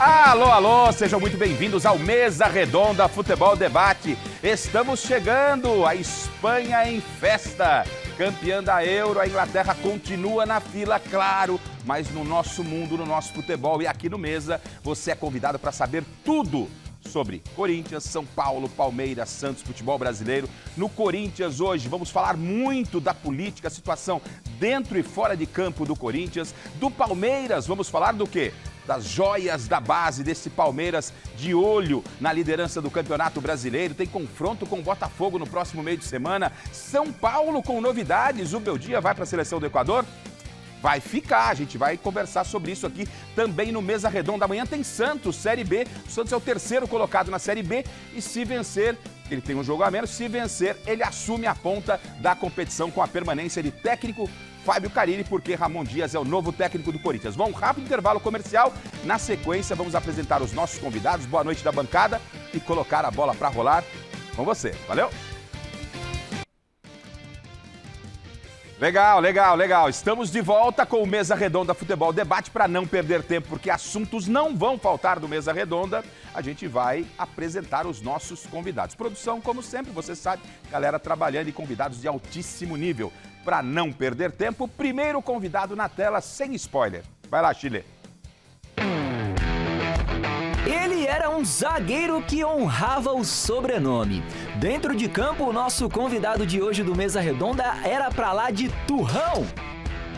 Alô, alô, sejam muito bem-vindos ao Mesa Redonda Futebol Debate. Estamos chegando, a Espanha em festa. Campeã da Euro, a Inglaterra continua na fila, claro, mas no nosso mundo, no nosso futebol. E aqui no Mesa, você é convidado para saber tudo sobre Corinthians, São Paulo, Palmeiras, Santos, futebol brasileiro. No Corinthians hoje vamos falar muito da política, a situação dentro e fora de campo do Corinthians. Do Palmeiras vamos falar do quê? Das joias da base desse Palmeiras de olho na liderança do Campeonato Brasileiro. Tem confronto com o Botafogo no próximo meio de semana. São Paulo com novidades. O Beldia vai para a seleção do Equador? Vai ficar, a gente vai conversar sobre isso aqui também no Mesa Redonda. Amanhã tem Santos, Série B. O Santos é o terceiro colocado na Série B e se vencer, ele tem um jogo a menos, se vencer, ele assume a ponta da competição com a permanência de técnico Fábio Carille, porque Ramon Dias é o novo técnico do Corinthians. Vamos, rápido intervalo comercial. Na sequência, vamos apresentar os nossos convidados. Boa noite da bancada e colocar a bola para rolar com você. Valeu? Legal, legal, legal. Estamos de volta com o Mesa Redonda Futebol Debate. Para não perder tempo, porque assuntos não vão faltar do Mesa Redonda, a gente vai apresentar os nossos convidados. Produção, como sempre, você sabe, galera trabalhando e convidados de altíssimo nível. Para não perder tempo, primeiro convidado na tela, sem spoiler. Vai lá, Chile. Ele era um zagueiro que honrava o sobrenome. Dentro de campo, o nosso convidado de hoje do Mesa Redonda era pra lá de Turrão.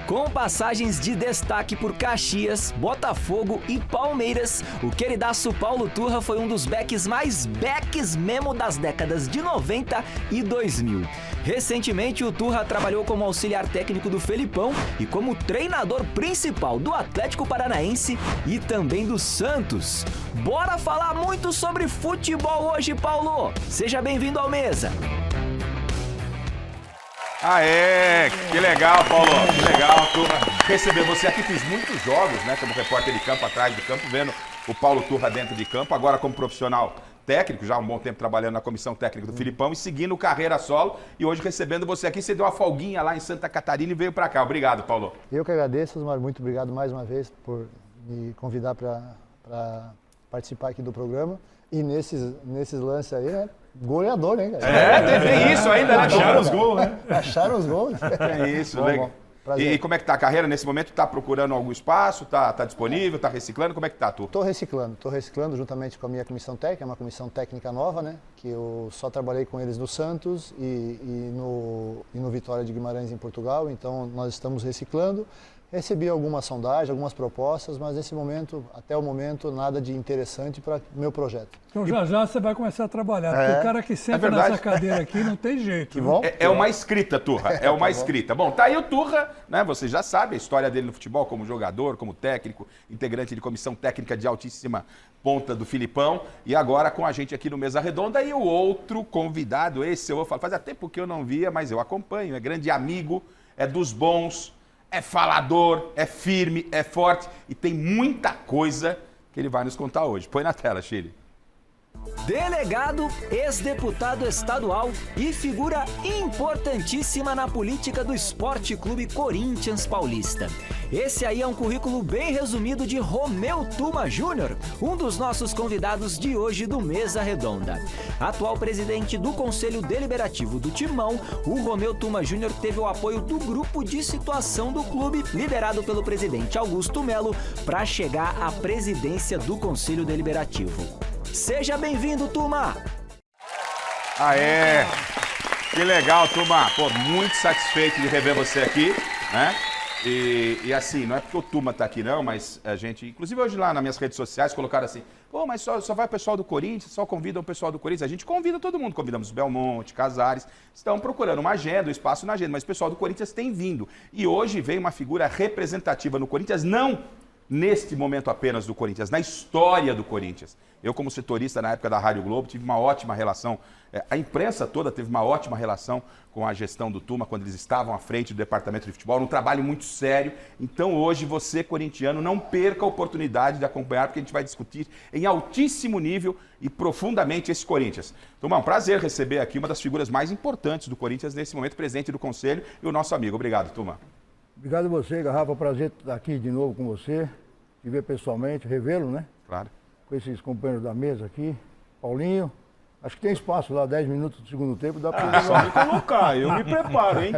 Com passagens de destaque por Caxias, Botafogo e Palmeiras, o queridaço Paulo Turra foi um dos backs mais backs mesmo das décadas de 90 e 2000. Recentemente, o Turra trabalhou como auxiliar técnico do Felipão e como treinador principal do Atlético Paranaense e também do Santos. Bora falar muito sobre futebol hoje, Paulo! Seja bem-vindo ao Mesa! Aê, que legal, Paulo, que legal, turma. Receber você aqui, fiz muitos jogos, né, como repórter de campo, atrás do campo, vendo o Paulo Turra dentro de campo, agora como profissional técnico, já há um bom tempo trabalhando na comissão técnica do Filipão e seguindo carreira solo. E hoje recebendo você aqui, você deu uma folguinha lá em Santa Catarina e veio para cá. Obrigado, Paulo. Eu que agradeço, Osmar, muito obrigado mais uma vez por me convidar para participar aqui do programa. E nesses lances aí, né? Goleador, hein, cara? Tem isso ainda, né? Acharam os gols, né? Acharam os gols. É isso, legal. E como é que tá a carreira nesse momento? Tá procurando algum espaço? Tá disponível? Tá reciclando? Como é que tá, tu? Tô reciclando juntamente com a minha comissão técnica, uma comissão técnica nova, né? Que eu só trabalhei com eles no Santos e no Vitória de Guimarães em Portugal, então nós estamos reciclando. Recebi algumas sondagens, algumas propostas, mas nesse momento, até o momento, nada de interessante para o meu projeto. Então já você vai começar a trabalhar, porque o cara que senta nessa cadeira aqui não tem jeito. Que bom? É uma escrita, Turra, é uma escrita. Bom, tá aí o Turra, né? Você já sabe a história dele no futebol, como jogador, como técnico, integrante de comissão técnica de altíssima ponta do Filipão, e agora com a gente aqui no Mesa Redonda. E o outro convidado, esse eu vou falar, fazia tempo que eu não via, mas eu acompanho, é grande amigo, é dos bons, é falador, é firme, é forte e tem muita coisa que ele vai nos contar hoje. Põe na tela, Chile. Delegado, ex-deputado estadual e figura importantíssima na política do Esporte Clube Corinthians Paulista. Esse aí é um currículo bem resumido de Romeu Tuma Júnior, um dos nossos convidados de hoje do Mesa Redonda. Atual presidente do Conselho Deliberativo do Timão, o Romeu Tuma Júnior teve o apoio do grupo de situação do clube, liderado pelo presidente Augusto Melo, para chegar à presidência do Conselho Deliberativo. Seja bem-vindo, Tuma! Aê! Que legal, Tuma! Pô, muito satisfeito de rever você aqui, né? E assim, não é porque o Tuma tá aqui não, mas a gente, inclusive hoje lá nas minhas redes sociais, colocaram assim, pô, mas só vai o pessoal do Corinthians, só convida o pessoal do Corinthians. A gente convida todo mundo, convidamos Belmonte, Casares, estão procurando uma agenda, um espaço na agenda, mas o pessoal do Corinthians tem vindo. E hoje vem uma figura representativa no Corinthians, não neste momento apenas do Corinthians, na história do Corinthians. Eu, como setorista na época da Rádio Globo, tive uma ótima relação, a imprensa toda teve uma ótima relação com a gestão do Tuma, quando eles estavam à frente do departamento de futebol, um trabalho muito sério. Então hoje, você, corintiano, não perca a oportunidade de acompanhar, porque a gente vai discutir em altíssimo nível e profundamente esse Corinthians. Tuma, é um prazer receber aqui uma das figuras mais importantes do Corinthians nesse momento, presidente do Conselho e o nosso amigo. Obrigado, Tuma. Obrigado a você, Garrafa. Prazer estar aqui de novo com você. de ver pessoalmente, revê-lo, né? Claro. Com esses companheiros da mesa aqui. Paulinho, acho que tem espaço lá, 10 minutos do segundo tempo, dá para só me colocar, eu me preparo, hein?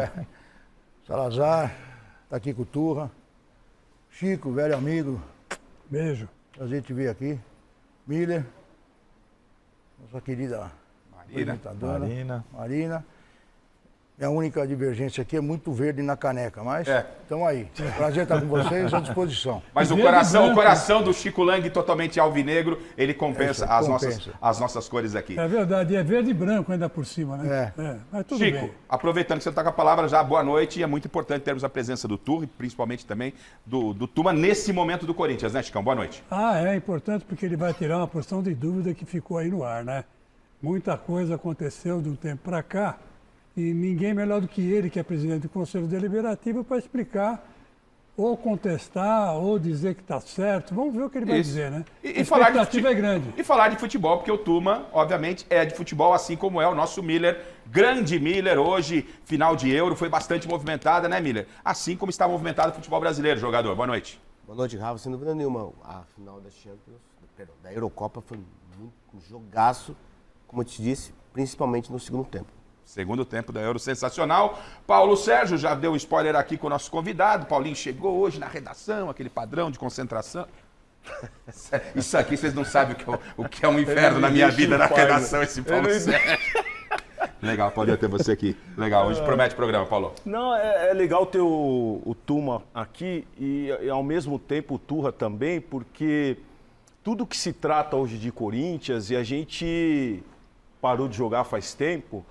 Salazar, tá aqui com o Turra. Chico, velho amigo. Beijo. Prazer te ver aqui. Miller. Nossa querida Marina. Minha única divergência aqui é muito verde na caneca, mas estamos aí. Prazer estar com vocês, à disposição. Mas o coração do Chico Lang, totalmente alvinegro, ele compensa, as nossas cores aqui. É verdade, é verde e branco ainda por cima, né? Mas tudo Chico, bem. aproveitando que você está com a palavra já, boa noite. E é muito importante termos a presença do Turra e principalmente também do Tuma nesse momento do Corinthians, né, Chicão? Boa noite. É importante porque ele vai tirar uma porção de dúvida que ficou aí no ar, né? Muita coisa aconteceu de um tempo para cá. E ninguém melhor do que ele, que é presidente do Conselho Deliberativo, para explicar, ou contestar, ou dizer que está certo. Vamos ver o que ele vai dizer, né? A expectativa é grande. E falar de futebol, porque o Tuma, obviamente, é de futebol, assim como é o nosso Miller. Grande Miller, hoje, final de Euro, foi bastante movimentada, né, Miller? Assim como está movimentado o futebol brasileiro, jogador. Boa noite. Boa noite, Rafa. Sem dúvida nenhuma, a final da da Eurocopa foi um jogaço, como eu te disse, principalmente no segundo tempo. Segundo tempo da Euro, sensacional. Paulo Sérgio já deu um spoiler aqui com o nosso convidado. Paulinho chegou hoje na redação, aquele padrão de concentração. Isso aqui vocês não sabem o que é um inferno na minha vida na redação, esse Paulo Sérgio. Legal, Paulinho, ter você aqui. Legal, hoje promete o programa, Paulo. Não, é legal ter o Tuma aqui e ao mesmo tempo o Turra também, porque tudo que se trata hoje de Corinthians, e a gente parou de jogar faz tempo,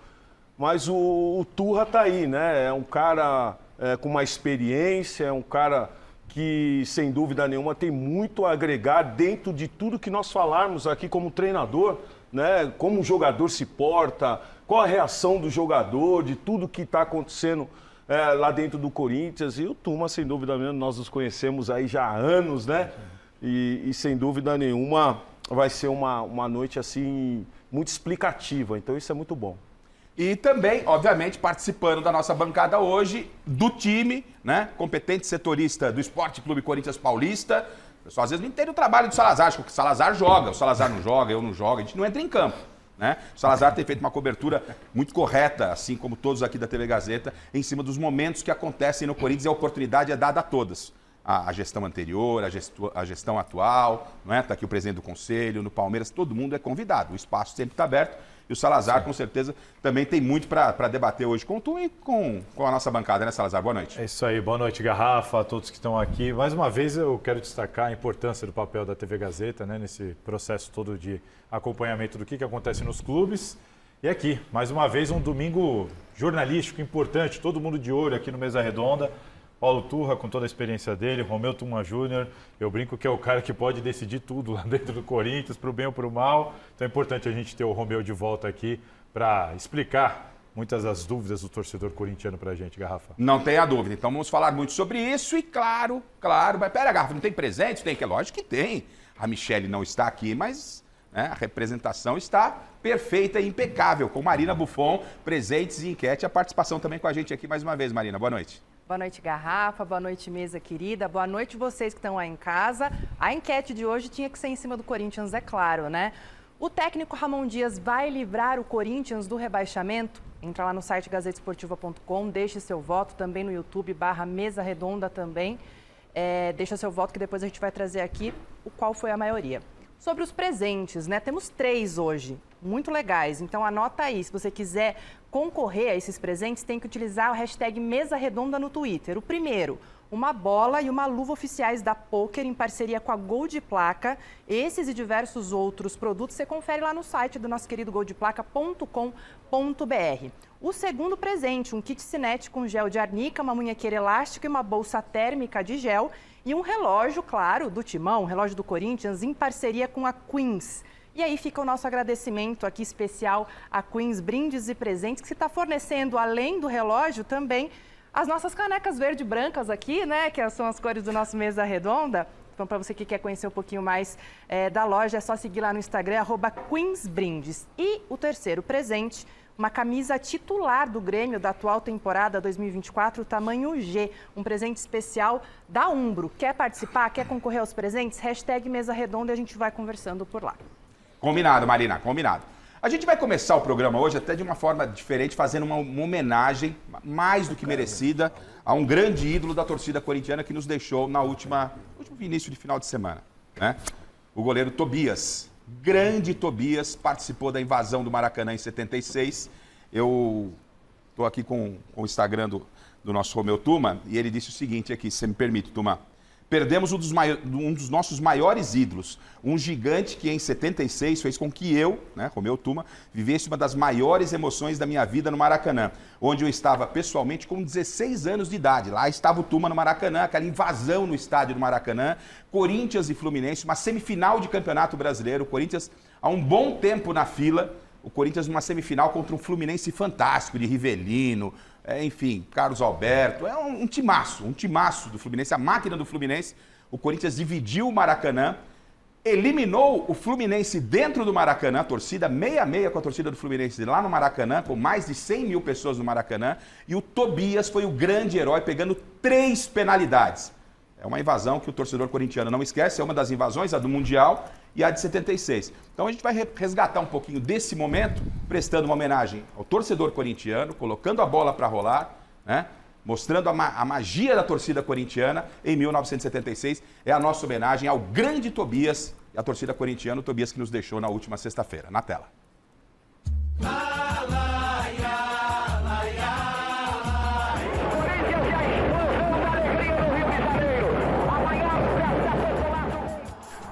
mas o Turra tá aí, né? É um cara com uma experiência, é um cara que, sem dúvida nenhuma, tem muito a agregar dentro de tudo que nós falarmos aqui como treinador, né? Como o jogador se porta, qual a reação do jogador, de tudo que está acontecendo lá dentro do Corinthians. E o Tuma, sem dúvida nenhuma, nós nos conhecemos aí já há anos, né? E sem dúvida nenhuma, vai ser uma noite, assim, muito explicativa. Então, isso é muito bom. E também, obviamente, participando da nossa bancada hoje, do time, né? Competente setorista do Esporte Clube Corinthians Paulista. O pessoal às vezes não entende o trabalho do Salazar, acho que o Salazar joga, o Salazar não joga, eu não jogo, a gente não entra em campo, né? O Salazar tem feito uma cobertura muito correta, assim como todos aqui da TV Gazeta, em cima dos momentos que acontecem no Corinthians e a oportunidade é dada a todas. A gestão anterior, a gestão atual, não é? Tá aqui o presidente do conselho, no Palmeiras, todo mundo é convidado, o espaço sempre está aberto. E o Salazar, com certeza, também tem muito para debater hoje com tu e com a nossa bancada, né, Salazar? Boa noite. É isso aí, boa noite, Garrafa, a todos que estão aqui. Mais uma vez, eu quero destacar a importância do papel da TV Gazeta, né, nesse processo todo de acompanhamento do que acontece nos clubes. E aqui, mais uma vez, um domingo jornalístico importante, todo mundo de olho aqui no Mesa Redonda. Paulo Turra, com toda a experiência dele, Romeu Tuma Júnior, eu brinco que é o cara que pode decidir tudo lá dentro do Corinthians, para o bem ou para o mal. Então é importante a gente ter o Romeu de volta aqui para explicar muitas das dúvidas do torcedor corintiano para a gente, Garrafa. Não tenha dúvida. Então vamos falar muito sobre isso e claro, mas pera, Garrafa, não tem presente? Tem, que é lógico que tem. A Michele não está aqui, mas né, a representação está perfeita e impecável, com Marina Buffon, presentes e enquete, a participação também com a gente aqui mais uma vez, Marina. Boa noite. Boa noite, Garrafa. Boa noite, mesa querida. Boa noite vocês que estão aí em casa. A enquete de hoje tinha que ser em cima do Corinthians, é claro, né? O técnico Ramon Dias vai livrar o Corinthians do rebaixamento? Entra lá no site gazetesportiva.com, deixe seu voto, também no YouTube, /Mesa Redonda também. Deixa seu voto que depois a gente vai trazer aqui qual foi a maioria. Sobre os presentes, né? Temos 3 hoje, muito legais. Então anota aí, se você quiser concorrer a esses presentes, tem que utilizar o hashtag Mesa Redonda no Twitter. O primeiro, uma bola e uma luva oficiais da Poker em parceria com a Gol de Placa. Esses e diversos outros produtos você confere lá no site do nosso querido goldeplaca.com.br. O segundo presente, um kit Cinete com gel de arnica, uma munhequeira elástica e uma bolsa térmica de gel. E um relógio, claro, do Timão, um relógio do Corinthians, em parceria com a Queens. E aí fica o nosso agradecimento aqui especial a Queens Brindes e Presentes, que se está fornecendo, além do relógio, também as nossas canecas verde e brancas aqui, né? Que são as cores do nosso Mesa Redonda. Então, para você que quer conhecer um pouquinho mais da loja, é só seguir lá no Instagram, @QueensBrindes. E o terceiro presente, uma camisa titular do Grêmio da atual temporada 2024, tamanho G, um presente especial da Umbro. Quer participar? Quer concorrer aos presentes? Hashtag Mesa Redonda e a gente vai conversando por lá. Combinado, Marina, combinado. A gente vai começar o programa hoje até de uma forma diferente, fazendo uma homenagem mais do que merecida a um grande ídolo da torcida corintiana que nos deixou no último início de final de semana, né? O goleiro Tobias. Grande Tobias, participou da invasão do Maracanã em 76. Eu estou aqui com o Instagram do nosso Romeu Tuma e ele disse o seguinte aqui, se você me permite, Tuma. Perdemos um dos nossos maiores ídolos, um gigante que em 76 fez com que eu, né, Romeu Tuma, vivesse uma das maiores emoções da minha vida no Maracanã, onde eu estava pessoalmente com 16 anos de idade. Lá estava o Tuma no Maracanã, aquela invasão no estádio do Maracanã, Corinthians e Fluminense, uma semifinal de Campeonato Brasileiro, o Corinthians há um bom tempo na fila, o Corinthians numa semifinal contra um Fluminense fantástico, de Rivelino, enfim, Carlos Alberto, é um timaço do Fluminense, a máquina do Fluminense. O Corinthians dividiu o Maracanã, eliminou o Fluminense dentro do Maracanã, a torcida 6-6 com a torcida do Fluminense lá no Maracanã, com mais de 100 mil pessoas no Maracanã, e o Tobias foi o grande herói, pegando 3 penalidades. É uma invasão que o torcedor corintiano não esquece, é uma das invasões, a do Mundial e a de 76. Então a gente vai resgatar um pouquinho desse momento, prestando uma homenagem ao torcedor corintiano, colocando a bola para rolar, né? Mostrando a magia da torcida corintiana em 1976. É a nossa homenagem ao grande Tobias e a torcida corintiana, o Tobias que nos deixou na última sexta-feira. Na tela.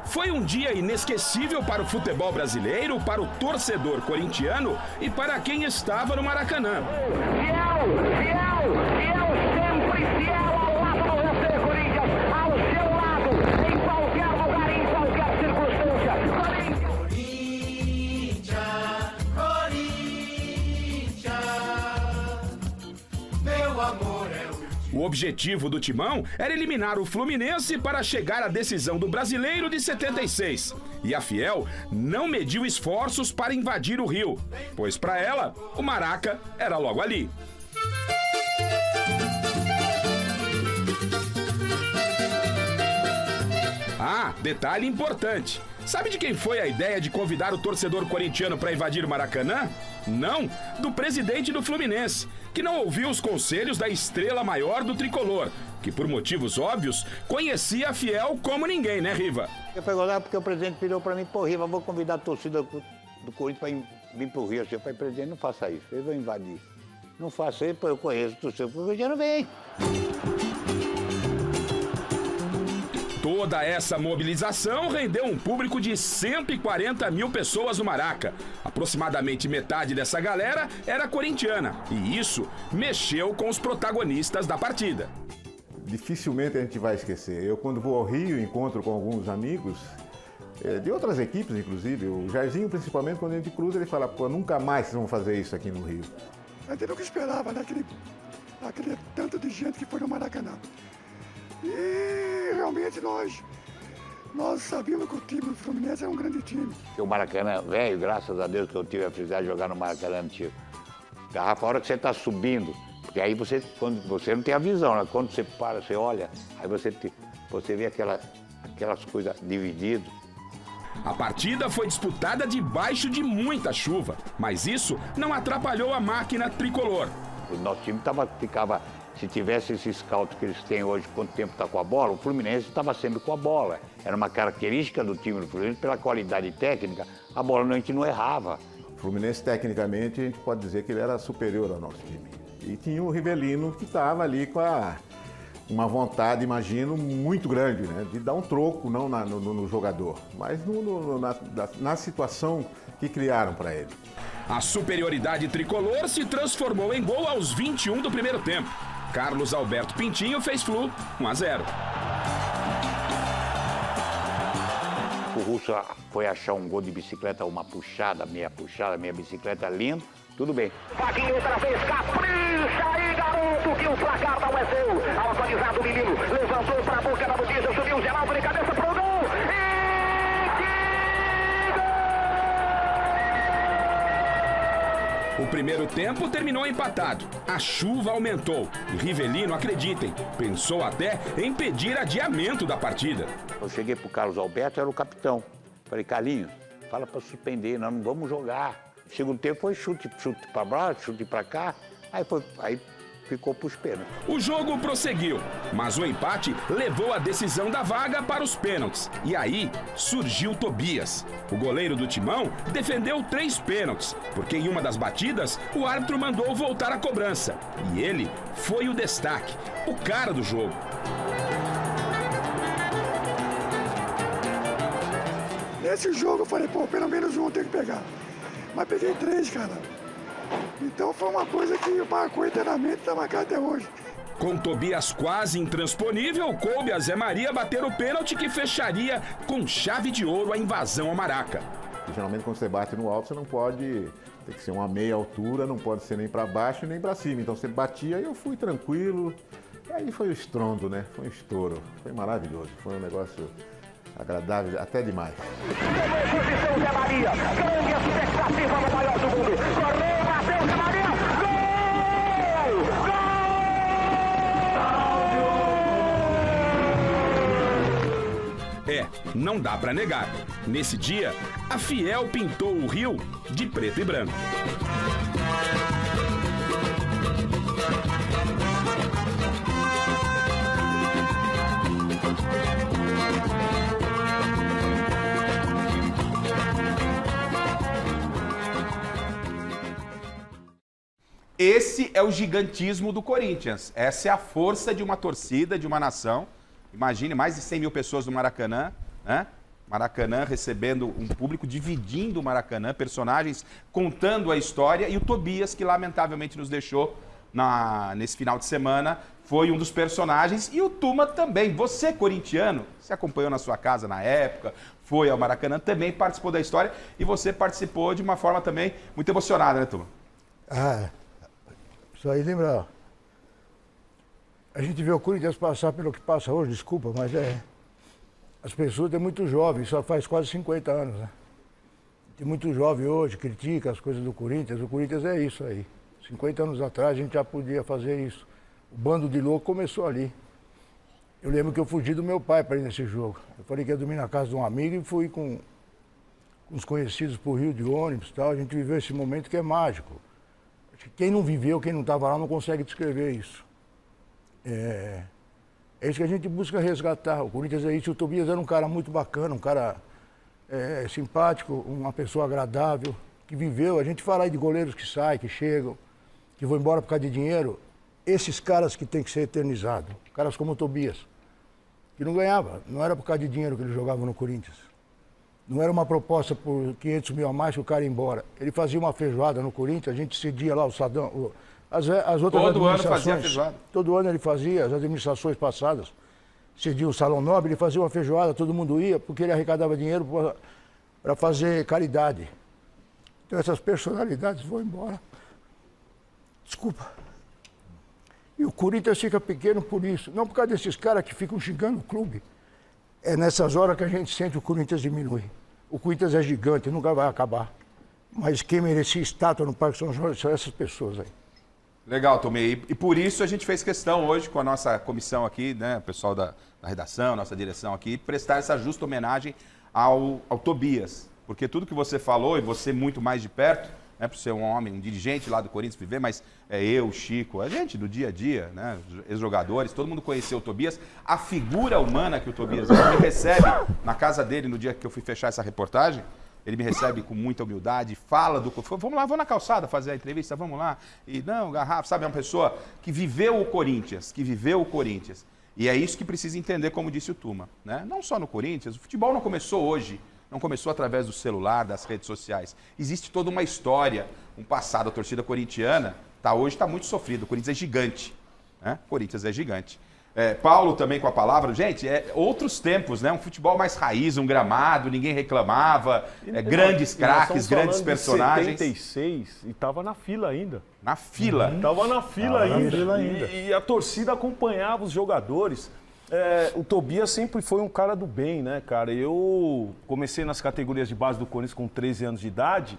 Foi um dia inesquecível para o futebol brasileiro, para o torcedor corintiano e para quem estava no Maracanã. Fiel, sempre fiel ao lado do você, Corinthians, ao seu lado, em qualquer lugar, em qualquer circunstância. Corinthians, meu amor é o... O objetivo do Timão era eliminar o Fluminense para chegar à decisão do Brasileiro de 76. E a Fiel não mediu esforços para invadir o Rio, pois para ela, o Maraca era logo ali. Ah, detalhe importante. Sabe de quem foi a ideia de convidar o torcedor corintiano para invadir o Maracanã? Não, do presidente do Fluminense, que não ouviu os conselhos da estrela maior do tricolor, que por motivos óbvios conhecia a Fiel como ninguém, né, Riva? Eu fui lá porque o presidente pediu para mim, pô, Riva, vou convidar a torcida do Corinthians para vir pro Rio. Eu falei, presidente, não faça isso, eu vou invadir. Não faça isso, eu conheço a torcida, o corintiano vem. Toda essa mobilização rendeu um público de 140 mil pessoas no Maraca. Aproximadamente metade dessa galera era corintiana. E isso mexeu com os protagonistas da partida. Dificilmente a gente vai esquecer. Eu, quando vou ao Rio, encontro com alguns amigos, de outras equipes, inclusive. O Jairzinho, principalmente, quando a gente cruza, ele fala, pô, nunca mais vocês vão fazer isso aqui no Rio. A gente nunca esperava, né? Aquele tanto de gente que foi no Maracanã. E realmente nós sabíamos que o time do Fluminense é um grande time. O Maracanã, velho, graças a Deus que eu tive a felicidade de jogar no Maracanã antigo. Garrafa, a hora que você está subindo, porque aí você não tem a visão, né? Quando você para, você olha, aí você vê aquelas coisas divididas. A partida foi disputada debaixo de muita chuva, mas isso não atrapalhou a máquina tricolor. O nosso time ficava... Se tivesse esse scout que eles têm hoje, quanto tempo está com a bola, o Fluminense estava sempre com a bola. Era uma característica do time do Fluminense, pela qualidade técnica, a bola a gente não errava. O Fluminense, tecnicamente, a gente pode dizer que ele era superior ao nosso time. E tinha o Rivelino que estava ali com uma vontade, imagino, muito grande, né? De dar um troco, não no jogador, mas na situação que criaram para ele. A superioridade tricolor se transformou em gol aos 21 do primeiro tempo. Carlos Alberto Pintinho fez Flu 1-0. O Russo foi achar um gol de bicicleta, uma meia bicicleta lindo, tudo bem. Vaguinho outra vez, capricha aí, garoto, que o placar não é seu. Autorizado o menino, levantou pra boca da notícia, subiu o Geraldo de cabeça pro gol. O primeiro tempo terminou empatado. A chuva aumentou e Rivelino, acreditem, pensou até em pedir adiamento da partida. Eu cheguei pro Carlos Alberto, era o capitão. Falei, Carlinhos, fala para suspender, nós não vamos jogar. O segundo tempo foi chute para lá, chute para cá, aí ficou pros pênaltis. O jogo prosseguiu, mas o empate levou a decisão da vaga para os pênaltis. E aí surgiu Tobias. O goleiro do Timão defendeu 3 pênaltis, porque em uma das batidas o árbitro mandou voltar a cobrança. E ele foi o destaque, o cara do jogo. Nesse jogo eu falei, pô, pelo menos um tem que pegar. Mas peguei 3, cara. Então foi uma coisa que marcou eternamente e tá marcado até hoje. Com Tobias quase intransponível, coube a Zé Maria bater o pênalti que fecharia com chave de ouro a invasão ao Maraca. Geralmente quando você bate no alto, você não pode, tem que ser uma meia altura, não pode ser nem para baixo nem para cima. Então você batia e eu fui tranquilo. Aí foi o estrondo, né? Foi um estouro. Foi maravilhoso. Foi um negócio agradável até demais. Posição Zé Maria, grande expectativa no maior do mundo. Correu, bateu Zé Maria, gol! É, não dá pra negar. Nesse dia, a Fiel pintou o Rio de preto e branco. Esse é o gigantismo do Corinthians. Essa é a força de uma torcida, de uma nação. Imagine, mais de 100 mil pessoas no Maracanã, né? Maracanã recebendo um público, dividindo o Maracanã, personagens contando a história. E o Tobias, que lamentavelmente nos deixou nesse final de semana, foi um dos personagens. E o Tuma também. Você, corintiano, se acompanhou na sua casa na época, foi ao Maracanã, também participou da história. E você participou de uma forma também muito emocionada, né, Tuma? Isso aí lembra. A gente vê o Corinthians passar pelo que passa hoje, desculpa, mas as pessoas têm muito jovem, só faz quase 50 anos, né? Tem muito jovem hoje, critica as coisas do Corinthians. O Corinthians é isso aí. 50 anos atrás a gente já podia fazer isso. O bando de louco começou ali. Eu lembro que eu fugi do meu pai para ir nesse jogo. Eu falei que ia dormir na casa de um amigo e fui com uns conhecidos pro Rio de ônibus e tal. A gente viveu esse momento que é mágico. Quem não viveu, quem não estava lá, não consegue descrever isso. É isso que a gente busca resgatar. O Corinthians é isso. O Tobias era um cara muito bacana, um cara simpático, uma pessoa agradável, que viveu. A gente fala aí de goleiros que saem, que chegam, que vão embora por causa de dinheiro. Esses caras que tem que ser eternizados. Caras como o Tobias, que não ganhava. Não era por causa de dinheiro que ele jogava no Corinthians. Não era uma proposta por 500 mil a mais que o cara ia embora. Ele fazia uma feijoada no Corinthians, a gente cedia lá o Sadão. As outras todo ano fazia feijoada? Todo ano ele fazia, as administrações passadas. Cedia o Salão Nobre, ele fazia uma feijoada, todo mundo ia, porque ele arrecadava dinheiro para fazer caridade. Então essas personalidades vão embora. Desculpa. E o Corinthians fica pequeno por isso. Não por causa desses caras que ficam xingando o clube. É nessas horas que a gente sente o Corinthians diminuir. O Corinthians é gigante, nunca vai acabar. Mas quem merecia estátua no Parque São Jorge são essas pessoas aí. Legal, Tomei. E por isso a gente fez questão hoje com a nossa comissão aqui, né, o pessoal da redação, nossa direção aqui, prestar essa justa homenagem ao Tobias. Porque tudo que você falou, e você muito mais de perto, né, por ser um homem, um dirigente lá do Corinthians viver, mas eu, Chico, a gente do dia a dia, né, ex-jogadores, todo mundo conheceu o Tobias. A figura humana que o Tobias me recebe na casa dele no dia que eu fui fechar essa reportagem, ele me recebe com muita humildade, fala do... Vamos lá, vamos na calçada fazer a entrevista, vamos lá. E não, garrafa, sabe, é uma pessoa que viveu o Corinthians, E é isso que precisa entender, como disse o Tuma, né? Não só no Corinthians, o futebol não começou hoje, não começou através do celular, das redes sociais. Existe toda uma história, um passado. A torcida corintiana hoje está muito sofrida. O Corinthians é gigante, né? O Corinthians é gigante. Paulo também com a palavra. Gente, outros tempos, né? Um futebol mais raiz, um gramado, ninguém reclamava, grandes craques, grandes personagens. 76 e estava na fila ainda. Na fila? Estava na fila ainda. E a torcida acompanhava os jogadores. O Tobias sempre foi um cara do bem, né, cara? Eu comecei nas categorias de base do Corinthians com 13 anos de idade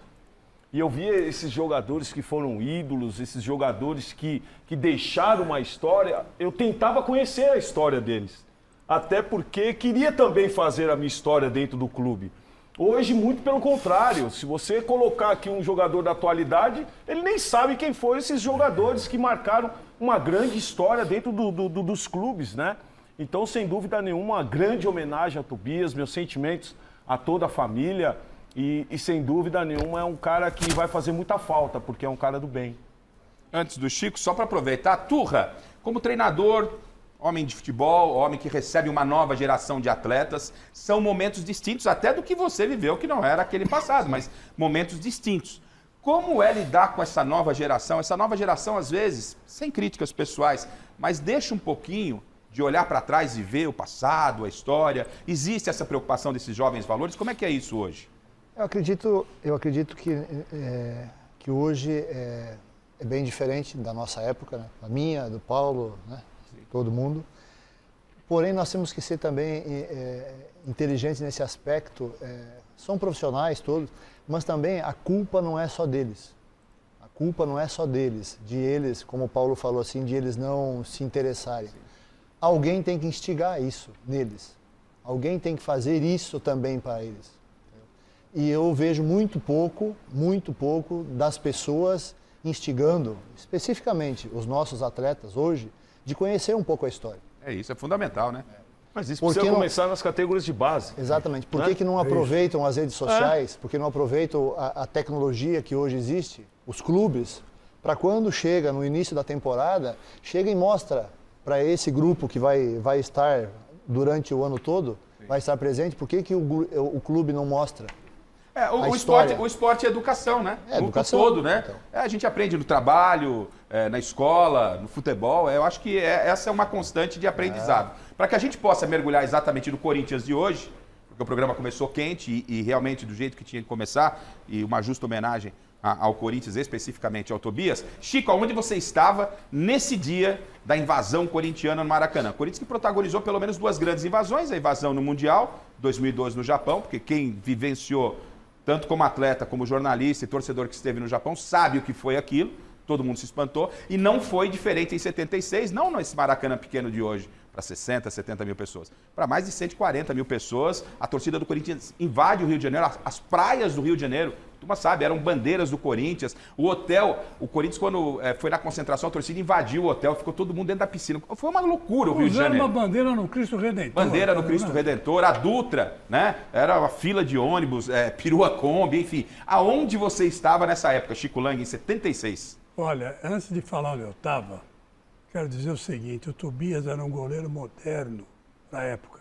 E eu via esses jogadores que foram ídolos, esses jogadores que deixaram uma história. Eu tentava conhecer a história deles. Até porque queria também fazer a minha história dentro do clube. Hoje, muito pelo contrário. Se você colocar aqui um jogador da atualidade, ele nem sabe quem foram esses jogadores que marcaram uma grande história dentro dos clubes, né? Então, sem dúvida nenhuma, uma grande homenagem a Tobias, meus sentimentos a toda a família. E sem dúvida nenhuma, é um cara que vai fazer muita falta, porque é um cara do bem. Antes do Chico, só para aproveitar, Turra, como treinador, homem de futebol, homem que recebe uma nova geração de atletas, são momentos distintos até do que você viveu, que não era aquele passado, mas momentos distintos. Como é lidar com essa nova geração? Essa nova geração, às vezes, sem críticas pessoais, mas deixa um pouquinho de olhar para trás e ver o passado, a história. Existe essa preocupação desses jovens valores? Como é que é isso hoje? Eu acredito que hoje é bem diferente da nossa época, né? A minha, do Paulo, né? Todo mundo. Porém, nós temos que ser também inteligentes nesse aspecto. São profissionais todos, mas também a culpa não é só deles. A culpa não é só deles, de eles, como o Paulo falou assim, de eles não se interessarem. Sim. Alguém tem que instigar isso neles. Alguém tem que fazer isso também para eles. E eu vejo muito pouco das pessoas instigando, especificamente os nossos atletas hoje, de conhecer um pouco a história. Isso é fundamental, né? Mas isso precisa começar nas categorias de base. Exatamente. Por que não aproveitam as redes sociais? Por que não aproveitam a tecnologia que hoje existe, os clubes, para quando chega no início da temporada, chega e mostra para esse grupo que vai estar durante o ano todo, vai estar presente, por que o clube não mostra? O esporte é educação, né? Educação. Todo, né? Então. A gente aprende no trabalho, na escola, no futebol. Eu acho que essa é uma constante de aprendizado. Para que a gente possa mergulhar exatamente no Corinthians de hoje, porque o programa começou quente e realmente do jeito que tinha que começar, e uma justa homenagem ao Corinthians, especificamente ao Tobias. Chico, aonde você estava nesse dia da invasão corintiana no Maracanã? O Corinthians que protagonizou pelo menos 2 grandes invasões, a invasão no Mundial, 2012 no Japão, porque quem vivenciou tanto como atleta, como jornalista e torcedor que esteve no Japão, sabe o que foi aquilo, todo mundo se espantou, e não foi diferente em 76, não nesse Maracanã pequeno de hoje, para 60, 70 mil pessoas, para mais de 140 mil pessoas, a torcida do Corinthians invade o Rio de Janeiro, as praias do Rio de Janeiro, tu sabe, eram bandeiras do Corinthians, o hotel, o Corinthians quando foi na concentração, a torcida invadiu o hotel, ficou todo mundo dentro da piscina, foi uma loucura o Rio de Janeiro. Uma bandeira no Cristo Redentor. Bandeira no Cristo Redentor, a Dutra, né, era uma fila de ônibus, perua Kombi, enfim. Aonde você estava nessa época, Chico Lang, em 76? Olha, antes de falar onde eu estava, quero dizer o seguinte, o Tobias era um goleiro moderno na época.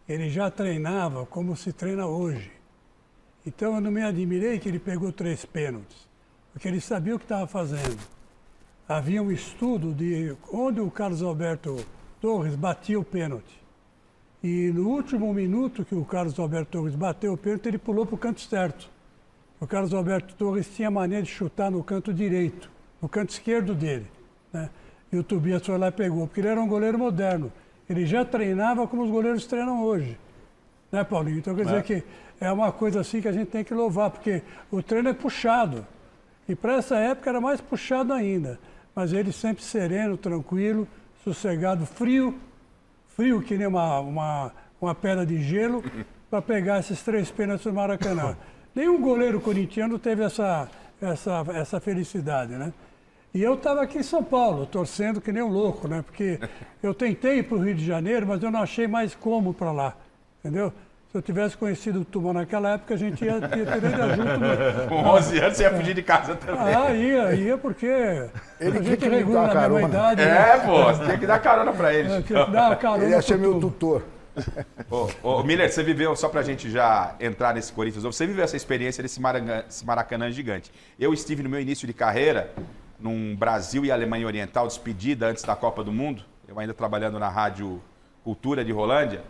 Ele já treinava como se treina hoje. Então eu não me admirei que ele pegou 3 pênaltis, porque ele sabia o que estava fazendo. Havia um estudo de onde o Carlos Alberto Torres batia o pênalti. E no último minuto que o Carlos Alberto Torres bateu o pênalti, ele pulou para o canto certo. O Carlos Alberto Torres tinha mania de chutar no canto direito, no canto esquerdo dele, né? E o Tobias foi lá e pegou, porque ele era um goleiro moderno. Ele já treinava como os goleiros treinam hoje. Né, Paulinho? Então quer dizer que é uma coisa assim que a gente tem que louvar, porque o treino é puxado. E para essa época era mais puxado ainda. Mas ele sempre sereno, tranquilo, sossegado, frio que nem uma pedra de gelo, para pegar esses 3 pênaltis do Maracanã. Nenhum goleiro corintiano teve essa felicidade, né? E eu estava aqui em São Paulo, torcendo que nem um louco, né? Porque eu tentei ir para o Rio de Janeiro, mas eu não achei mais como para lá, entendeu? Se eu tivesse conhecido o Tuma naquela época, a gente ia ter ido junto. Com 11 anos você ia fugir de casa também. Ia porque ele a gente regula na mesma idade. Você tem que dar carona para ele. Ele ia ser meu tutor. Ô, Miller, você viveu, só pra gente já entrar nesse Corinthians, você viveu essa experiência desse Maracanã gigante. Eu estive no meu início de carreira, num Brasil e Alemanha Oriental, despedida antes da Copa do Mundo, eu ainda trabalhando na Rádio Cultura de Rolândia.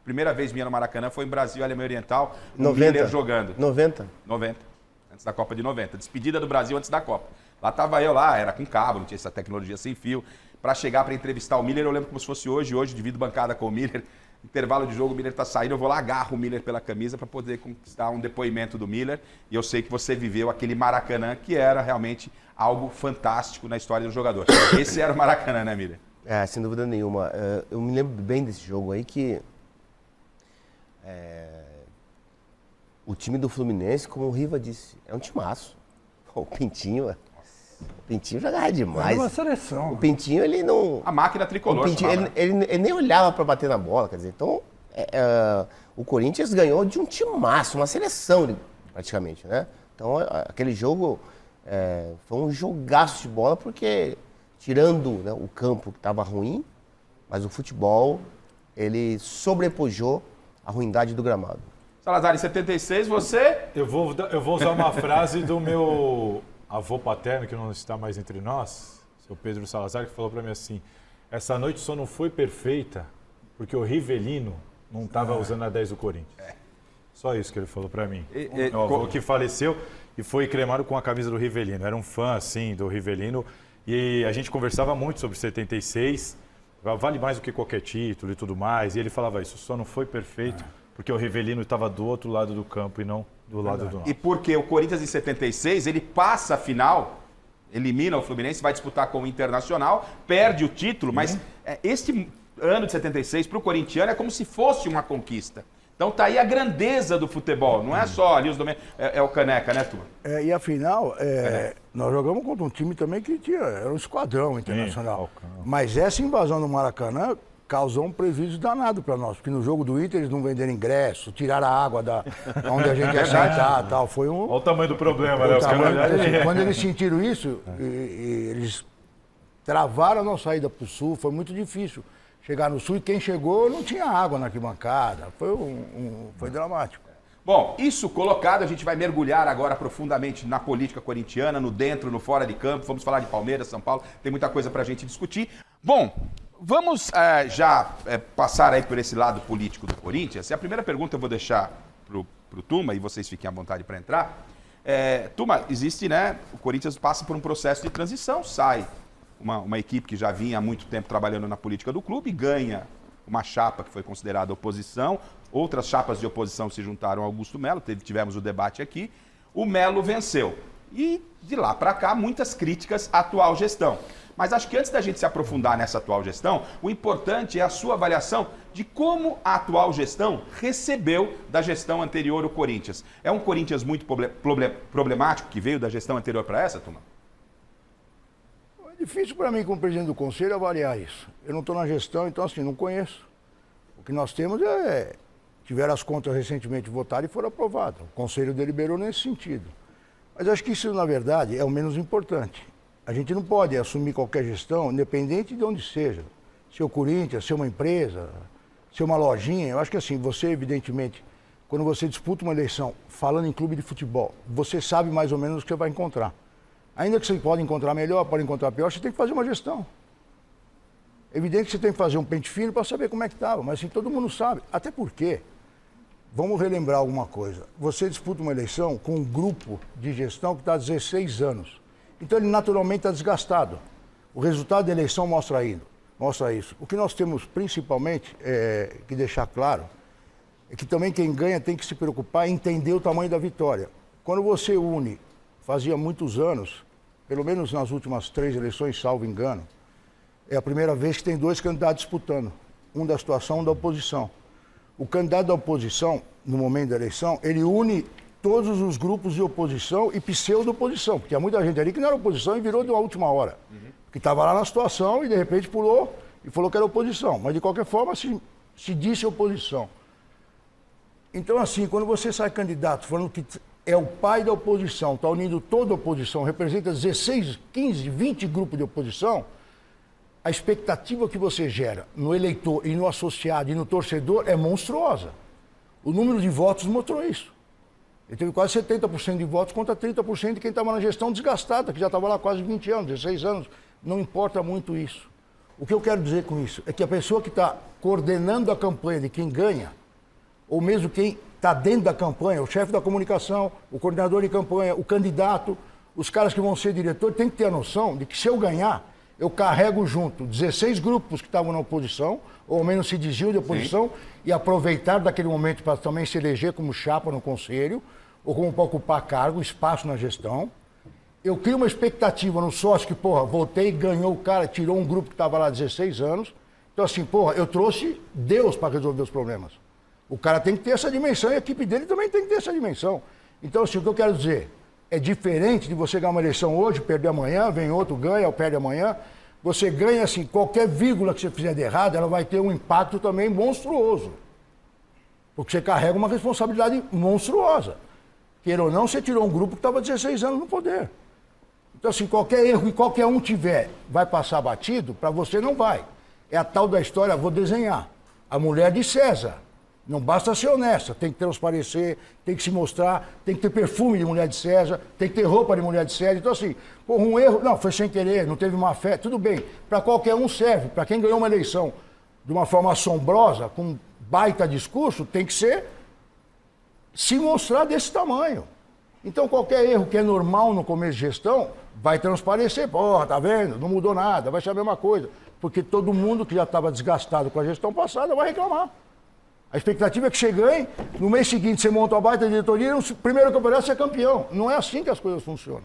Primeira vez minha no Maracanã foi em Brasil e Alemanha Oriental, o Miller jogando. 90, antes da Copa de 90. Despedida do Brasil antes da Copa. Lá estava eu, era com cabo, não tinha essa tecnologia sem fio. Para chegar para entrevistar o Miller, eu lembro como se fosse hoje divido bancada com o Miller. intervalo de jogo, o Miller tá saindo, eu vou lá, agarro o Miller pela camisa para poder conquistar um depoimento do Miller. E eu sei que você viveu aquele Maracanã que era realmente algo fantástico na história do jogador. Esse era o Maracanã, né, Miller? Sem dúvida nenhuma. Eu me lembro bem desse jogo aí que o time do Fluminense, como o Riva disse, é um timaço. O Pintinho jogava demais. Era uma seleção. O Pintinho, ele não... A máquina tricolor. O Pintinho, ele nem olhava para bater na bola, quer dizer, então o Corinthians ganhou de um timaço, uma seleção praticamente, né? Então aquele jogo foi um jogaço de bola porque, tirando, né, o campo que estava ruim, mas o futebol, ele sobrepujou a ruindade do gramado. Salazar, em 76, você... Eu vou usar uma frase do meu avô paterno, que não está mais entre nós, seu Pedro Salazar, que falou para mim assim: essa noite só não foi perfeita porque o Rivelino não estava usando a 10 do Corinthians. Só isso que ele falou para mim. Meu avô que faleceu e foi cremado com a camisa do Rivelino. Era um fã, assim, do Rivelino. E a gente conversava muito sobre 76, vale mais do que qualquer título e tudo mais. E ele falava isso, só não foi perfeito porque o Rivelino estava do outro lado do campo e não do lado do nosso. E porque o Corinthians em 76, ele passa a final, elimina o Fluminense, vai disputar com o Internacional, perde o título, mas este ano de 76 para o corintiano é como se fosse uma conquista. Então tá aí a grandeza do futebol, não é só ali os domingos, é o caneca, né, turma? E a final, nós jogamos contra um time também que era um esquadrão internacional. Mas essa invasão no Maracanã causou um prejuízo danado para nós, porque no jogo do Inter eles não venderam ingresso, tiraram a água da onde a gente ia sentar e tal. Foi um... Olha o tamanho do problema, né? Quando eles sentiram isso, eles travaram a nossa saída para o sul, foi muito difícil chegar no sul e quem chegou não tinha água na arquibancada. Foi dramático. Bom, isso colocado, a gente vai mergulhar agora profundamente na política corintiana, no dentro, no fora de campo. Vamos falar de Palmeiras, São Paulo, tem muita coisa pra gente discutir. Bom, vamos passar aí por esse lado político do Corinthians. E a primeira pergunta eu vou deixar pro Tuma, e vocês fiquem à vontade para entrar. Tuma, existe, né, o Corinthians passa por um processo de transição, sai uma equipe que já vinha há muito tempo trabalhando na política do clube, ganha uma chapa que foi considerada oposição, outras chapas de oposição se juntaram ao Augusto Melo, tivemos o debate aqui, o Melo venceu. E de lá para cá, muitas críticas à atual gestão. Mas acho que antes da gente se aprofundar nessa atual gestão, o importante é a sua avaliação de como a atual gestão recebeu da gestão anterior o Corinthians. É um Corinthians muito problemático que veio da gestão anterior para essa, turma? É difícil para mim, como presidente do conselho, avaliar isso. Eu não estou na gestão, então assim, não conheço. O que nós temos tiveram as contas recentemente votadas e foram aprovadas. O conselho deliberou nesse sentido. Mas acho que isso, na verdade, é o menos importante. A gente não pode assumir qualquer gestão, independente de onde seja. Se é o Corinthians, se é uma empresa, se é uma lojinha. Eu acho que assim, você, evidentemente, quando você disputa uma eleição, falando em clube de futebol, você sabe mais ou menos o que você vai encontrar. Ainda que você pode encontrar melhor, pode encontrar pior, você tem que fazer uma gestão. É evidente que você tem que fazer um pente fino para saber como é que estava, mas assim, todo mundo sabe. Até porque, vamos relembrar alguma coisa, você disputa uma eleição com um grupo de gestão que está há 16 anos. Então ele naturalmente está desgastado. O resultado da eleição mostra isso. O que nós temos principalmente que deixar claro é que também quem ganha tem que se preocupar em entender o tamanho da vitória. Quando você une, fazia muitos anos, pelo menos nas últimas 3 eleições, salvo engano, é a primeira vez que tem 2 candidatos disputando, um da situação, um da oposição. O candidato da oposição, no momento da eleição, ele une todos os grupos de oposição e pseudo-oposição, porque há muita gente ali que não era oposição e virou de uma última hora, que estava lá na situação e de repente pulou e falou que era oposição, mas de qualquer forma se disse oposição. Então assim, quando você sai candidato falando que é o pai da oposição, está unindo toda a oposição, representa 16, 15, 20 grupos de oposição, a expectativa que você gera no eleitor e no associado e no torcedor é monstruosa. O número de votos mostrou isso. Ele teve quase 70% de votos contra 30% de quem estava na gestão desgastada, que já estava lá quase 20 anos, 16 anos. Não importa muito isso. O que eu quero dizer com isso é que a pessoa que está coordenando a campanha de quem ganha, ou mesmo quem está dentro da campanha, o chefe da comunicação, o coordenador de campanha, o candidato, os caras que vão ser diretor, tem que ter a noção de que se eu ganhar, eu carrego junto 16 grupos que estavam na oposição, ou ao menos se diziam de oposição, e aproveitaram daquele momento para também se eleger como chapa no conselho, ou como para ocupar cargo, espaço na gestão. Eu crio uma expectativa no sócio que, porra, voltei, ganhou o cara, tirou um grupo que estava lá há 16 anos. Então, assim, porra, eu trouxe Deus para resolver os problemas. O cara tem que ter essa dimensão e a equipe dele também tem que ter essa dimensão. Então, assim, o que eu quero dizer, é diferente de você ganhar uma eleição hoje, perder amanhã, vem outro, ganha ou perde amanhã. Você ganha, assim, qualquer vírgula que você fizer de errado, ela vai ter um impacto também monstruoso. Porque você carrega uma responsabilidade monstruosa. Queira ou não, você tirou um grupo que estava 16 anos no poder. Então, assim, qualquer erro que qualquer um tiver vai passar batido, para você não vai. É a tal da história, vou desenhar. A mulher de César. Não basta ser honesta, tem que transparecer, tem que se mostrar, tem que ter perfume de mulher de César, tem que ter roupa de mulher de César. Então, assim, por um erro, não, foi sem querer, não teve má fé, tudo bem. Para qualquer um serve. Para quem ganhou uma eleição de uma forma assombrosa, com baita discurso, tem que ser se mostrar desse tamanho. Então, qualquer erro que é normal no começo de gestão, vai transparecer. Porra, tá vendo? Não mudou nada, vai ser a mesma coisa. Porque todo mundo que já estava desgastado com a gestão passada vai reclamar. A expectativa é que você ganhe, no mês seguinte você monta uma baita diretoria e no primeiro campeonato você é campeão. Não é assim que as coisas funcionam.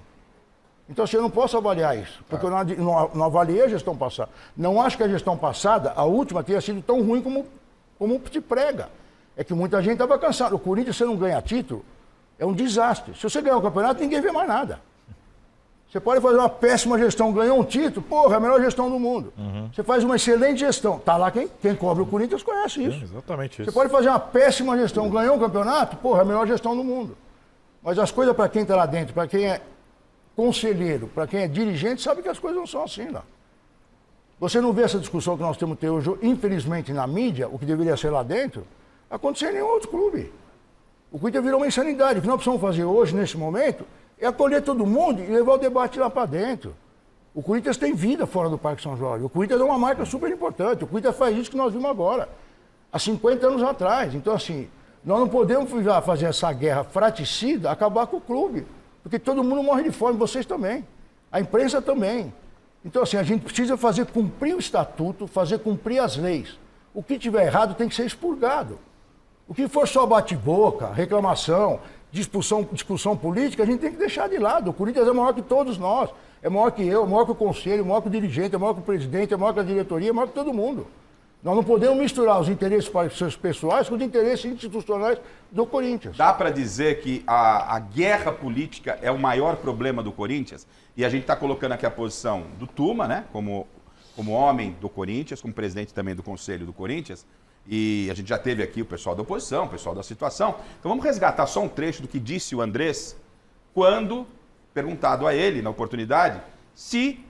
Então, assim, eu não posso avaliar isso, porque eu não avaliei a gestão passada. Não acho que a gestão passada, a última, tenha sido tão ruim como te prega. É que muita gente estava cansada. O Corinthians, você não ganha título, é um desastre. Se você ganhar o campeonato, ninguém vê mais nada. Você pode fazer uma péssima gestão, ganhou um título, porra, é a melhor gestão do mundo. Você faz uma excelente gestão, tá lá quem cobre o Corinthians conhece isso. Sim, exatamente isso. Você pode fazer uma péssima gestão, ganhou um campeonato, porra, é a melhor gestão do mundo. Mas as coisas para quem está lá dentro, para quem é conselheiro, para quem é dirigente, sabe que as coisas não são assim lá. Você não vê essa discussão que nós temos que ter hoje, infelizmente, na mídia, o que deveria ser lá dentro, acontecer em nenhum outro clube. O Corinthians virou uma insanidade. O que nós precisamos fazer hoje, nesse momento, é acolher todo mundo e levar o debate lá para dentro. O Corinthians tem vida fora do Parque São Jorge. O Corinthians é uma marca super importante. O Corinthians faz isso que nós vimos agora, há 50 anos atrás. Então, assim, nós não podemos fazer essa guerra fraticida, acabar com o clube. Porque todo mundo morre de fome, vocês também. A imprensa também. Então, assim, a gente precisa fazer cumprir o estatuto, fazer cumprir as leis. O que tiver errado tem que ser expurgado. O que for só bate-boca, reclamação, discussão política, a gente tem que deixar de lado. O Corinthians é maior que todos nós. É maior que eu, é maior que o conselho, é maior que o dirigente, é maior que o presidente, é maior que a diretoria, é maior que todo mundo. Nós não podemos misturar os interesses pessoais com os interesses institucionais do Corinthians. Dá para dizer que a guerra política é o maior problema do Corinthians? E a gente está colocando aqui a posição do Tuma, né? Como homem do Corinthians, como presidente também do Conselho do Corinthians. E a gente já teve aqui o pessoal da oposição, o pessoal da situação. Então vamos resgatar só um trecho do que disse o Andrés quando perguntado a ele, na oportunidade, se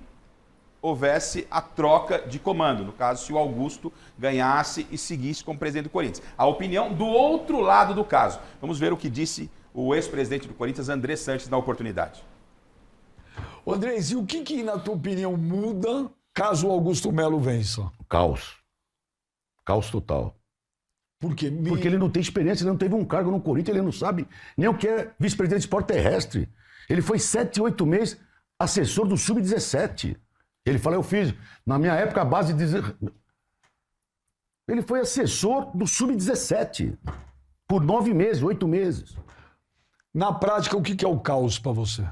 houvesse a troca de comando. No caso, se o Augusto ganhasse e seguisse como presidente do Corinthians. A opinião do outro lado do caso. Vamos ver o que disse o ex-presidente do Corinthians, André Sanches, na oportunidade. Andrés, e o que, na tua opinião, muda caso o Augusto Melo vença? Caos. Caos total. Por quê? Porque ele não tem experiência, ele não teve um cargo no Corinthians, ele não sabe nem o que é vice-presidente de esporte terrestre. Ele foi 7, 8 meses assessor do Sub-17. Ele fala, eu fiz, na minha época, a base de... Ele foi assessor do Sub-17 por 9 meses, 8 meses. Na prática, o que é o caos para você?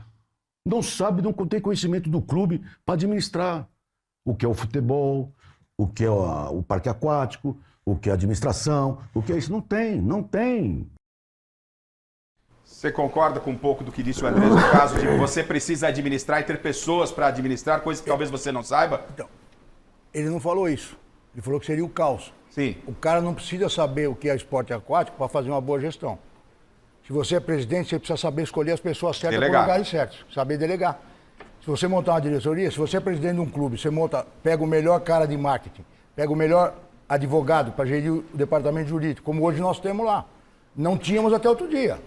Não sabe, não tem conhecimento do clube para administrar o que é o futebol, o que é o parque aquático, o que é a administração, o que é isso. Não tem. Você concorda com um pouco do que disse o Andrés no caso de que você precisa administrar e ter pessoas para administrar, coisas que talvez você não saiba? Então, ele não falou isso. Ele falou que seria o caos. Sim. O cara não precisa saber o que é esporte aquático para fazer uma boa gestão. Se você é presidente, você precisa saber escolher as pessoas certas para os lugares certos. Saber delegar. Se você montar uma diretoria, se você é presidente de um clube, você pega o melhor cara de marketing, pega o melhor advogado para gerir o departamento jurídico, como hoje nós temos lá. Não tínhamos até outro dia.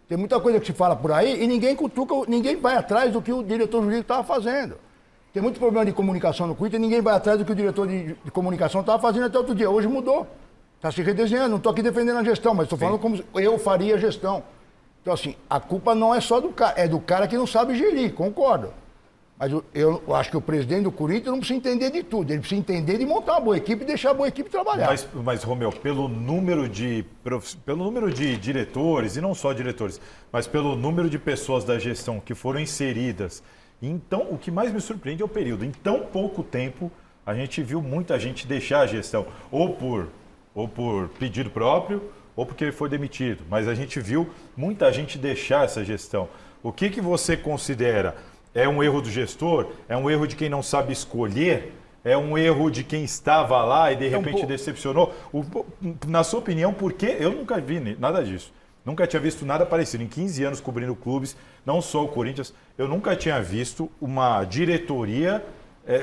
Tem muita coisa que se fala por aí e ninguém cutuca, ninguém vai atrás do que o diretor jurídico estava fazendo. Tem muito problema de comunicação no Corinthians e ninguém vai atrás do que o diretor de comunicação estava fazendo até outro dia. Hoje mudou. Está se redesenhando. Não estou aqui defendendo a gestão, mas estou falando como eu faria a gestão. Então, assim, a culpa não é só do cara, é do cara que não sabe gerir, concordo. Mas eu acho que o presidente do Corinthians não precisa entender de tudo. Ele precisa entender de montar uma boa equipe e deixar a boa equipe trabalhar. Mas Romeu, pelo número de diretores, e não só diretores, mas pelo número de pessoas da gestão que foram inseridas, então o que mais me surpreende é o período. Em tão pouco tempo, a gente viu muita gente deixar a gestão, ou por pedido próprio, ou porque foi demitido. Mas a gente viu muita gente deixar essa gestão. O que você considera? É um erro do gestor? É um erro de quem não sabe escolher? É um erro de quem estava lá e de repente decepcionou? Na sua opinião, por quê? Eu nunca vi nada disso. Nunca tinha visto nada parecido. Em 15 anos cobrindo clubes, não só o Corinthians, eu nunca tinha visto uma diretoria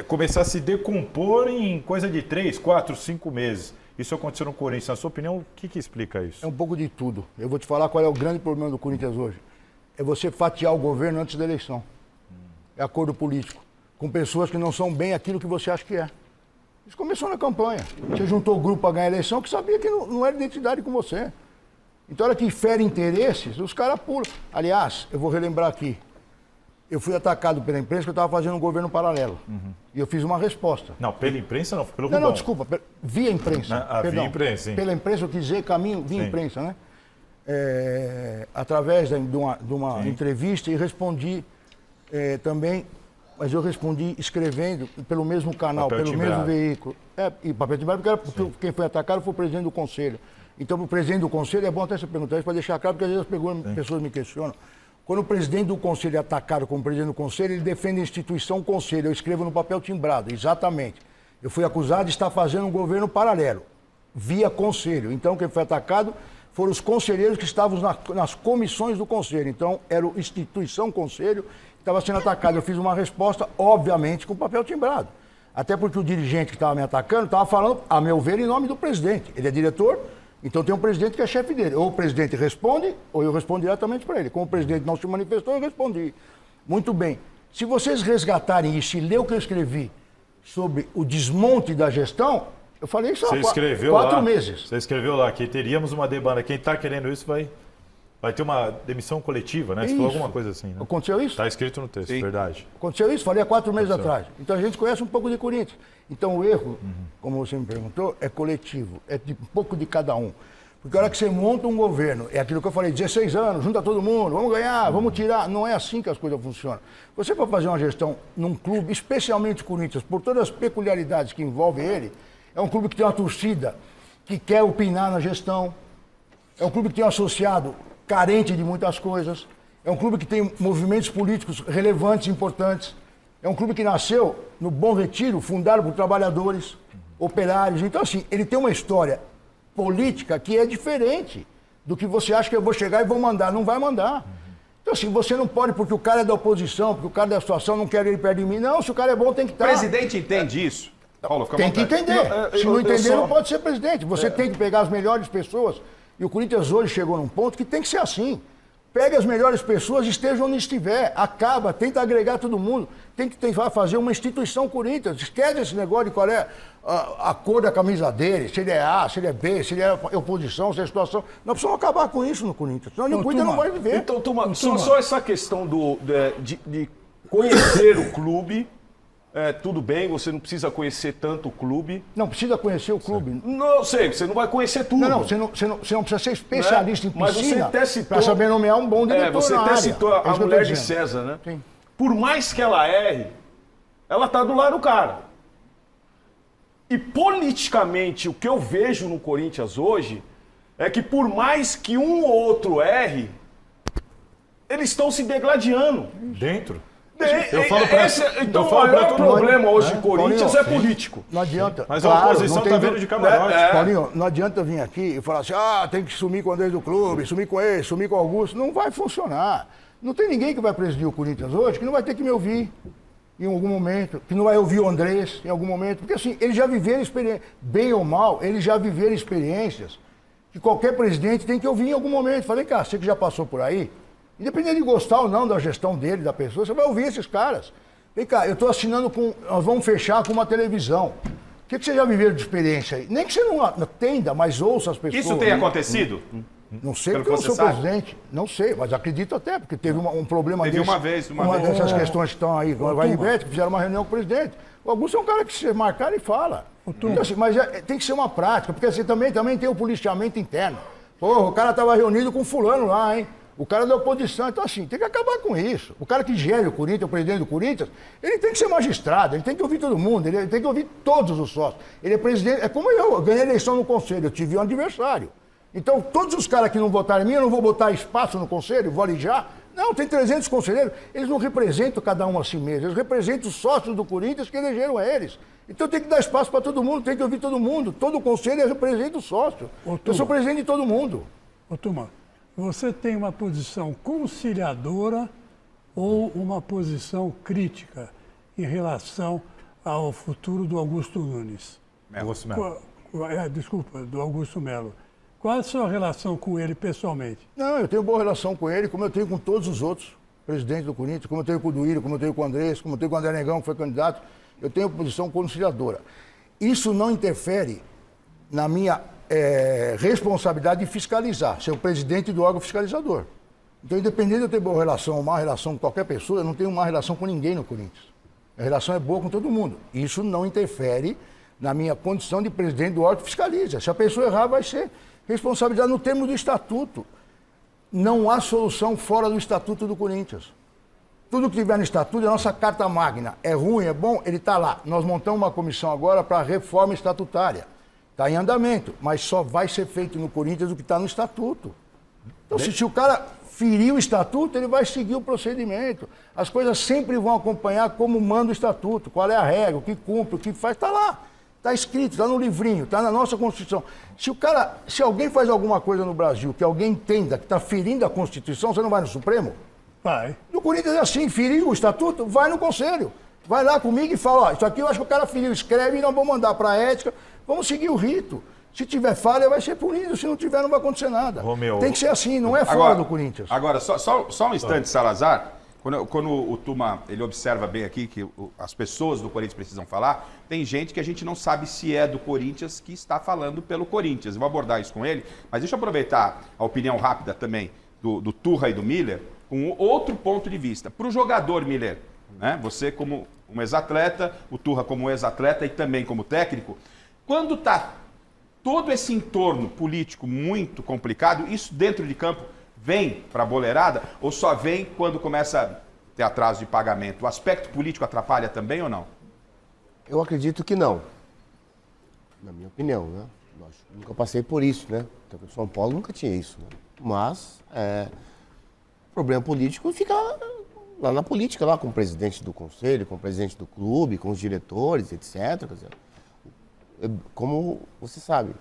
começar a se decompor em coisa de 3, 4, 5 meses. Isso aconteceu no Corinthians. Na sua opinião, o que explica isso? É um pouco de tudo. Eu vou te falar qual é o grande problema do Corinthians hoje. É você fatiar o governo antes da eleição. É acordo político, com pessoas que não são bem aquilo que você acha que é. Isso começou na campanha. Você juntou o grupo para ganhar a eleição que sabia que não era identidade com você. Então, a hora que fere interesses, os caras pulam. Aliás, eu vou relembrar aqui. Eu fui atacado pela imprensa que eu estava fazendo um governo paralelo. E eu fiz uma resposta. Não, pela imprensa não, pelo Rubão. Não, desculpa. Via imprensa. Via imprensa, sim. Pela imprensa, eu quis dizer caminho via imprensa, né? Através de uma entrevista e respondi também, mas eu respondi escrevendo pelo mesmo canal, papel pelo timbrado. mesmo veículo. E papel timbrado, porque quem foi atacado foi o presidente do conselho. Então, o presidente do conselho, é bom até você perguntar isso para deixar claro, porque às vezes as pessoas me questionam. Quando o presidente do conselho é atacado como presidente do conselho, ele defende a instituição conselho. Eu escrevo no papel timbrado, exatamente. Eu fui acusado de estar fazendo um governo paralelo, via conselho. Então, quem foi atacado foram os conselheiros que estavam nas comissões do conselho. Então, era a instituição conselho que estava sendo atacado. Eu fiz uma resposta, obviamente, com papel timbrado. Até porque o dirigente que estava me atacando estava falando, a meu ver, em nome do presidente. Ele é diretor, então tem um presidente que é chefe dele. Ou o presidente responde, ou eu respondo diretamente para ele. Como o presidente não se manifestou, eu respondi. Muito bem. Se vocês resgatarem isso e ler o que eu escrevi sobre o desmonte da gestão, eu falei isso há 4 meses. Você escreveu lá que teríamos uma demanda. Quem está querendo isso vai ter uma demissão coletiva, né? Você falou alguma coisa assim, né? Aconteceu isso? Está escrito no texto, verdade. Aconteceu isso, falei há 4 meses atrás. Então a gente conhece um pouco de Corinthians. Então o erro, como você me perguntou, é coletivo, é de um pouco de cada um. Porque a hora que você monta um governo, é aquilo que eu falei, 16 anos, junta todo mundo, vamos ganhar, vamos tirar. Não é assim que as coisas funcionam. Você para fazer uma gestão num clube, especialmente o Corinthians, por todas as peculiaridades que envolvem ele, é um clube que tem uma torcida que quer opinar na gestão, é um clube que tem um associado carente de muitas coisas, é um clube que tem movimentos políticos relevantes, importantes, é um clube que nasceu no Bom Retiro, fundado por trabalhadores, operários. Então, assim, ele tem uma história política que é diferente do que você acha que eu vou chegar e vou mandar. Não vai mandar. Então, assim, você não pode, porque o cara é da oposição, porque o cara é da situação, não quer ele perto de mim. Não, se o cara é bom, tem que estar. O presidente entende isso? Paulo, fica à tem que vontade. entender. Se não entender, não pode ser presidente. Você tem que pegar as melhores pessoas. E o Corinthians hoje chegou num ponto que tem que ser assim. Pega as melhores pessoas, esteja onde estiver, acaba, tenta agregar todo mundo. Tem que fazer uma instituição Corinthians. Esquece esse negócio de qual é a cor da camisa dele, se ele é A, se ele é B, se ele é oposição, se é situação. Nós precisamos acabar com isso no Corinthians, senão o Corinthians não vai viver. Então, só essa questão de conhecer o clube. Tudo bem, você não precisa conhecer tanto o clube. Não precisa conhecer o clube. Não sei, você não vai conhecer tudo. Não, você não precisa ser especialista em piscina. Mas você até citou, para saber nomear um bom diretor você na até área. citou a mulher de César, né? Sim. Por mais que ela erre, ela tá do lado do cara. E politicamente, o que eu vejo no Corinthians hoje é que por mais que um ou outro erre, eles estão se degladiando. Dentro? Eu falo pra, então o maior problema hoje do Corinthians é político. Não adianta. Mas a oposição está vendo de camarote. Paulinho, não adianta vir aqui e falar assim, tem que sumir com o Andrés do clube, sumir com ele, sumir com o Augusto. Não vai funcionar. Não tem ninguém que vai presidir o Corinthians hoje que não vai ter que me ouvir em algum momento, que não vai ouvir o Andrés em algum momento. Porque assim, eles já viveram experiências, bem ou mal, eles já viveram experiências que qualquer presidente tem que ouvir em algum momento. Falei, cara, você que já passou por aí, independente de gostar ou não da gestão dele, da pessoa, você vai ouvir esses caras. Vem cá, eu estou assinando nós vamos fechar com uma televisão. O que você já viveu de experiência aí? Nem que você não atenda, mas ouça as pessoas. Isso tem acontecido? Não sei Pelo porque eu que não você sou sabe? presidente. Não sei, mas acredito até, porque teve um problema Teve desse. uma vez. Dessas questões que estão aí, vai em Beto, que fizeram uma reunião com o presidente. O Augusto é um cara que se marcar e fala. Então, assim, mas tem que ser uma prática, porque assim, também tem o policiamento interno. Porra, o cara estava reunido com fulano lá, hein? O cara da oposição. Então, assim, tem que acabar com isso. O cara que gere o Corinthians, o presidente do Corinthians, ele tem que ser magistrado, ele tem que ouvir todo mundo, ele tem que ouvir todos os sócios. Ele é presidente, é como eu ganhei eleição no conselho, eu tive um adversário. Então, todos os caras que não votaram em mim, eu não vou botar espaço no conselho, vou alijar. Não, tem 300 conselheiros, eles não representam cada um a si mesmo, eles representam os sócios do Corinthians que elegeram eles. Então tem que dar espaço para todo mundo, tem que ouvir todo mundo. Todo o conselho representa o sócio. Eu sou presidente de todo mundo. Ô, Tuma, você tem uma posição conciliadora ou uma posição crítica em relação ao futuro do Augusto Nunes? Augusto Melo. Desculpa, do Augusto Melo. Qual é a sua relação com ele pessoalmente? Não, eu tenho boa relação com ele, como eu tenho com todos os outros presidentes do Corinthians, como eu tenho com o Duírio, como eu tenho com o Andrés, como eu tenho com o André Negão, que foi candidato. Eu tenho posição conciliadora. Isso não interfere na minha responsabilidade de fiscalizar, ser o presidente do órgão fiscalizador. Então, independente de eu ter boa relação ou má relação com qualquer pessoa, eu não tenho má relação com ninguém no Corinthians. A relação é boa com todo mundo. Isso não interfere na minha condição de presidente do órgão que fiscaliza. Se a pessoa errar, vai ser responsabilidade no termo do estatuto. Não há solução fora do estatuto do Corinthians. Tudo que tiver no estatuto é a nossa carta magna. É ruim, é bom, ele está lá. Nós montamos uma comissão agora para reforma estatutária. Está em andamento, mas só vai ser feito no Corinthians o que está no estatuto. Então, se o cara ferir o estatuto, ele vai seguir o procedimento. As coisas sempre vão acompanhar como manda o estatuto, qual é a regra, o que cumpre, o que faz, está lá. Está escrito, está no livrinho, está na nossa Constituição. Se alguém faz alguma coisa no Brasil que alguém entenda que está ferindo a Constituição, você não vai no Supremo? Vai. No Corinthians é assim, feriu o estatuto, vai no Conselho. Vai lá comigo e fala, ó, isso aqui eu acho que o cara feriu, escreve e nós vamos mandar para a ética, vamos seguir o rito. Se tiver falha, vai ser punido, se não tiver, não vai acontecer nada. Romeu. Tem que ser assim, não é fora do Corinthians. Agora, só um instante, Salazar. Quando o Tuma ele observa bem aqui que as pessoas do Corinthians precisam falar, tem gente que a gente não sabe se é do Corinthians que está falando pelo Corinthians. Eu vou abordar isso com ele, mas deixa eu aproveitar a opinião rápida também do Turra e do Miller, com outro ponto de vista. Para o jogador, Miller, né? Você como um ex-atleta, o Turra como ex-atleta e também como técnico, quando está todo esse entorno político muito complicado, isso dentro de campo vem para a boleirada ou só vem quando começa a ter atraso de pagamento? O aspecto político atrapalha também ou não? Eu acredito que não. Na minha opinião, né? Nunca passei por isso, né? Então, o São Paulo nunca tinha isso. Né? Mas o problema político fica lá na política, lá com o presidente do conselho, com o presidente do clube, com os diretores, etc. Quer dizer, como você sabe,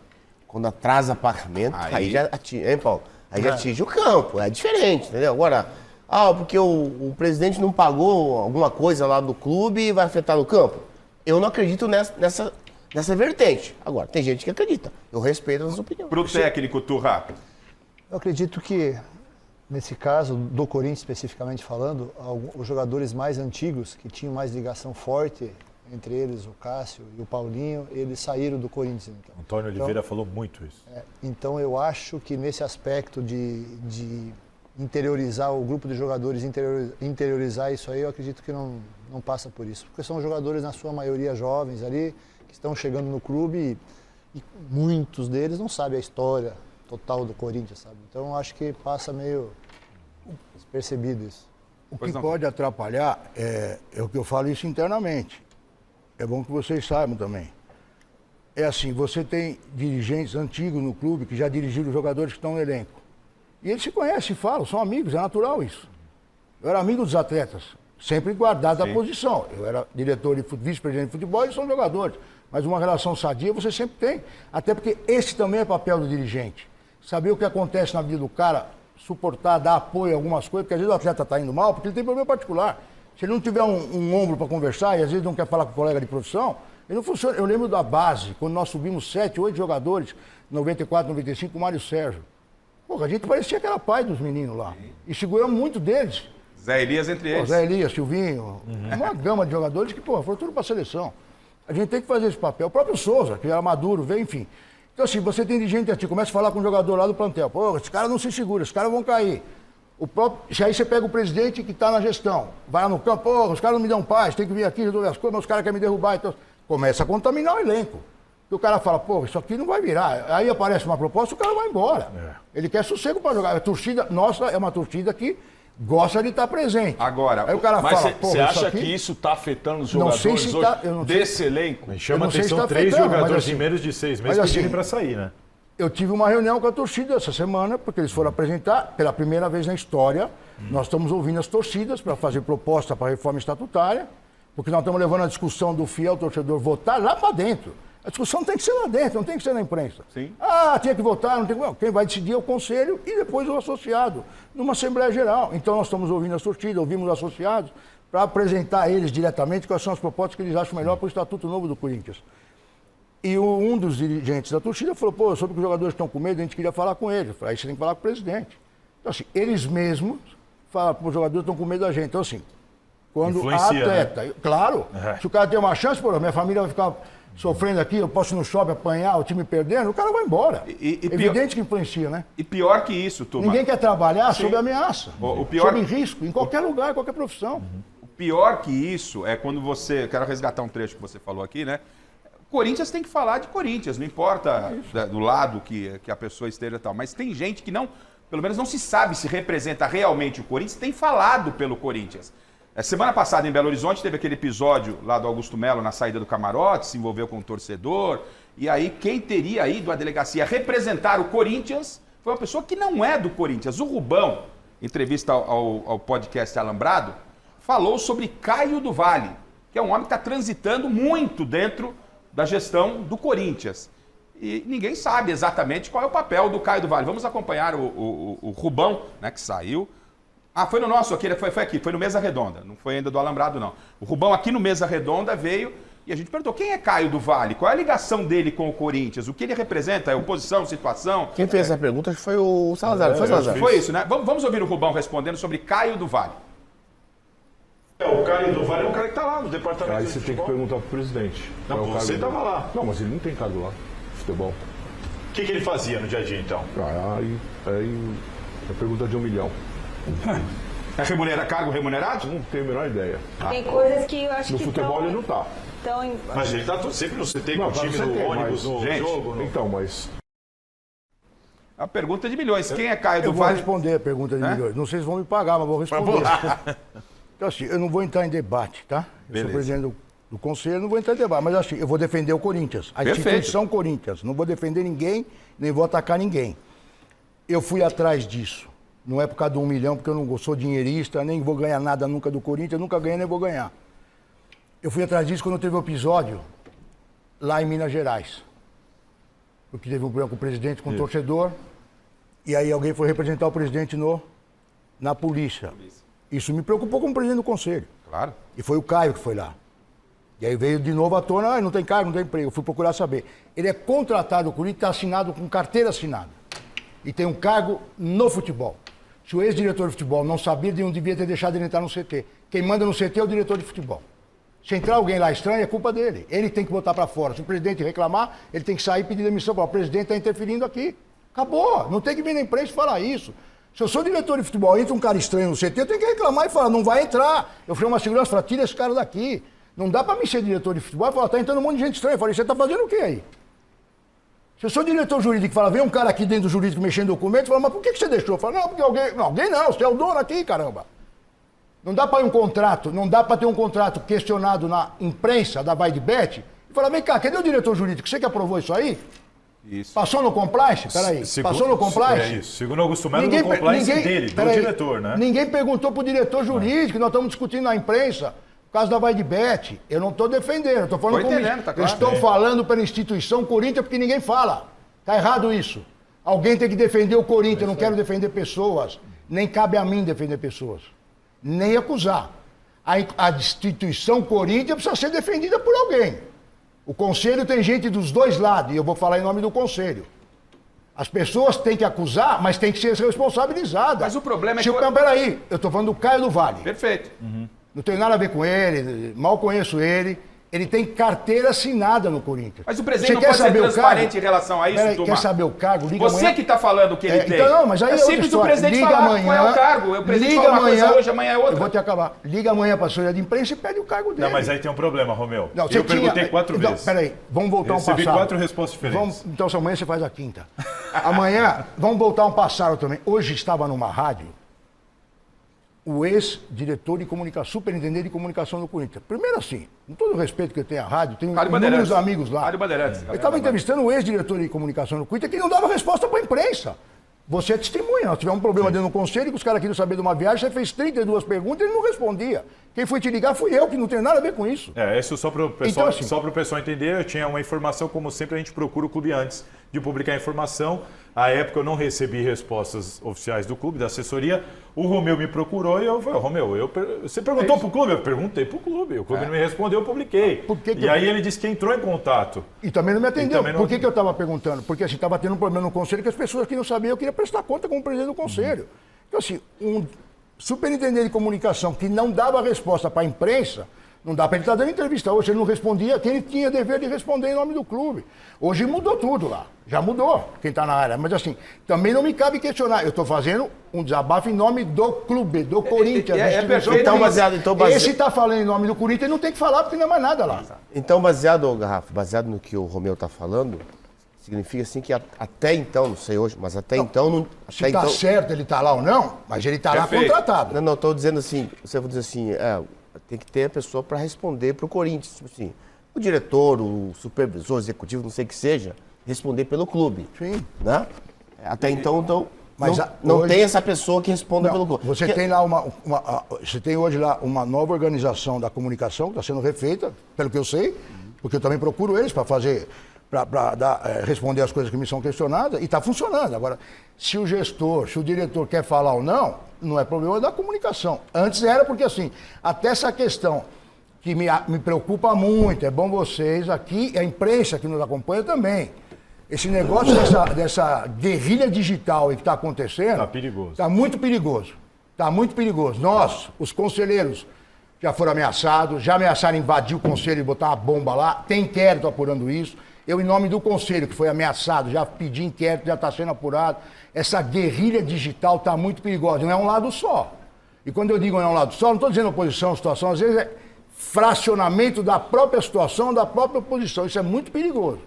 quando atrasa pagamento, aí já atinge, hein, Paulo? Aí já atinge o campo, é diferente, entendeu? Agora, porque o presidente não pagou alguma coisa lá do clube e vai afetar no campo. Eu não acredito nessa vertente. Agora, tem gente que acredita. Eu respeito as opiniões. Para o técnico, Turra? Eu acredito que, nesse caso, do Corinthians especificamente falando, os jogadores mais antigos, que tinham mais ligação forte, entre eles o Cássio e o Paulinho, eles saíram do Corinthians. Então. Antônio Oliveira falou muito isso. Então eu acho que nesse aspecto de interiorizar o grupo de jogadores, interiorizar isso aí, eu acredito que não passa por isso. Porque são jogadores, na sua maioria, jovens ali, que estão chegando no clube e muitos deles não sabem a história total do Corinthians, sabe? Então eu acho que passa meio despercebido isso. O que pode atrapalhar é o que eu falo isso internamente. É bom que vocês saibam também. É assim, você tem dirigentes antigos no clube que já dirigiram os jogadores que estão no elenco. E eles se conhecem, falam, são amigos, é natural isso. Eu era amigo dos atletas, sempre guardado a posição. Eu era diretor e vice-presidente de futebol, eles são jogadores. Mas uma relação sadia você sempre tem. Até porque esse também é papel do dirigente. Saber o que acontece na vida do cara, suportar, dar apoio a algumas coisas, porque às vezes o atleta está indo mal, porque ele tem problema particular. Se ele não tiver um ombro para conversar e às vezes não quer falar com o colega de profissão, ele não funciona. Eu lembro da base, quando nós subimos 7, 8 jogadores, 94, 95, com o Mário Sérgio. Pô, a gente parecia que era pai dos meninos lá. E seguramos muito deles. Zé Elias entre eles. Zé Elias, Silvinho, uma gama de jogadores que, foram tudo para a seleção. A gente tem que fazer esse papel. O próprio Souza, que era maduro, veio, enfim. Então, assim, você tem dirigente assim, começa a falar com o jogador lá do plantel. Pô, esses caras não se seguram, esses caras vão cair. Aí você pega o presidente que está na gestão, vai lá no campo, pô, os caras não me dão paz, tem que vir aqui resolver as coisas, mas os caras querem me derrubar. Então, começa a contaminar o elenco. E o cara fala, pô, isso aqui não vai virar. Aí aparece uma proposta, o cara vai embora. Ele quer sossego para jogar. A torcida nossa é uma torcida que gosta de estar presente. Agora, aí o cara mas fala, você acha que isso está afetando os jogadores hoje desse elenco? Mas chama atenção 3 jogadores em menos de 6 meses pedirem para sair, né? Eu tive uma reunião com a torcida essa semana, porque eles foram apresentar, pela primeira vez na história, nós estamos ouvindo as torcidas para fazer proposta para a reforma estatutária, porque nós estamos levando a discussão do fiel torcedor votar lá para dentro. A discussão tem que ser lá dentro, não tem que ser na imprensa. Sim. Ah, tinha que votar, não tem que... Quem vai decidir é o conselho e depois o associado, numa Assembleia Geral. Então nós estamos ouvindo as torcidas, ouvimos os associados, para apresentar a eles diretamente quais são as propostas que eles acham melhor para o Estatuto Novo do Corinthians. E um dos dirigentes da torcida falou, pô, eu soube que os jogadores estão com medo, a gente queria falar com eles. Eu falei, aí você tem que falar com o presidente. Então, assim, eles mesmos falam, pô, os jogadores estão com medo da gente. Então, assim, quando influencia, a atleta... Né? Claro, se o cara tem uma chance, pô, minha família vai ficar sofrendo aqui, eu posso ir no shopping apanhar, o time perdendo, o cara vai embora. Evidente que influencia, né? E pior que isso, Turma. Ninguém quer trabalhar sob ameaça, pior... sob risco, em qualquer lugar, em qualquer profissão. O pior que isso é quando você... Quero resgatar um trecho que você falou aqui, né? Corinthians tem que falar de Corinthians, não importa do lado que a pessoa esteja e tal. Mas tem gente que não, pelo menos não se sabe se representa realmente o Corinthians, tem falado pelo Corinthians. Semana passada em Belo Horizonte teve aquele episódio lá do Augusto Melo na saída do camarote, se envolveu com o torcedor. E aí quem teria ido à delegacia representar o Corinthians foi uma pessoa que não é do Corinthians. O Rubão, em entrevista ao podcast Alambrado, falou sobre Caio do Vale, que é um homem que está transitando muito dentro da gestão do Corinthians. E ninguém sabe exatamente qual é o papel do Caio do Vale. Vamos acompanhar o Rubão, né, que saiu. Ah, foi no nosso aqui, foi aqui, foi no Mesa Redonda, não foi ainda do Alambrado, não. O Rubão aqui no Mesa Redonda veio e a gente perguntou, quem é Caio do Vale? Qual é a ligação dele com o Corinthians? O que ele representa? É oposição, situação? Quem fez essa pergunta foi o Salazar, foi Salazar? Foi isso, né? Vamos ouvir o Rubão respondendo sobre Caio do Vale. O Caio do Vale é um cara que está lá no departamento. Aí você tem que perguntar pro presidente. Não, você estava lá. Não, mas ele não tem cargo lá, futebol. O que ele fazia no dia a dia, então? Aí é pergunta de 1 milhão. É cargo remunerado? Não tenho a menor ideia. Tem coisas que eu acho no que futebol ele não tá. Mas ele tá sempre no CT com o time no ônibus, no jogo. Então, mas... A pergunta de milhões. Quem é Caio do Vale? Eu vou responder a pergunta de milhões. Não sei se vão me pagar, mas vou responder. Então, assim, eu não vou entrar em debate, tá? Eu sou presidente do conselho, não vou entrar em debate. Mas, assim, eu vou defender o Corinthians. A instituição Corinthians. Não vou defender ninguém, nem vou atacar ninguém. Eu fui atrás disso. Não é por causa de 1 milhão, porque eu não sou dinheirista, nem vou ganhar nada nunca do Corinthians, nunca ganhei, nem vou ganhar. Eu fui atrás disso quando teve um episódio lá em Minas Gerais. Porque teve um problema com o presidente, com o torcedor, e aí alguém foi representar o presidente na polícia. Isso me preocupou como presidente do conselho. Claro. E foi o Caio que foi lá. E aí veio de novo à tona, não tem cargo, não tem emprego. Eu fui procurar saber. Ele é contratado, o Corinthians está assinado com carteira assinada. E tem um cargo no futebol. Se o ex-diretor de futebol não sabia, ele não devia ter deixado ele entrar no CT. Quem manda no CT é o diretor de futebol. Se entrar alguém lá estranho, é culpa dele. Ele tem que botar para fora. Se o presidente reclamar, ele tem que sair e pedir demissão. O presidente está interferindo aqui. Acabou. Não tem que vir na imprensa e falar isso. Se eu sou diretor de futebol e entra um cara estranho no CT, eu tenho que reclamar e falar, não vai entrar. Eu fui uma segurança, falei, tira esse cara daqui. Não dá para mim ser diretor de futebol e falar, tá entrando um monte de gente estranha. Eu falei, você tá fazendo o quê aí? Se eu sou diretor jurídico e fala, vem um cara aqui dentro do jurídico mexendo documentos, fala, mas por que você deixou? Eu falo, não, porque alguém não, você é o dono aqui, caramba. Não dá para ir um contrato, não dá para ter um contrato questionado na imprensa da Vai de Bet e falar, vem cá, cadê o diretor jurídico? Você que aprovou isso aí? Isso. Passou no compliance? Peraí, passou no compliance? É isso, segundo Augusto Melo, no compliance dele, do diretor, né? Ninguém perguntou pro diretor jurídico, nós estamos discutindo na imprensa, por causa da Vai de Bet. Eu não estou defendendo, eu estou falando como... Tá claro. Eu estou falando pela instituição Corinthians porque ninguém fala. Tá errado isso. Alguém tem que defender o Corinthians, eu não quero defender pessoas. Nem cabe a mim defender pessoas. Nem acusar. A instituição Corinthians precisa ser defendida por alguém. O conselho tem gente dos dois lados, e eu vou falar em nome do conselho. As pessoas têm que acusar, mas têm que ser responsabilizadas. Mas o problema é que... Peraí, eu estou falando do Caio do Vale. Perfeito. Não tem nada a ver com ele, mal conheço ele. Ele tem carteira assinada no Corinthians. Mas o presidente não pode ser transparente em relação a isso, Tuma? Quer saber o cargo? Liga Você amanhã. que está falando o que ele tem. Então, não, mas aí é simples o presidente liga falar amanhã, qual é o cargo. O presidente fala uma coisa hoje, amanhã é outra. Eu vou te acabar. Liga amanhã para a assessoria de imprensa e pede o cargo dele. Não, mas aí tem um problema, Romeu. Não, eu perguntei 4 vezes. Peraí, vamos voltar um passado. Recebi 4 respostas diferentes. Então, se amanhã você faz a quinta. Amanhã, vamos voltar um passado também. Hoje estava numa rádio o ex-diretor de comunicação, superintendente de comunicação do Corinthians. Primeiro assim, com todo o respeito que eu tenho à rádio, tenho inúmeros amigos lá. Eu estava entrevistando o ex-diretor de comunicação do Corinthians que não dava resposta para a imprensa. Você é testemunha, nós tivemos um problema dentro do conselho que os caras queriam saber de uma viagem, você fez 32 perguntas e ele não respondia. Quem foi te ligar fui eu, que não tem nada a ver com isso. Isso só para o pessoal, então, assim, pessoal entender, eu tinha uma informação, como sempre a gente procura o clube antes de publicar a informação. À época eu não recebi respostas oficiais do clube, da assessoria. O Romeu me procurou e eu falei, Romeu, você perguntou para o clube? Eu perguntei para o clube. O clube não me respondeu, eu publiquei. Aí ele disse que entrou em contato. E também não me atendeu. Por que eu estava perguntando? Porque assim, estava tendo um problema no conselho que as pessoas que não sabiam, eu queria prestar conta como presidente do conselho. Então assim, um superintendente de comunicação que não dava resposta para a imprensa, não dá para ele estar dando entrevista hoje, ele não respondia, quem tinha dever de responder em nome do clube. Hoje mudou tudo lá, já mudou quem está na área, mas assim, também não me cabe questionar, eu estou fazendo um desabafo em nome do clube, do Corinthians. Perfeito. Então, baseado... Esse está falando em nome do Corinthians, não tem que falar porque não é mais nada lá. Então, baseado, Garrafa, baseado no que o Romeu está falando, significa assim que até então, não sei hoje, mas até então... Não, se está certo ele está lá ou não, mas ele está lá contratado. Não, estou dizendo assim, você vai dizer assim, tem que ter a pessoa para responder para o Corinthians, tipo assim, o diretor, o supervisor, o executivo, não sei o que seja, responder pelo clube. Sim. Né? Até então mas não hoje, tem essa pessoa que responda pelo clube. Você tem lá você tem hoje lá uma nova organização da comunicação que está sendo refeita, pelo que eu sei, porque eu também procuro eles para fazer, responder as coisas que me são questionadas, e está funcionando. Agora, se o gestor, se o diretor quer falar ou não é problema da comunicação. Antes era porque, assim, até essa questão que me preocupa muito, é bom vocês aqui, a imprensa que nos acompanha também. Esse negócio dessa guerrilha digital que está acontecendo... Está perigoso. Está muito perigoso. Está muito perigoso. Nós, os conselheiros, já foram ameaçados, já ameaçaram invadir o conselho e botar uma bomba lá. Tem inquérito apurando isso. Eu, em nome do conselho, que foi ameaçado, já pedi inquérito, já está sendo apurado. Essa guerrilha digital está muito perigosa. Não é um lado só. E quando eu digo não é um lado só, não estou dizendo oposição, situação, às vezes é fracionamento da própria situação, da própria oposição. Isso é muito perigoso.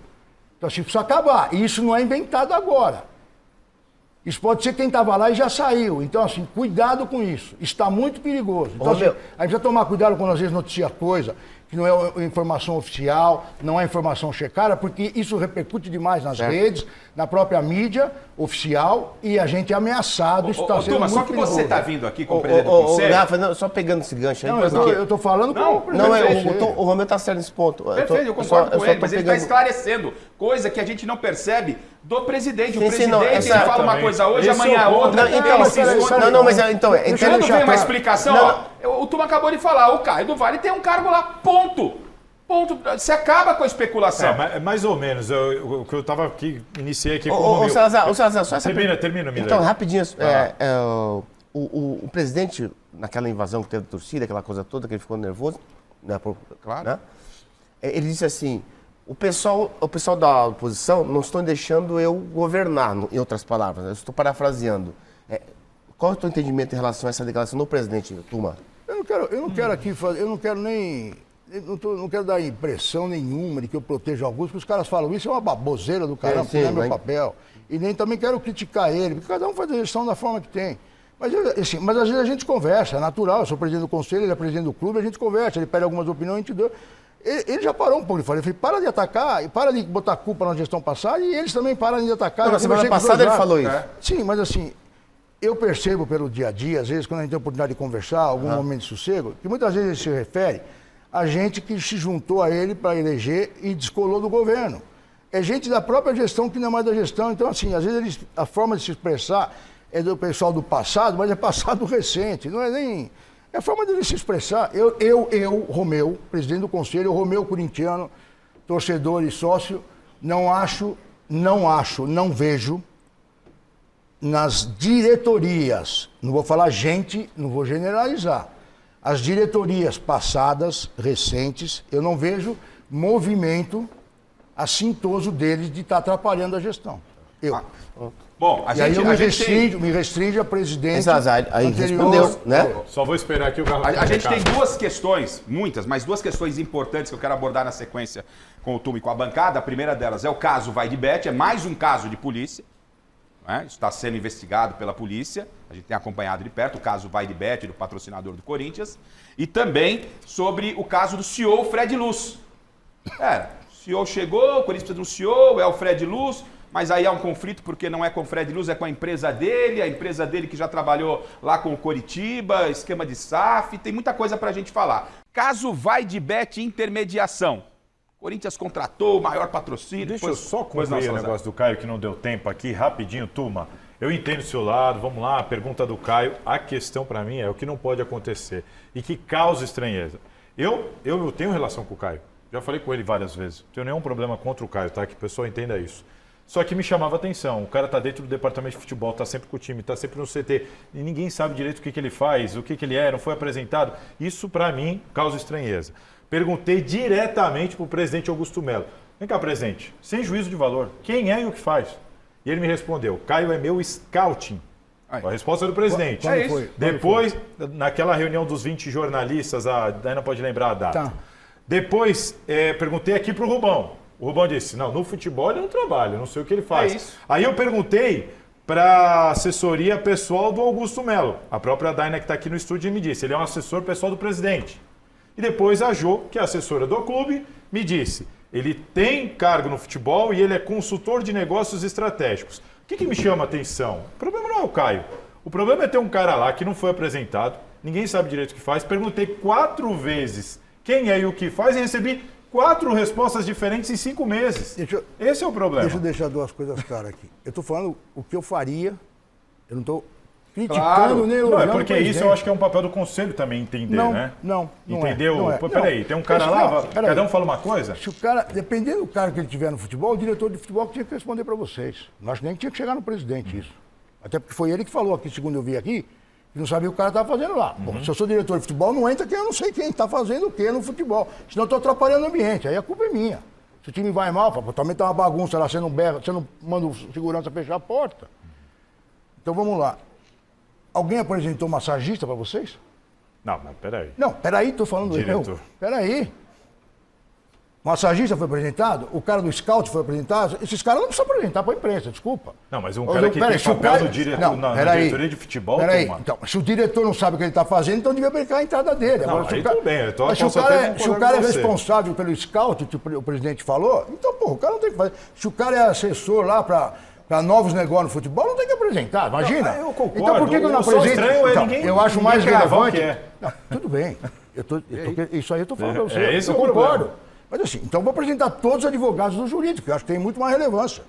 Então, assim, precisa acabar. E isso não é inventado agora. Isso pode ser quem estava lá e já saiu. Então, assim, cuidado com isso. Está muito perigoso. Então, assim, a gente precisa tomar cuidado quando às vezes noticia coisa que não é informação oficial, não é informação checada, porque isso repercute demais nas redes, na própria mídia oficial, e a gente é ameaçado. Isso está sendo muito só que perigoso. você está vindo aqui como presidente do conselho... Rafa, só pegando esse gancho aí... Não, eu estou falando com o presidente. O Romeu está certo nesse ponto. Perfeito, eu concordo com ele, mas ele está esclarecendo coisa que a gente não percebe do presidente. O presidente ele fala uma coisa hoje, amanhã é outra. Quando vem uma explicação, o Tuma acabou de falar, o Caio do Vale tem um cargo lá, ponto. Você acaba com a especulação. Mais ou menos. O que eu estava aqui, iniciei aqui com o Romeu. Salazar, só essa Termina, Então, rapidinho. O presidente, naquela invasão que teve da torcida, aquela coisa toda, que ele ficou nervoso, né, claro. Né? Ele disse assim, o pessoal da oposição não estão deixando eu governar, em outras palavras. Eu estou parafraseando. Qual é o teu entendimento em relação a essa declaração do presidente, Tuma? Eu não quero aqui fazer, eu não quero nem... não quero dar impressão nenhuma de que eu protejo alguns, porque os caras falam isso, é uma baboseira do caramba, não é meu papel. E nem também quero criticar ele, porque cada um faz a gestão da forma que tem. Mas às vezes a gente conversa, é natural, eu sou presidente do conselho, ele é presidente do clube, a gente conversa, ele pede algumas opiniões, a gente dá. Ele já parou um pouco de falar, ele falou, para de atacar, e para de botar culpa na gestão passada, e eles também param de atacar. Na semana passada ele falou isso. Sim, mas assim... Eu percebo pelo dia a dia, às vezes, quando a gente tem a oportunidade de conversar, algum momento de sossego, que muitas vezes ele se refere a gente que se juntou a ele para eleger e descolou do governo. É gente da própria gestão que não é mais da gestão. Então, assim, às vezes a forma de se expressar é do pessoal do passado, mas é passado recente. Não é nem... É a forma dele se expressar. Eu, Romeu, presidente do conselho, Romeu corintiano, torcedor e sócio, não vejo nas diretorias, não vou falar gente, não vou generalizar, As diretorias passadas, recentes, eu não vejo movimento assintoso deles de estar atrapalhando a gestão. Bom, e aí eu me restringo a presidente aí respondeu, né? Só vou esperar aqui o Garro. A gente tem duas questões, muitas, mas duas questões importantes que eu quero abordar na sequência com o Tuma e com a bancada. A primeira delas é o caso Vai de Bet, é mais um caso de polícia. Né? Isso está sendo investigado pela polícia. A gente tem acompanhado de perto o caso Vai de Bet, do patrocinador do Corinthians. E também sobre o caso do CEO Fred Luz. O CEO chegou, o Corinthians precisa de um CEO, é o Fred Luz. Mas aí há um conflito porque não é com o Fred Luz, é com a empresa dele que já trabalhou lá com o Coritiba, esquema de SAF, tem muita coisa pra gente falar. Caso Vai de Bet intermediação. Corinthians contratou o maior patrocínio. Deixa eu só concluir o negócio do Caio que não deu tempo aqui, rapidinho, turma. Eu entendo o seu lado, vamos lá, a pergunta do Caio. A questão pra mim é o que não pode acontecer e que causa estranheza. Eu tenho relação com o Caio, já falei com ele várias vezes, não tenho nenhum problema contra o Caio, tá? Que o pessoal entenda isso. Só que me chamava a atenção, o cara tá dentro do departamento de futebol, tá sempre com o time, tá sempre no CT, e ninguém sabe direito o que ele faz, o que ele é, não foi apresentado. Isso, para mim, causa estranheza. Perguntei diretamente pro presidente Augusto Melo. Vem cá, presidente, sem juízo de valor, quem é e o que faz? E ele me respondeu, Caio é meu scouting. A resposta do presidente. Depois, naquela reunião dos 20 jornalistas, a Dana pode lembrar a data. Tá. Depois, perguntei aqui pro Rubão. O Rubão disse, não, no futebol ele não trabalha, não sei o que ele faz. Aí eu perguntei para a assessoria pessoal do Augusto Melo. A própria Daina que está aqui no estúdio me disse, ele é um assessor pessoal do presidente. E depois a Jo, que é assessora do clube, me disse, ele tem cargo no futebol e ele é consultor de negócios estratégicos. O que me chama a atenção? O problema não é o Caio. O problema é ter um cara lá que não foi apresentado, ninguém sabe direito o que faz. Perguntei 4 vezes quem é e o que faz e recebi 4 respostas diferentes em 5 meses. Esse é o problema. Deixa eu deixar 2 coisas claras aqui. Eu estou falando o que eu faria, eu não estou criticando nem elogiando. Não, é porque isso eu acho que é um papel do conselho também entender, né? Não entendeu? Não é. Peraí, tem um cara lá, cada um fala uma coisa? Se o cara, dependendo do cargo que ele tiver no futebol, o diretor de futebol tinha que responder para vocês. Nós nem tinha que chegar no presidente isso. Até porque foi ele que falou aqui, segundo eu vi aqui, que não sabia o que o cara estava fazendo lá. Bom, se eu sou diretor de futebol, não entra quem eu não sei quem está fazendo o que no futebol. Senão eu estou atrapalhando o ambiente. Aí a culpa é minha. Se o time vai mal, também tá uma bagunça lá, você não berra, você não manda o segurança fechar a porta. Então vamos lá. Alguém apresentou massagista para vocês? Não, mas peraí. Não, peraí, estou falando diretor. Peraí. O massagista foi apresentado, o cara do scout foi apresentado, esses caras não precisam apresentar para a imprensa, desculpa. Não, mas um cara que tem papel do diretor na diretoria de futebol... Peraí, então, se o diretor não sabe o que ele está fazendo, então devia brincar a entrada dele. Não, agora, aí tudo bem, eu estou se o cara é responsável pelo scout, tipo o presidente falou, então, pô, o cara não tem que fazer. Se o cara é assessor lá para novos negócios no futebol, não tem que apresentar, imagina. Não, eu concordo. Então por que eu não apresento? Então, eu acho mais relevante... Não, tudo bem, isso aí eu estou falando para você, eu concordo. Mas assim, então eu vou apresentar todos os advogados do jurídico, que eu acho que tem muito mais relevância.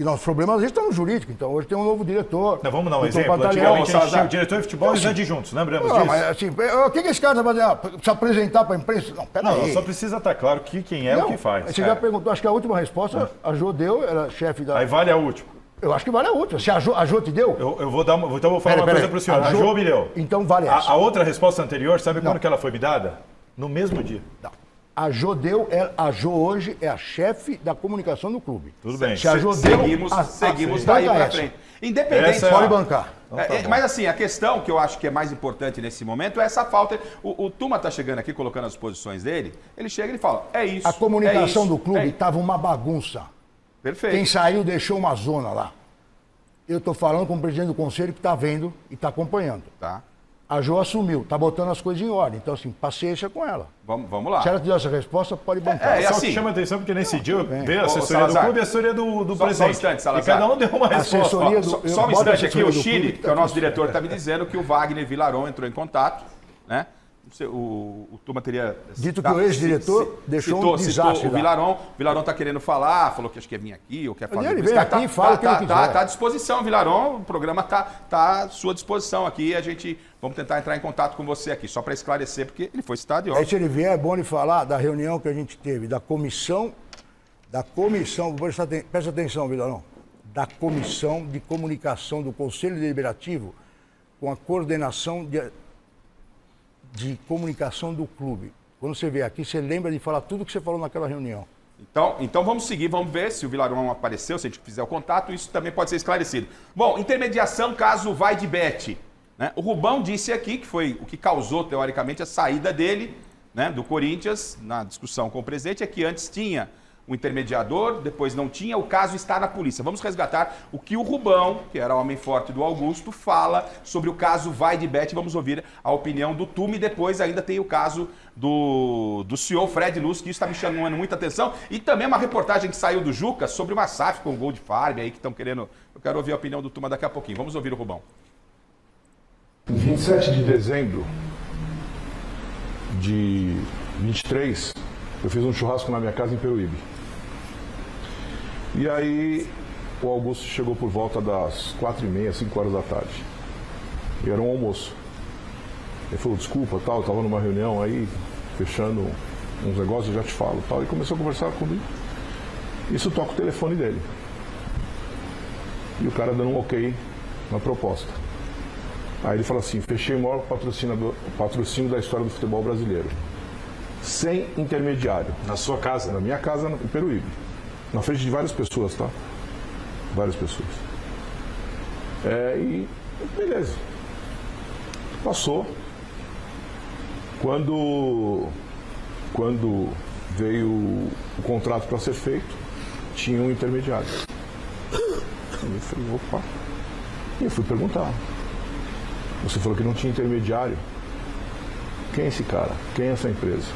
E nossos problemas às vezes estão no jurídico, então hoje tem um novo diretor. Não, vamos dar um exemplo. Antigamente a gente tinha o diretor de futebol e os adjuntos, lembramos disso? Mas assim, o que esse cara está fazendo? Precisa apresentar para a imprensa? Não, peraí. Não, só precisa estar claro quem é o que faz. Você já perguntou, acho que a última resposta a Jo deu, era chefe da... Aí vale a última. Eu acho que vale a última. Se a Jo te deu... Eu vou dar então vou falar uma coisa para o senhor. A Jo me deu. Então vale essa. A outra resposta anterior, sabe quando que ela foi me dada? No mesmo dia. Não. A Jo hoje é a chefe da comunicação do clube. Tudo bem. Se a Jo deu, seguimos daí para frente. Independente. Pode bancar. Mas assim, a questão que eu acho que é mais importante nesse momento é essa falta. O Tuma está chegando aqui, colocando as posições dele, ele chega e fala, é isso. A comunicação do clube estava uma bagunça. Perfeito. Quem saiu deixou uma zona lá. Eu estou falando com o presidente do conselho que está vendo e está acompanhando. Tá. A Jo assumiu, está botando as coisas em ordem. Então, assim, paciência com ela. Vamos lá. Se ela te der essa resposta, pode bancar. Só que chama a atenção porque nesse dia veio a assessoria do clube e a assessoria do presidente. Só um instante, Salazar. E cada um deu uma resposta. Só um instante aqui, o Chile, que é o nosso diretor, está me dizendo que o Wagner Vilaron entrou em contato, né? O Tuma teria... Dito que o ex-diretor deixou um desastre. O Vilaron está querendo falar, falou que acho que ia vir aqui, ou quer fazer... Ele vem aqui e fala o que ele quiser. Está à disposição, Vilaron, o programa está à sua disposição aqui, a gente... Vamos tentar entrar em contato com você aqui, só para esclarecer, porque ele foi citado e óbvio. Aí se ele vier, é bom ele falar da reunião que a gente teve, da comissão, presta atenção, Vilarão, da comissão de comunicação do Conselho Deliberativo com a coordenação de comunicação do clube. Quando você vê aqui, você lembra de falar tudo que você falou naquela reunião. Então vamos seguir, vamos ver se o Vilarão apareceu, se a gente fizer o contato, isso também pode ser esclarecido. Bom, intermediação caso vai de bet. Né? O Rubão disse aqui que foi o que causou, teoricamente, a saída dele, né, do Corinthians, na discussão com o presidente, é que antes tinha um intermediador, depois não tinha, o caso está na polícia. Vamos resgatar o que o Rubão, que era o homem forte do Augusto, fala sobre o caso vai de bet. Vamos ouvir a opinião do Tume, depois ainda tem o caso do senhor Fred Luz, que isso está me chamando muita atenção, e também uma reportagem que saiu do Juca sobre uma SAF com gol de Farm aí que estão querendo. Eu quero ouvir a opinião do Tuma daqui a pouquinho. Vamos ouvir o Rubão. Em 27 de dezembro de 23, eu fiz um churrasco na minha casa em Peruíbe. E aí o Augusto chegou por volta das 4h30, 5 horas da tarde. E era um almoço. Ele falou, desculpa, tal, eu estava numa reunião aí, fechando uns negócios, eu já te falo, tal. E começou a conversar comigo. Isso toca o telefone dele. E o cara dando um ok na proposta. Aí ele fala assim, fechei o maior patrocínio da história do futebol brasileiro. Sem intermediário. Na sua casa? Na minha casa, em Peruíbe. Na frente de várias pessoas, tá? Várias pessoas. E beleza. Passou. Quando veio o contrato para ser feito, tinha um intermediário. Eu falei, opa. E eu fui perguntar. Você falou que não tinha intermediário. Quem é esse cara? Quem é essa empresa?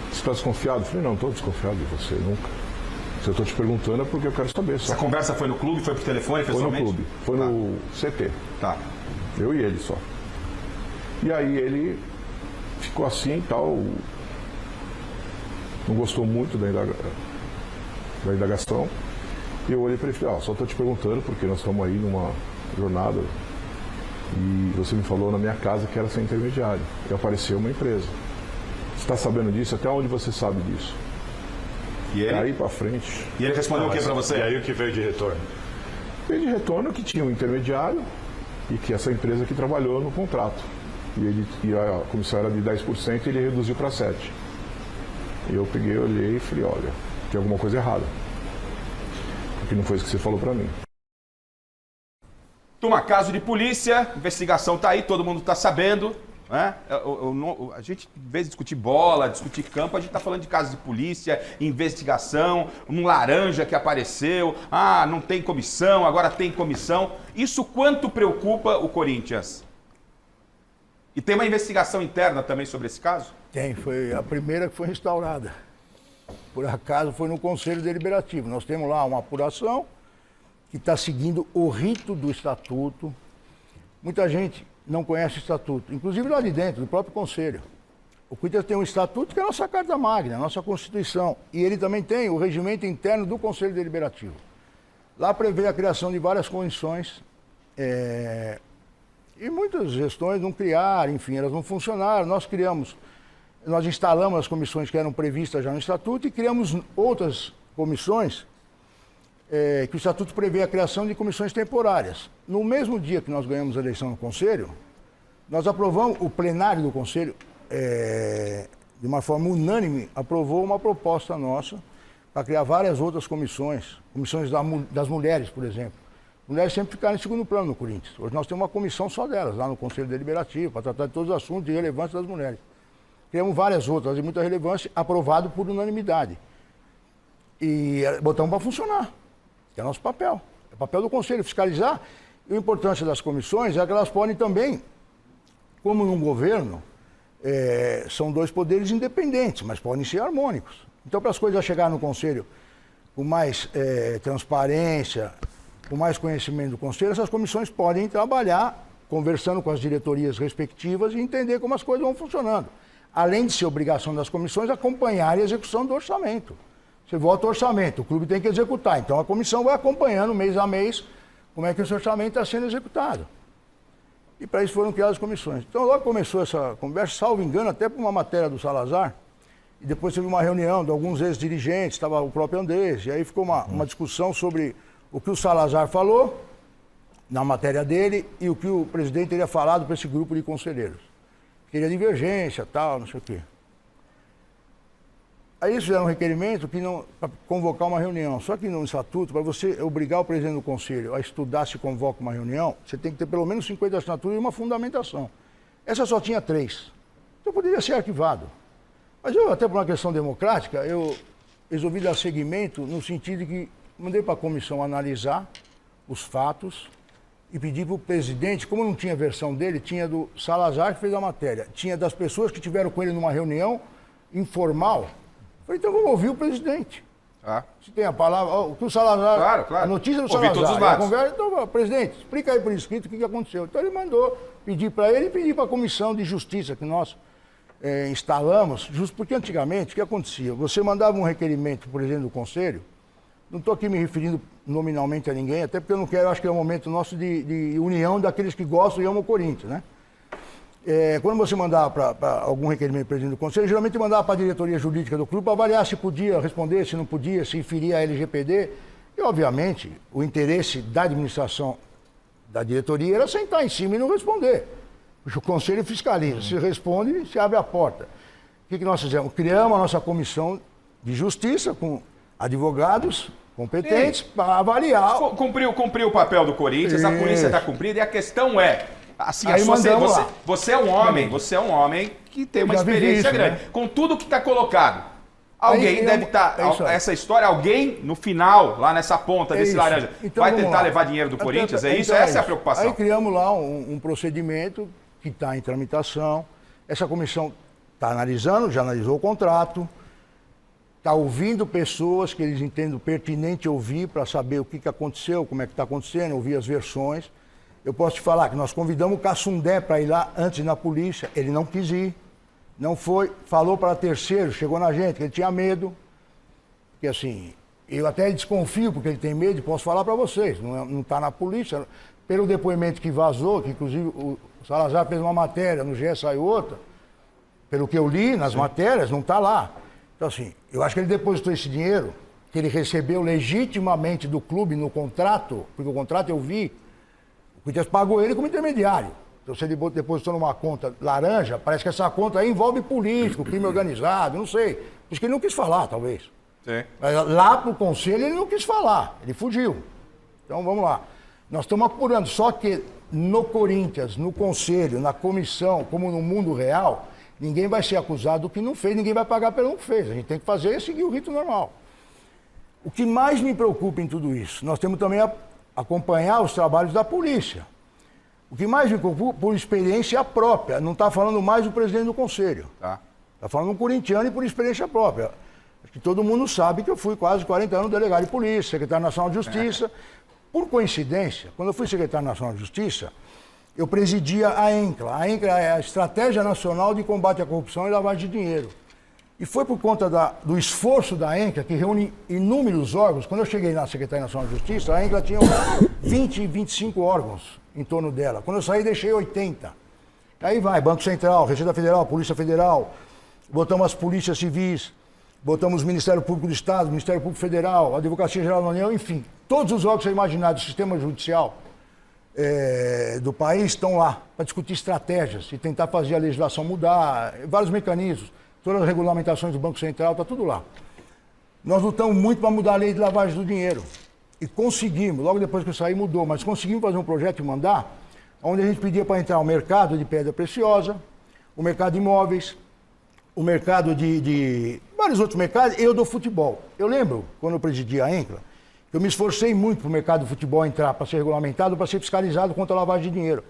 Você está desconfiado? Eu falei, não estou desconfiado de você, nunca. Se eu estou te perguntando é porque eu quero saber. Essa conversa foi no clube, foi por telefone, pessoalmente? Foi no clube, foi no CT. Tá. Eu e ele só. E aí ele ficou assim e tal, não gostou muito da indagação. E eu olhei para ele e falei, só estou te perguntando porque nós estamos aí numa jornada e você me falou na minha casa que era sem intermediário. E apareceu uma empresa. Você está sabendo disso? Até onde você sabe disso? E ele? Aí para frente. E ele respondeu o que para você? E aí o que veio de retorno? Veio de retorno que tinha um intermediário e que essa empresa que trabalhou no contrato. E a comissão era de 10% e ele reduziu para 7%. E eu peguei, olhei e falei, olha, tem alguma coisa errada. Porque não foi isso que você falou para mim. Toma, caso de polícia, investigação tá aí, todo mundo tá sabendo. Né? A gente, em vez de discutir bola, discutir campo, a gente tá falando de casos de polícia, investigação, um laranja que apareceu, não tem comissão, agora tem comissão. Isso quanto preocupa o Corinthians? E tem uma investigação interna também sobre esse caso? Tem, foi a primeira que foi instaurada. Por acaso foi no Conselho Deliberativo. Nós temos lá uma apuração que está seguindo o rito do Estatuto. Muita gente não conhece o Estatuto, inclusive lá de dentro, do próprio Conselho. O Corinthians tem um Estatuto que é a nossa Carta Magna, a nossa Constituição. E ele também tem o regimento interno do Conselho Deliberativo. Lá prevê a criação de várias comissões. E muitas gestões não criaram, enfim, elas não funcionaram. Nós instalamos as comissões que eram previstas já no Estatuto e criamos outras comissões que o Estatuto prevê a criação de comissões temporárias. No mesmo dia que nós ganhamos a eleição no Conselho, nós aprovamos, o plenário do Conselho, de uma forma unânime, aprovou uma proposta nossa para criar várias outras comissões das mulheres, por exemplo. Mulheres sempre ficaram em segundo plano no Corinthians. Hoje nós temos uma comissão só delas, lá no Conselho Deliberativo, para tratar de todos os assuntos de relevância das mulheres. Criamos várias outras de muita relevância, aprovado por unanimidade. E botamos para funcionar, que é nosso papel. É o papel do Conselho fiscalizar. E a importância das comissões é que elas podem também, como num governo, são dois poderes independentes, mas podem ser harmônicos. Então, para as coisas chegarem no Conselho com mais transparência, com mais conhecimento do Conselho, essas comissões podem trabalhar conversando com as diretorias respectivas e entender como as coisas vão funcionando. Além de ser obrigação das comissões, acompanhar a execução do orçamento. Você vota o orçamento, o clube tem que executar. Então a comissão vai acompanhando mês a mês como é que esse orçamento está sendo executado. E para isso foram criadas as comissões. Então logo começou essa conversa, salvo engano, até por uma matéria do Salazar, e depois teve uma reunião de alguns ex-dirigentes, estava o próprio Andrés, e aí ficou uma discussão sobre o que o Salazar falou na matéria dele e o que o presidente teria falado para esse grupo de conselheiros. Queria divergência, tal, não sei o quê. Aí eles fizeram um requerimento para convocar uma reunião. Só que no estatuto, para você obrigar o presidente do conselho a estudar se convoca uma reunião, você tem que ter pelo menos 50 assinaturas e uma fundamentação. Essa só tinha 3. Então poderia ser arquivado. Mas eu, até por uma questão democrática, eu resolvi dar seguimento no sentido de que mandei para a comissão analisar os fatos e pedi para o presidente, como não tinha versão dele, tinha do Salazar que fez a matéria, tinha das pessoas que tiveram com ele numa reunião informal. Falei, então vamos ouvir o presidente. Se tem a palavra, o que o Salazar, a notícia do Salazar, todos os lados. a conversa, então, presidente, explica aí por escrito o que aconteceu. Então ele mandou pedir para ele e pedir para a comissão de justiça que nós instalamos, justo porque antigamente o que acontecia? Você mandava um requerimento para o presidente do conselho, não estou aqui me referindo nominalmente a ninguém, até porque eu não quero, acho que é um momento nosso de união daqueles que gostam e amam o Corinthians, né? Quando você mandava para algum requerimento do presidente do conselho, geralmente mandava para a diretoria jurídica do clube para avaliar se podia responder, se não podia, se inferia a LGPD. E, obviamente, o interesse da administração da diretoria era sentar em cima e não responder. Porque o conselho fiscaliza. Se responde, se abre a porta. O que nós fizemos? Criamos a nossa comissão de justiça com advogados competentes para avaliar. Cumpriu o papel do Corinthians, a polícia está cumprida e a questão é... Assim, você é um homem que tem uma experiência grande. Né? Com tudo que está colocado, alguém deve estar... essa história, alguém no final, lá nessa ponta desse laranja, então, vai tentar levar dinheiro do Corinthians? É isso? Essa é a preocupação. Aí criamos lá um procedimento que está em tramitação. Essa comissão está analisando, já analisou o contrato, está ouvindo pessoas que eles entendem pertinente ouvir para saber o que aconteceu, como é que está acontecendo, ouvir as versões. Eu posso te falar que nós convidamos o Cassundé para ir lá antes na polícia, ele não quis ir, não foi, falou para terceiro, chegou na gente, que ele tinha medo, porque assim, eu até desconfio porque ele tem medo e posso falar para vocês, não está na polícia, pelo depoimento que vazou, que inclusive o Salazar fez uma matéria, no GE saiu outra, pelo que eu li nas matérias, não está lá. Então assim, eu acho que ele depositou esse dinheiro, que ele recebeu legitimamente do clube no contrato, porque o contrato eu vi, o Corinthians pagou ele como intermediário. Então, se ele depositou numa conta laranja, parece que essa conta aí envolve político, crime organizado, não sei. Por isso que ele não quis falar, talvez. Sim. Mas lá pro conselho ele não quis falar, ele fugiu. Então, vamos lá. Nós estamos apurando, só que no Corinthians, no conselho, na comissão, como no mundo real, ninguém vai ser acusado do que não fez, ninguém vai pagar pelo que fez. A gente tem que fazer e seguir o rito normal. O que mais me preocupa em tudo isso, nós temos também acompanhar os trabalhos da polícia. O que mais me preocupa, por experiência própria, não está falando mais do presidente do conselho. Está falando um corintiano e por experiência própria. Acho que todo mundo sabe que eu fui quase 40 anos delegado de polícia, secretário nacional de justiça. Por coincidência, quando eu fui secretário nacional de justiça, eu presidia a ENCLA. A ENCLA é a Estratégia Nacional de Combate à Corrupção e Lavagem de Dinheiro. E foi por conta do esforço da ENCLA, que reúne inúmeros órgãos. Quando eu cheguei na Secretaria Nacional de Justiça, a ENCLA tinha 20, 25 órgãos em torno dela. Quando eu saí, deixei 80. Aí vai, Banco Central, Receita Federal, Polícia Federal, botamos as polícias civis, botamos o Ministério Público do Estado, Ministério Público Federal, a Advocacia Geral da União, enfim. Todos os órgãos que você imaginar do sistema judicial do país estão lá para discutir estratégias e tentar fazer a legislação mudar, vários mecanismos. Todas as regulamentações do Banco Central, está tudo lá. Nós lutamos muito para mudar a lei de lavagem do dinheiro. E conseguimos, logo depois que eu saí mudou, mas conseguimos fazer um projeto e mandar, onde a gente pedia para entrar o mercado de pedra preciosa, o mercado de imóveis, o mercado de vários outros mercados, e eu do futebol. Eu lembro, quando eu presidia a ENCLA, que eu me esforcei muito para o mercado do futebol entrar, para ser regulamentado, para ser fiscalizado contra a lavagem de dinheiro.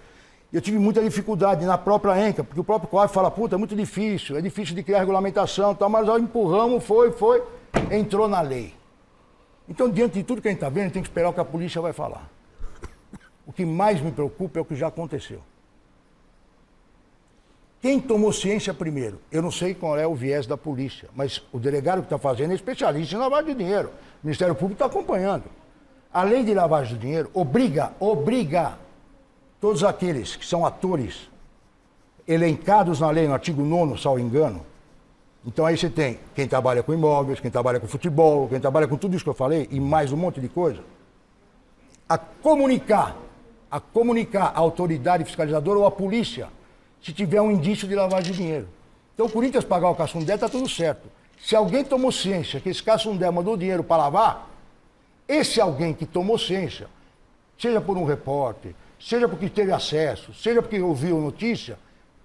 Eu tive muita dificuldade na própria ENCLA, porque o próprio COAF fala, puta, é muito difícil, é difícil de criar regulamentação e tal, mas nós empurramos, foi, entrou na lei. Então, diante de tudo que a gente está vendo, a gente tem que esperar o que a polícia vai falar. O que mais me preocupa é o que já aconteceu. Quem tomou ciência primeiro? Eu não sei qual é o viés da polícia, mas o delegado que está fazendo é especialista em lavagem de dinheiro. O Ministério Público está acompanhando. A lei de lavagem de dinheiro obriga todos aqueles que são atores elencados na lei, no artigo 9º, salvo engano. Então aí você tem quem trabalha com imóveis, quem trabalha com futebol, quem trabalha com tudo isso que eu falei e mais um monte de coisa, a comunicar a autoridade fiscalizadora ou a polícia se tiver um indício de lavagem de dinheiro. Então o Corinthians pagar o Cassundé está tudo certo. Se alguém tomou ciência que esse Cassundé mandou dinheiro para lavar, esse alguém que tomou ciência, seja por um repórter, seja porque teve acesso, seja porque ouviu notícia,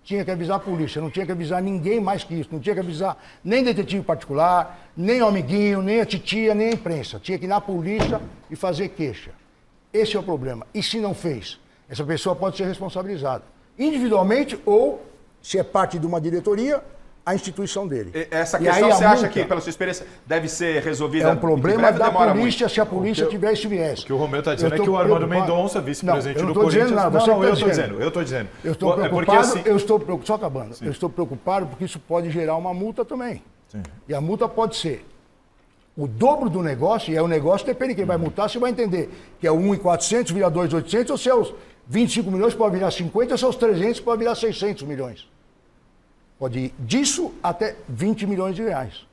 tinha que avisar a polícia, não tinha que avisar ninguém mais que isso, não tinha que avisar nem detetive particular, nem o amiguinho, nem a titia, nem a imprensa. Tinha que ir na polícia e fazer queixa. Esse é o problema. E se não fez, essa pessoa pode ser responsabilizada, individualmente ou, se é parte de uma diretoria, a instituição dele. Essa questão você acha que, pela sua experiência, deve ser resolvida? É um problema da polícia, se a polícia tiver esse viés. O que o Romeu está dizendo é que o Armando Mendonça, vice-presidente do Corinthians... Eu estou dizendo. Eu estou preocupado, assim... só acabando. Sim. Eu estou preocupado porque isso pode gerar uma multa também. Sim. E a multa pode ser o dobro do negócio, e aí o negócio depende de quem vai multar, você vai entender que é o 1.400 vira 2.800, ou se é os 25 milhões pode virar 50, ou se é os 300 pode virar 600 milhões. Pode ir disso até 20 milhões de reais.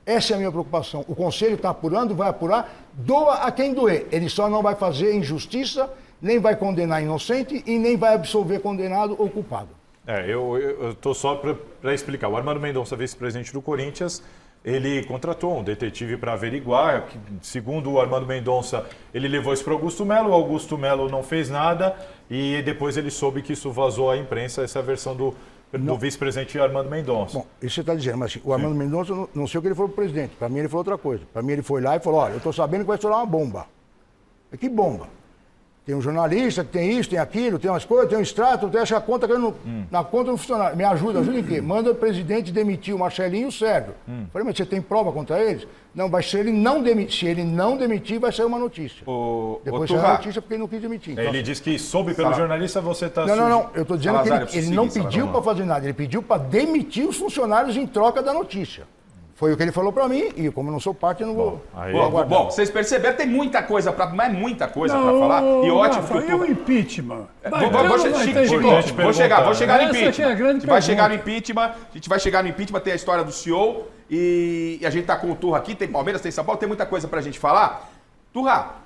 Essa é a minha preocupação. O Conselho está apurando, vai apurar, doa a quem doer. Ele só não vai fazer injustiça, nem vai condenar inocente e nem vai absolver condenado ou culpado. Eu estou só para explicar. O Armando Mendonça, vice-presidente do Corinthians, ele contratou um detetive para averiguar. Que, segundo o Armando Mendonça, ele levou isso para o Augusto Melo. O Augusto Melo não fez nada e depois ele soube que isso vazou à imprensa, essa versão do vice-presidente Armando Mendonça. Bom, isso você está dizendo, mas o Armando Mendonça, não sei o que ele falou para o presidente. Para mim ele falou outra coisa. Para mim ele foi lá e falou, olha, eu estou sabendo que vai estourar uma bomba. Que bomba? Tem um jornalista que tem isso, tem aquilo, tem umas coisas, tem um extrato, tem essa conta na conta do funcionário. Me ajuda em quê? Manda o presidente demitir o Marcelinho e o Sérgio. Falei, mas você tem prova contra eles? Não, mas se ele não demitir, vai sair uma notícia. Depois sai a notícia porque ele não quis demitir. Então, ele disse que soube pelo jornalista, você está... Não, eu estou dizendo que ele não pediu para fazer nada, ele pediu para demitir os funcionários em troca da notícia. Foi o que ele falou para mim, e como eu não sou parte, eu não vou aguardar. Bom, vocês perceberam, tem muita coisa para... Mas é muita coisa para falar. E ótimo que o impeachment. Vou chegar no impeachment. A gente vai chegar no impeachment, tem a história do CEO, e a gente tá com o Turra aqui, tem Palmeiras, tem São Paulo, tem muita coisa pra gente falar. Turra,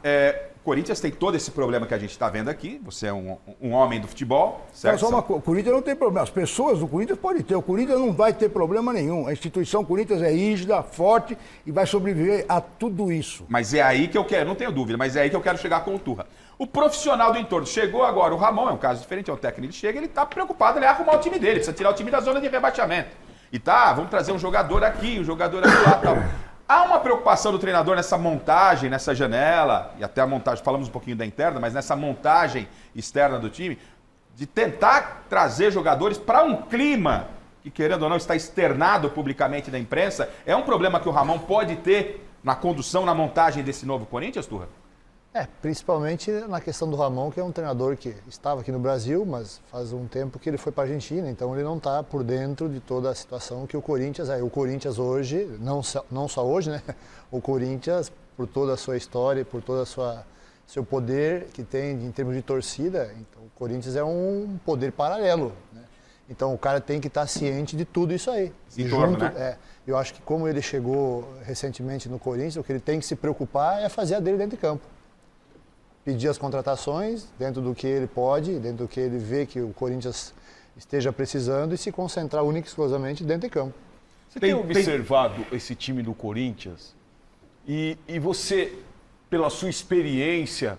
Corinthians tem todo esse problema que a gente está vendo aqui. Você é um homem do futebol, certo? O Corinthians não tem problema. As pessoas do Corinthians podem ter. O Corinthians não vai ter problema nenhum. A instituição Corinthians é rígida, forte e vai sobreviver a tudo isso. Mas é aí que eu quero, não tenho dúvida, mas é aí que eu quero chegar com o Turra. O profissional do entorno chegou agora, o Ramon é um caso diferente, é um técnico, ele chega, ele está preocupado, ele vai arrumar o time dele, precisa tirar o time da zona de rebaixamento. E vamos trazer um jogador aqui, um jogador ali lá e tal. Há uma preocupação do treinador nessa montagem, nessa janela, e até a montagem, falamos um pouquinho da interna, mas nessa montagem externa do time, de tentar trazer jogadores para um clima que, querendo ou não, está externado publicamente da imprensa. É um problema que o Ramon pode ter na condução, na montagem desse novo Corinthians, Turra? Principalmente na questão do Ramon, que é um treinador que estava aqui no Brasil, mas faz um tempo que ele foi para a Argentina, então ele não está por dentro de toda a situação que o Corinthians é. O Corinthians hoje, não só hoje, né? O Corinthians, por toda a sua história, por todo seu poder que tem em termos de torcida, então o Corinthians é um poder paralelo, né? Então o cara tem que estar ciente de tudo isso aí. Eu acho que como ele chegou recentemente no Corinthians, o que ele tem que se preocupar é fazer a dele dentro de campo. Pedir as contratações dentro do que ele pode, dentro do que ele vê que o Corinthians esteja precisando e se concentrar única e exclusivamente dentro de campo. Você tem observado esse time do Corinthians e você, pela sua experiência,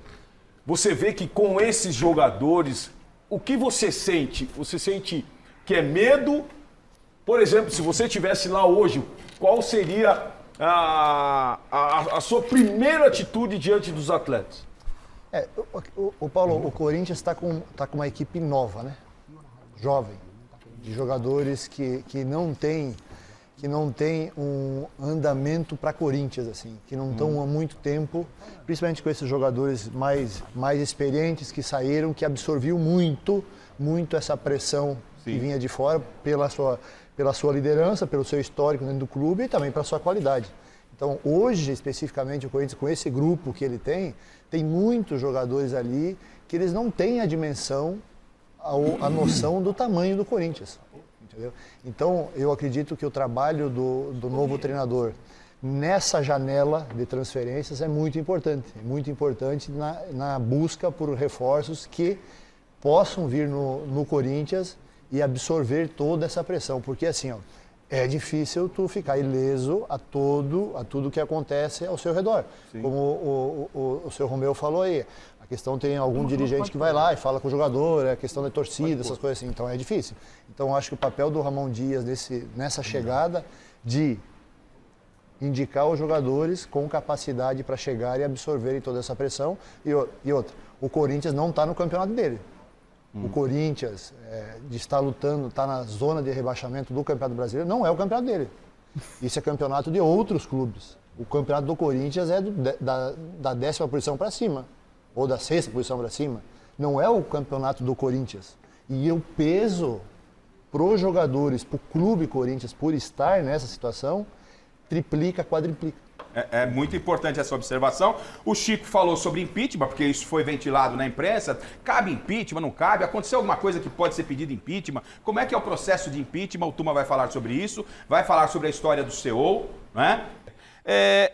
você vê que com esses jogadores, o que você sente? Você sente que é medo? Por exemplo, se você estivesse lá hoje, qual seria a sua primeira atitude diante dos atletas? Paulo, o Corinthians está com uma equipe nova, né? Jovem, de jogadores que não tem um andamento para Corinthians, assim, que não estão há muito tempo, principalmente com esses jogadores mais experientes que saíram, que absorviam muito essa pressão que vinha de fora pela sua liderança, pelo seu histórico dentro do clube e também pela sua qualidade. Então, hoje, especificamente, o Corinthians, com esse grupo que ele tem muitos jogadores ali que eles não têm a dimensão, a noção do tamanho do Corinthians. Entendeu? Então, eu acredito que o trabalho do novo treinador nessa janela de transferências é muito importante na busca por reforços que possam vir no Corinthians e absorver toda essa pressão, porque assim, ó, é difícil tu ficar ileso a tudo que acontece ao seu redor. Sim. Como o seu Romeu falou aí, a questão tem algum dirigente que vai lá e fala com o jogador, é a questão da torcida, essas coisas assim, então é difícil. Então eu acho que o papel do Ramon Dias nessa chegada de indicar os jogadores com capacidade para chegar e absorverem toda essa pressão. E outra, o Corinthians não está no campeonato dele. O Corinthians, de estar lutando, está na zona de rebaixamento do Campeonato Brasileiro, não é o campeonato dele. Isso é campeonato de outros clubes. O campeonato do Corinthians é da 10ª posição para cima, ou da 6ª posição para cima. Não é o campeonato do Corinthians. E o peso para os jogadores, para o clube Corinthians, por estar nessa situação, triplica, quadriplica. É muito importante essa observação. O Chico falou sobre impeachment, porque isso foi ventilado na imprensa. Cabe impeachment, não cabe? Aconteceu alguma coisa que pode ser pedido impeachment? Como é que é o processo de impeachment? O Tuma vai falar sobre isso, vai falar sobre a história do CEO, né?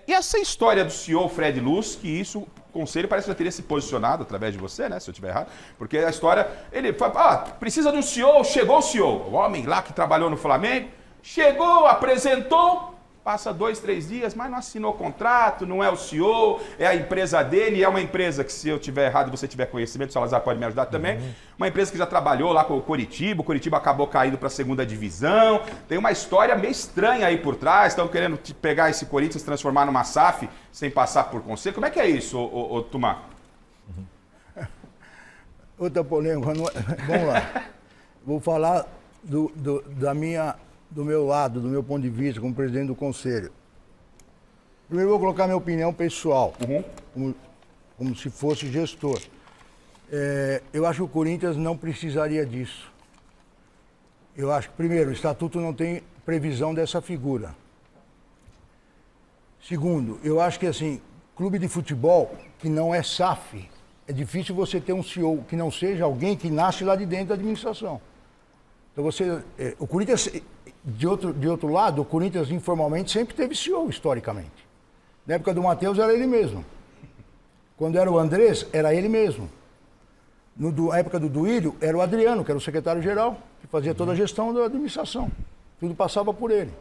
E essa história do CEO Fred Luz, que isso, o Conselho parece que já teria se posicionado através de você, né? Se eu estiver errado. Porque a história, ele fala, precisa de um CEO, chegou o CEO. O homem lá que trabalhou no Flamengo, chegou, apresentou, passa 2, 3 dias, mas não assinou contrato, não é o CEO, é a empresa dele, é uma empresa que, se eu estiver errado e você tiver conhecimento, o Salazar pode me ajudar também, uma empresa que já trabalhou lá com o Coritiba acabou caindo para a 2ª divisão, tem uma história meio estranha aí por trás, estão querendo pegar esse Corinthians e transformar numa SAF sem passar por conselho. Como é que é isso, ô Tuma? Outra polêmica, vamos lá. Vou falar do meu lado, do meu ponto de vista como presidente do Conselho. Primeiro eu vou colocar minha opinião pessoal, como se fosse gestor. Eu acho que o Corinthians não precisaria disso. Eu acho que, primeiro, o Estatuto não tem previsão dessa figura. Segundo, eu acho que, assim, clube de futebol que não é SAF, é difícil você ter um CEO que não seja alguém que nasce lá de dentro da administração. Então o Corinthians, de outro lado, o Corinthians informalmente sempre teve CEO, historicamente. Na época do Matheus era ele mesmo. Quando era o Andrés, era ele mesmo. Na época do Duílio, era o Adriano, que era o secretário-geral, que fazia toda a gestão da administração. Tudo passava por ele.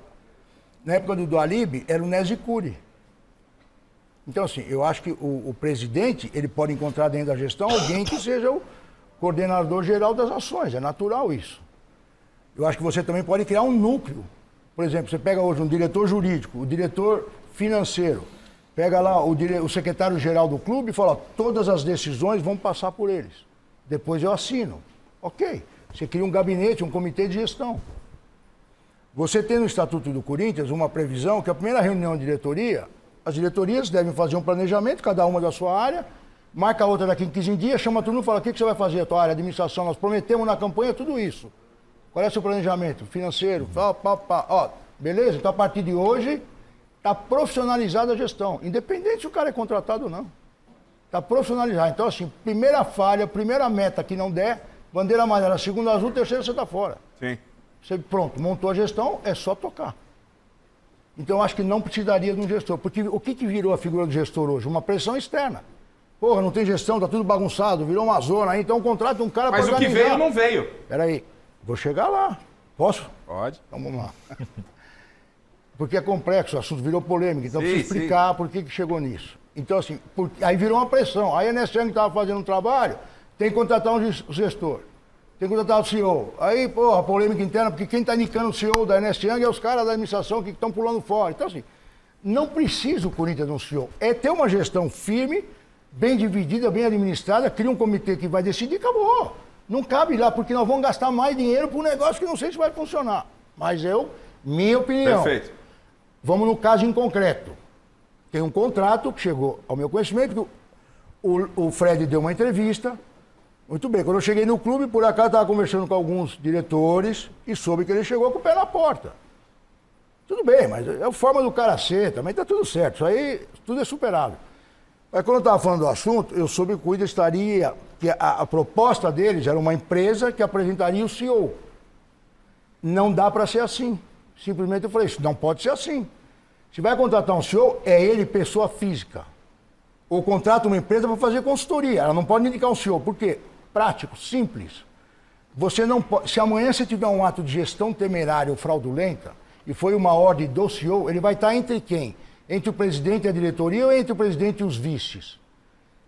Na época do Alib, era o Nézio Cury. Então, assim, eu acho que o presidente, ele pode encontrar dentro da gestão alguém que seja o coordenador geral das ações. É natural isso. Eu acho que você também pode criar um núcleo. Por exemplo, você pega hoje um diretor jurídico, o diretor financeiro, pega lá o secretário-geral do clube e fala, todas as decisões vão passar por eles. Depois eu assino. Ok. Você cria um gabinete, um comitê de gestão. Você tem no Estatuto do Corinthians uma previsão que a primeira reunião de diretoria, as diretorias devem fazer um planejamento, cada uma da sua área, marca a outra daqui em 15 dias, chama todo mundo e fala, o que você vai fazer, a tua área, administração, nós prometemos na campanha tudo isso. Qual é o seu planejamento financeiro? Ó, beleza? Então, a partir de hoje, está profissionalizada a gestão. Independente se o cara é contratado ou não. Está profissionalizado. Então, assim, primeira falha, primeira meta que não der, bandeira amarela, segunda azul, terceira você está fora. Sim. Você, pronto, montou a gestão, é só tocar. Então, eu acho que não precisaria de um gestor. Porque o que virou a figura do gestor hoje? Uma pressão externa. Porra, não tem gestão, tá tudo bagunçado, virou uma zona aí, então contrata um cara para organizar. Mas o que veio não veio. Peraí. Vou chegar lá. Posso? Pode. Então vamos lá. Porque é complexo, o assunto virou polêmica, então preciso explicar por que chegou nisso. Então, assim, aí virou uma pressão. Aí a NSN que estava fazendo um trabalho, tem que contratar um gestor. Tem que contratar o CEO. Aí, porra, polêmica interna, porque quem está indicando o CEO da NSN é os caras da administração que estão pulando fora. Então, assim, não precisa o Corinthians de um CEO. É ter uma gestão firme, bem dividida, bem administrada, cria um comitê que vai decidir e acabou. Não cabe lá, porque nós vamos gastar mais dinheiro para um negócio que não sei se vai funcionar. Mas minha opinião. Perfeito. Vamos no caso em concreto. Tem um contrato que chegou ao meu conhecimento, o Fred deu uma entrevista. Muito bem, quando eu cheguei no clube, por acaso estava conversando com alguns diretores e soube que ele chegou com o pé na porta. Tudo bem, mas é a forma do cara ser, também está tudo certo. Isso aí, tudo é superável. Mas quando eu estava falando do assunto, eu soube que o Corinthians estaria, que a proposta deles era uma empresa que apresentaria o CEO. Não dá para ser assim. Simplesmente eu falei, isso não pode ser assim. Se vai contratar um CEO, é ele pessoa física. Ou contrata uma empresa para fazer consultoria. Ela não pode indicar um CEO. Por quê? Prático, simples. Você não pode, se amanhã você tiver um ato de gestão temerária ou fraudulenta, e foi uma ordem do CEO, ele vai estar entre quem? Entre o presidente e a diretoria ou entre o presidente e os vices?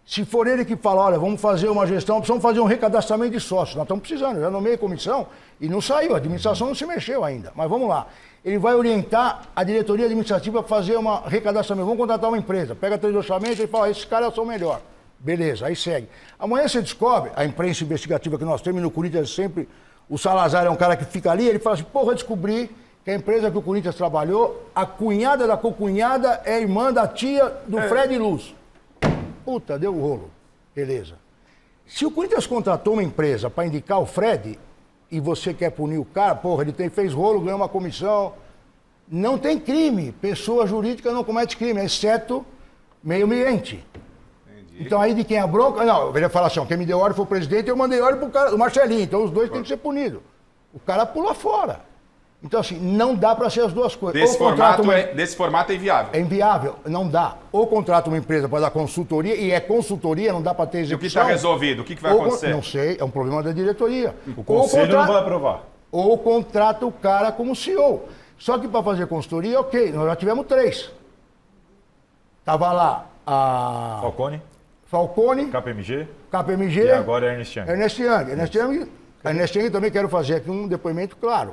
Se for ele que fala, olha, vamos fazer uma gestão, precisamos fazer um recadastramento de sócios. Nós estamos precisando, eu já nomeei comissão e não saiu, a administração não se mexeu ainda. Mas vamos lá. Ele vai orientar a diretoria administrativa para fazer um recadastramento. Vamos contratar uma empresa, pega 3 orçamentos e fala, esses caras são melhor. Beleza, aí segue. Amanhã você descobre, a imprensa investigativa que nós temos, e no Corinthians sempre, o Salazar é um cara que fica ali, ele fala assim, porra, eu descobri que a empresa que o Corinthians trabalhou, a cunhada da cocunhada é irmã da tia do Fred Luz. Puta, deu o rolo. Beleza. Se o Corinthians contratou uma empresa para indicar o Fred e você quer punir o cara, porra, ele fez rolo, ganhou uma comissão. Não tem crime. Pessoa jurídica não comete crime, exceto meio ambiente. Entendi. Então aí de quem é a bronca... Não, ele ia falar assim, ó, quem me deu ordem foi o presidente, eu mandei ordem pro cara, o Marcelinho. Então os dois têm que ser punidos. O cara pula fora. Então, assim, não dá para ser as duas coisas. Desse formato é inviável. É inviável, não dá. Ou contrata uma empresa para dar consultoria, e é consultoria, não dá para ter execução. E o que está resolvido? O que vai acontecer? Não sei, é um problema da diretoria. O conselho não vai aprovar. Ou contrata o cara como CEO. Só que para fazer consultoria, ok, nós já tivemos 3. Tava lá a... Falcone. KPMG. E agora é Ernest Young. Ernest Young também quero fazer aqui um depoimento claro.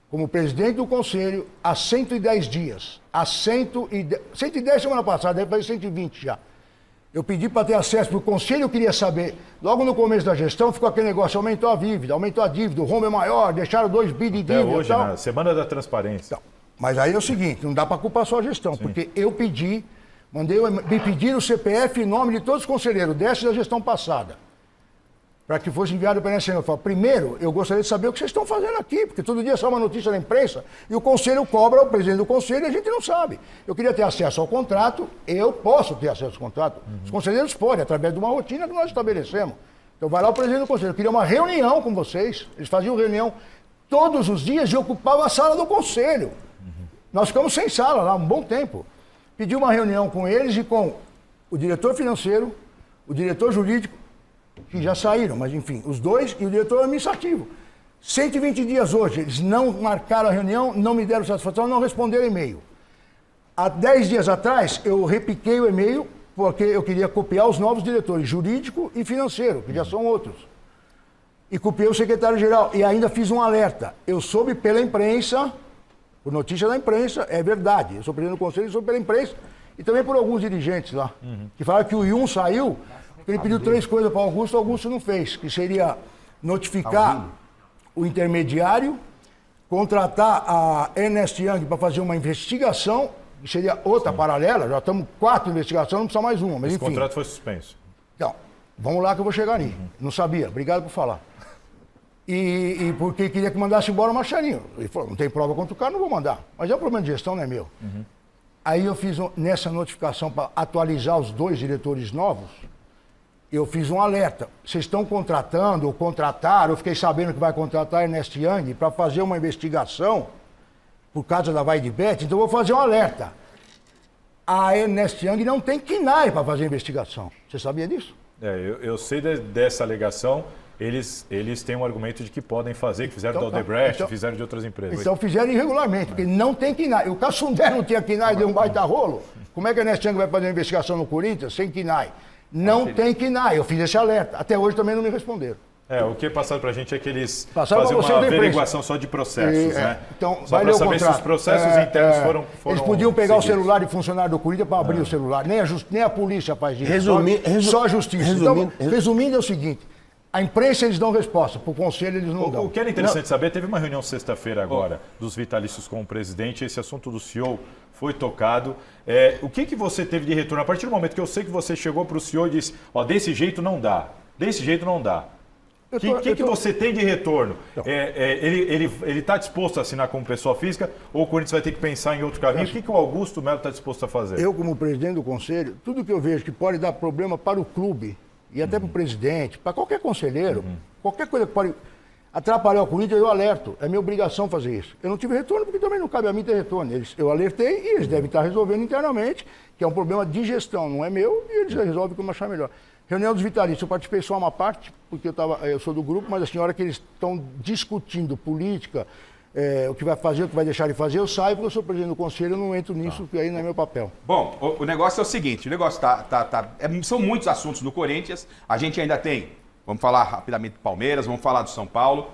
Como presidente do conselho, há 110 dias. 110 semana passada, deve fazer 120 já. Eu pedi para ter acesso, porque o conselho queria saber. Logo no começo da gestão, ficou aquele negócio, aumentou a dívida, o rombo é maior, deixaram 2 bi de dívida. Hoje, na Semana da Transparência. Então, mas aí é o seguinte, não dá para culpar só a gestão, porque eu pedi, me pediram o CPF em nome de todos os conselheiros, dessa da gestão passada. Para que fosse enviado para a NSM. Eu falo, primeiro, eu gostaria de saber o que vocês estão fazendo aqui, porque todo dia sai uma notícia na imprensa e o conselho cobra o presidente do conselho e a gente não sabe. Eu queria ter acesso ao contrato, eu posso ter acesso ao contrato. Os conselheiros podem, através de uma rotina que nós estabelecemos. Então vai lá o presidente do conselho, eu queria uma reunião com vocês, eles faziam reunião todos os dias e ocupavam a sala do conselho. Nós ficamos sem sala lá um bom tempo. Pedi uma reunião com eles e com o diretor financeiro, o diretor jurídico, que já saíram, mas enfim, os dois e o diretor administrativo. 120 dias hoje, eles não marcaram a reunião, não me deram satisfação, não responderam e-mail. Há 10 dias atrás, eu repiquei o e-mail, porque eu queria copiar os novos diretores, jurídico e financeiro, que já são outros. E copiei o secretário-geral, e ainda fiz um alerta. Eu soube pela imprensa, por notícia da imprensa, é verdade, eu sou presidente do conselho e soube pela imprensa, e também por alguns dirigentes lá, que falaram que o Yun saiu. Ele pediu 3 coisas para o Augusto não fez, que seria notificar o intermediário, contratar a Ernest Young para fazer uma investigação, que seria outra paralela, já estamos 4 investigações, não precisa mais uma, mas Esse enfim. contrato foi suspenso. Então, vamos lá que eu vou chegar ali. Não sabia, obrigado por falar. E porque queria que mandasse embora o Marcelinho. Ele falou, não tem prova contra o cara, não vou mandar. Mas é um problema de gestão, não é meu. Aí eu fiz nessa notificação para atualizar os 2 diretores novos, eu fiz um alerta. Vocês estão contratando ou contrataram, eu fiquei sabendo que vai contratar a Ernest Young para fazer uma investigação por causa da Vai de Bet, então eu vou fazer um alerta. A Ernest Young não tem KNAI para fazer investigação. Você sabia disso? Eu sei dessa alegação. Eles têm um argumento de que podem fazer, que fizeram da Odebrecht, fizeram de outras empresas. Então fizeram irregularmente, porque não tem KNAI. O Cassundé não tinha KNAI, deu um baita rolo. Como é que a Ernest Young vai fazer uma investigação no Corinthians sem KNAI? Não tem KNAI, eu fiz esse alerta. Até hoje também não me responderam. O que é passado pra gente é que eles passaram fazem uma averiguação só de processos, né? Então, só para saber se os processos internos foram eles podiam pegar seguidos. O celular de funcionário do Corinthians para abrir o celular. Nem a polícia faz isso. Só a justiça. Resumindo é o seguinte, a imprensa eles dão resposta, para o conselho eles não dão. O que era interessante saber, teve uma reunião sexta-feira agora dos vitalícios com o presidente, esse assunto do CEO foi tocado. O que você teve de retorno? A partir do momento que eu sei que você chegou para o CEO e disse, desse jeito não dá, desse jeito não dá. O que você tem de retorno? Ele está disposto a assinar como pessoa física ou o Corinthians vai ter que pensar em outro caminho? O que o Augusto Melo está disposto a fazer? Eu, como presidente do conselho, tudo que eu vejo que pode dar problema para o clube e até para o presidente, para qualquer conselheiro, qualquer coisa que pode atrapalhar o Corinthians, eu alerto. É minha obrigação fazer isso. Eu não tive retorno porque também não cabe a mim ter retorno. Eu alertei e eles devem estar resolvendo internamente, que é um problema de gestão, não é meu, e eles resolvem como achar melhor. Reunião dos vitalícios, eu participei só uma parte, porque eu sou do grupo, mas assim, a hora que eles estão discutindo política, o que vai fazer, o que vai deixar de fazer, eu saio, porque eu sou presidente do conselho, eu não entro nisso, porque aí não é meu papel. Bom, o negócio é o seguinte, o negócio são muitos assuntos do Corinthians, a gente ainda tem, vamos falar rapidamente do Palmeiras, vamos falar do São Paulo,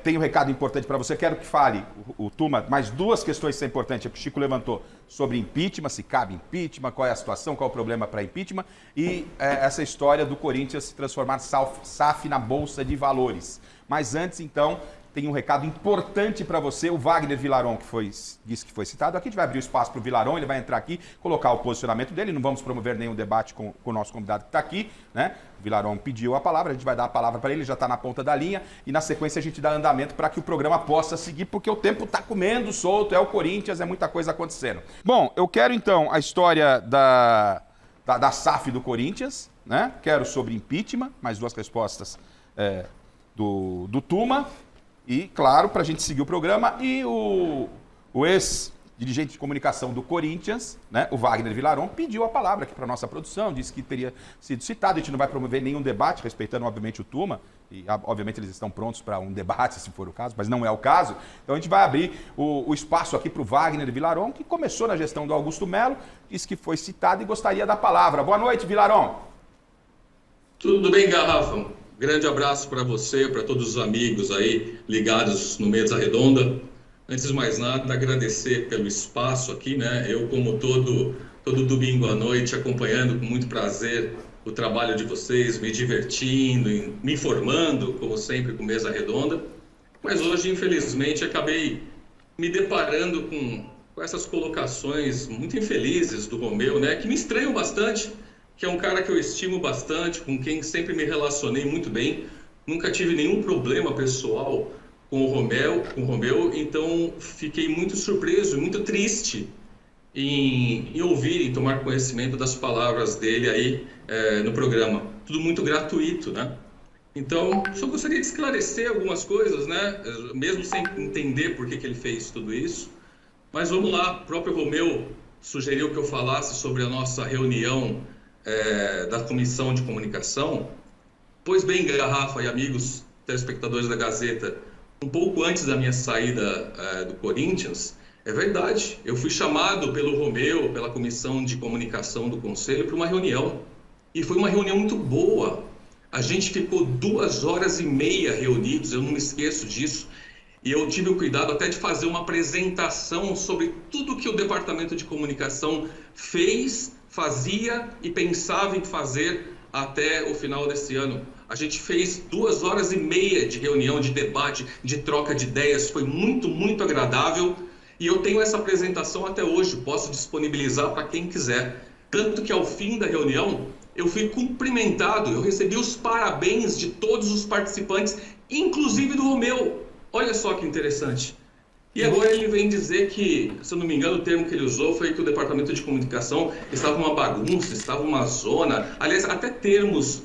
tem um recado importante para você, quero que fale, o Tuma, mais duas questões que são importantes, que o Chico levantou, sobre impeachment, se cabe impeachment, qual é a situação, qual é o problema para impeachment, e essa história do Corinthians se transformar SAF na Bolsa de Valores. Mas antes, então, tem um recado importante para você, o Wagner Villaron, disse que foi citado aqui, a gente vai abrir o espaço para o Villaron, ele vai entrar aqui, colocar o posicionamento dele, não vamos promover nenhum debate com o nosso convidado que está aqui, né? O Villaron pediu a palavra, a gente vai dar a palavra para ele, já está na ponta da linha, e na sequência a gente dá andamento para que o programa possa seguir, porque o tempo está comendo solto, é o Corinthians, é muita coisa acontecendo. Bom, eu quero então a história da SAF do Corinthians, né? Quero sobre impeachment, mais duas respostas do Tuma. E, claro, para a gente seguir o programa, e o ex-dirigente de comunicação do Corinthians, né, o Wagner Villaron, pediu a palavra aqui para a nossa produção, disse que teria sido citado, a gente não vai promover nenhum debate, respeitando, obviamente, o Tuma, e, obviamente, eles estão prontos para um debate, se for o caso, mas não é o caso. Então, a gente vai abrir o espaço aqui para o Wagner Villaron, que começou na gestão do Augusto Melo, disse que foi citado e gostaria da palavra. Boa noite, Villaron. Tudo bem, Garrafa? Grande abraço para você, para todos os amigos aí ligados no Mesa Redonda. Antes de mais nada, agradecer pelo espaço aqui, né? Eu, como todo domingo à noite, acompanhando com muito prazer o trabalho de vocês, me divertindo, me informando, como sempre, com Mesa Redonda. Mas hoje, infelizmente, acabei me deparando com essas colocações muito infelizes do Romeu, né? Que me estranham bastante, que é um cara que eu estimo bastante, com quem sempre me relacionei muito bem. Nunca tive nenhum problema pessoal com o Romeu, então fiquei muito surpreso e muito triste em ouvir e tomar conhecimento das palavras dele aí no programa. Tudo muito gratuito, né? Então, só gostaria de esclarecer algumas coisas, né? Mesmo sem entender por que ele fez tudo isso. Mas vamos lá, o próprio Romeu sugeriu que eu falasse sobre a nossa reunião da Comissão de Comunicação. Pois bem, Garrafa e amigos telespectadores da Gazeta, um pouco antes da minha saída do Corinthians, é verdade, eu fui chamado pelo Romeu, pela Comissão de Comunicação do Conselho, para uma reunião. E foi uma reunião muito boa. A gente ficou 2h30 reunidos, eu não me esqueço disso. E eu tive o cuidado até de fazer uma apresentação sobre tudo que o Departamento de Comunicação fazia e pensava em fazer até o final desse ano. A gente fez 2h30 de reunião, de debate, de troca de ideias. Foi muito, muito agradável. E eu tenho essa apresentação até hoje, posso disponibilizar para quem quiser. Tanto que ao fim da reunião, eu fui cumprimentado, eu recebi os parabéns de todos os participantes, inclusive do Romeu. Olha só que interessante. E agora ele vem dizer que, se eu não me engano, o termo que ele usou foi que o Departamento de Comunicação estava uma bagunça, estava uma zona. Aliás, até termos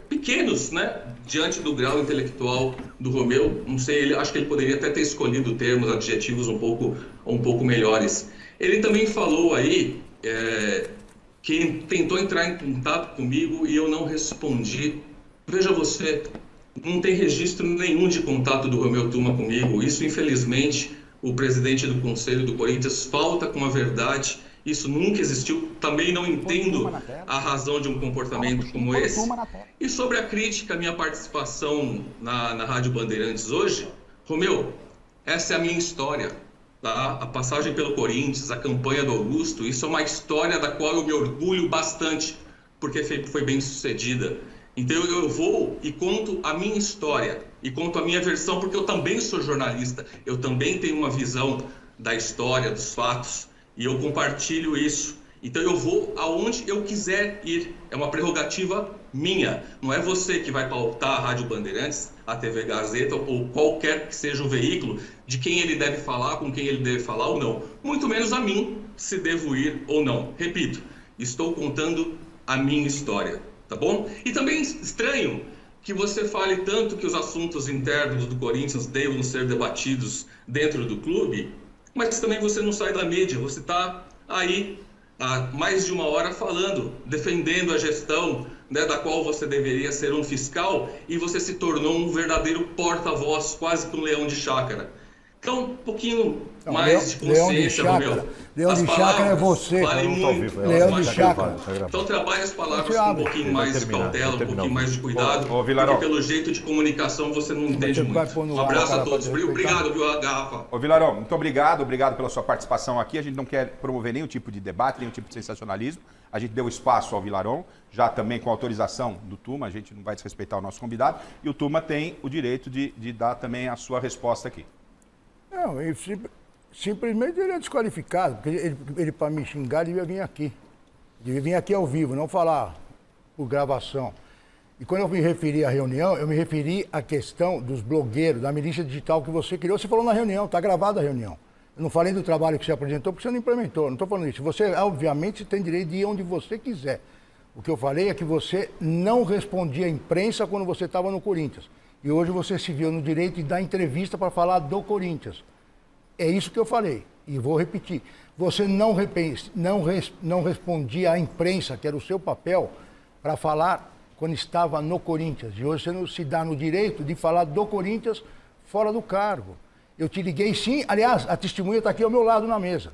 pequenos, né, diante do grau intelectual do Romeu. Não sei, acho que ele poderia até ter escolhido termos, adjetivos um pouco melhores. Ele também falou aí que tentou entrar em contato comigo e eu não respondi. Veja você, não tem registro nenhum de contato do Romeu Tuma comigo. Isso, infelizmente, o presidente do Conselho do Corinthians falta com a verdade. Isso nunca existiu. Também não entendo a razão de um comportamento como esse. E sobre a crítica à minha participação na Rádio Bandeirantes hoje, Romeu, essa é a minha história. Tá? A passagem pelo Corinthians, a campanha do Augusto, isso é uma história da qual eu me orgulho bastante, porque foi bem sucedida. Então eu vou e conto a minha história, e conto a minha versão, porque eu também sou jornalista, eu também tenho uma visão da história, dos fatos, e eu compartilho isso. Então eu vou aonde eu quiser ir, é uma prerrogativa minha. Não é você que vai pautar a Rádio Bandeirantes, a TV Gazeta ou qualquer que seja o veículo de quem ele deve falar, com quem ele deve falar ou não. Muito menos a mim, se devo ir ou não. Repito, estou contando a minha história, tá bom? E também estranho que você fale tanto que os assuntos internos do Corinthians devam ser debatidos dentro do clube, mas também você não sai da mídia, você está aí há mais de uma hora falando, defendendo a gestão, né, da qual você deveria ser um fiscal, e você se tornou um verdadeiro porta-voz, quase que um leão de chácara. Então, um pouquinho mais de consciência, Romeu. Leão de chácara é você. Valem muito. Leão de chácara. Então, trabalhe as palavras com um pouquinho mais de cautela, um pouquinho mais de cuidado, porque pelo jeito de comunicação você não entende muito. Um abraço a todos. Obrigado, viu, Garrafa? Ô, Vilarão, muito obrigado pela sua participação aqui. A gente não quer promover nenhum tipo de debate, nenhum tipo de sensacionalismo. A gente deu espaço ao Vilarão, já também com autorização do Tuma, a gente não vai desrespeitar o nosso convidado, e o Tuma tem o direito de dar também a sua resposta aqui. Não, simplesmente ele é desqualificado, porque ele para me xingar, ele devia vir aqui. Devia vir aqui ao vivo, não falar por gravação. E quando eu me referi à reunião, eu me referi à questão dos blogueiros, da milícia digital que você criou. Você falou na reunião, está gravada a reunião. Eu não falei do trabalho que você apresentou, porque você não implementou. Não estou falando isso. Você, obviamente, tem direito de ir onde você quiser. O que eu falei é que você não respondia à imprensa quando você estava no Corinthians. E hoje você se viu no direito de dar entrevista para falar do Corinthians. É isso que eu falei. E vou repetir. Você não respondia à imprensa, que era o seu papel, para falar quando estava no Corinthians. E hoje você não se dá no direito de falar do Corinthians fora do cargo. Eu te liguei sim. Aliás, a testemunha está aqui ao meu lado na mesa.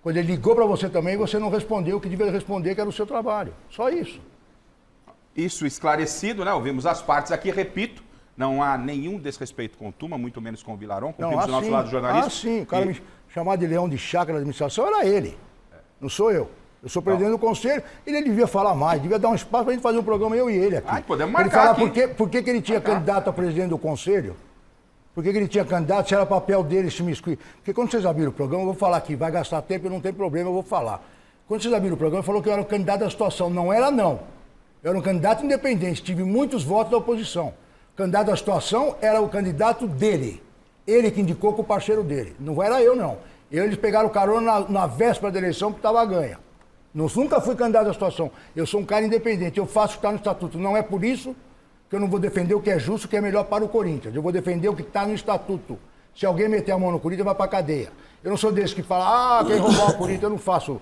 Quando ele ligou para você também, você não respondeu o que devia responder, que era o seu trabalho. Só isso. Isso esclarecido, né? Ouvimos as partes aqui, repito, não há nenhum desrespeito com o Tuma, muito menos com o Vilarão, cumprimos o nosso lado jornalista. Sim, o cara me chamar de leão de chácara da administração era ele, não sou eu. Eu sou presidente do conselho, ele devia falar mais, devia dar um espaço para a gente fazer um programa, eu e ele aqui. Podemos marcar ele falar aqui. Por que ele tinha candidato a presidente do conselho, por que ele tinha candidato, se era papel dele se miscuir. Porque quando vocês abriram o programa, eu vou falar aqui, vai gastar tempo, não tem problema, eu vou falar. Quando vocês abriram o programa, falou que eu era o candidato da situação, não era não. Eu era um candidato independente, tive muitos votos da oposição. O candidato da situação era o candidato dele. Ele que indicou com o parceiro dele. Não era eu, não. Eles pegaram carona na véspera da eleição porque estava ganha. Nunca fui candidato da situação. Eu sou um cara independente. Eu faço o que está no estatuto. Não é por isso que eu não vou defender o que é justo, o que é melhor para o Corinthians. Eu vou defender o que está no estatuto. Se alguém meter a mão no Corinthians, vai para a cadeia. Eu não sou desse que fala, quem roubar o Corinthians, eu não faço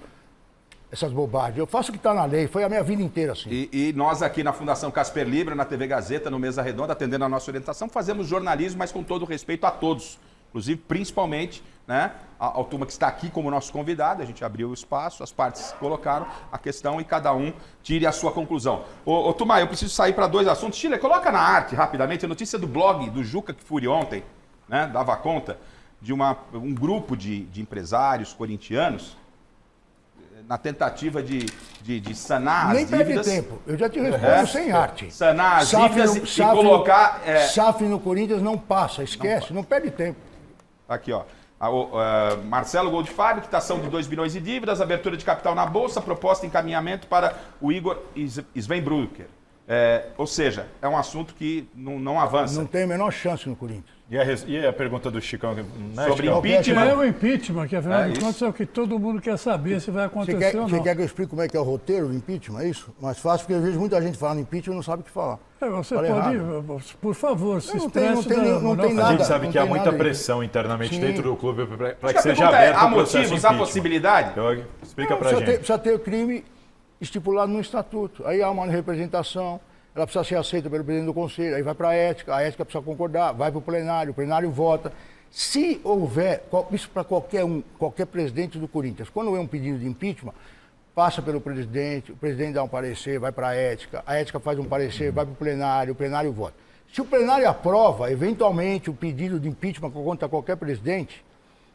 essas bobagens. Eu faço o que está na lei, foi a minha vida inteira assim. E nós aqui na Fundação Casper Libra, na TV Gazeta, no Mesa Redonda, atendendo a nossa orientação, fazemos jornalismo, mas com todo respeito a todos. Inclusive, principalmente, né, ao Tuma que está aqui como nosso convidado. A gente abriu o espaço, as partes colocaram a questão e cada um tire a sua conclusão. Ô Tuma, eu preciso sair para dois assuntos. Chile, coloca na arte, rapidamente, a notícia do blog do Juca Kfouri ontem, né, dava conta de um grupo de empresários corintianos na tentativa de sanar as dívidas. Nem perde tempo, eu já te respondo sem arte. Sanar as dívidas e colocar... SAF no Corinthians não passa, esquece, não perde tempo. Aqui, ó. Marcelo Goldfarb, quitação de 2 bilhões de dívidas, abertura de capital na Bolsa, proposta encaminhamento para o Igor Svenbrucker. Ou seja, é um assunto que não avança. Não tem a menor chance no Corinthians. E a pergunta do Chicão? Né, sobre impeachment? É o impeachment, que afinal de contas é o que todo mundo quer saber se vai acontecer ou não. Você quer que eu explique como é que é o roteiro do impeachment, é isso? Mais fácil, porque eu vejo muita gente falando impeachment e não sabe o que falar. Você pode, por favor, se expresse. Não tem nada. A gente sabe que há muita pressão internamente dentro do clube para que seja aberto há o processo motivos, há possibilidade? Então, explica pra gente. Precisa ter o crime estipulado no estatuto. Aí há uma representação. Ela precisa ser aceita pelo presidente do conselho, aí vai para a ética precisa concordar, vai para o plenário vota. Se houver, isso para qualquer presidente do Corinthians, quando houver um pedido de impeachment, passa pelo presidente, o presidente dá um parecer, vai para a ética faz um parecer, vai para o plenário vota. Se o plenário aprova, eventualmente, o pedido de impeachment contra qualquer presidente,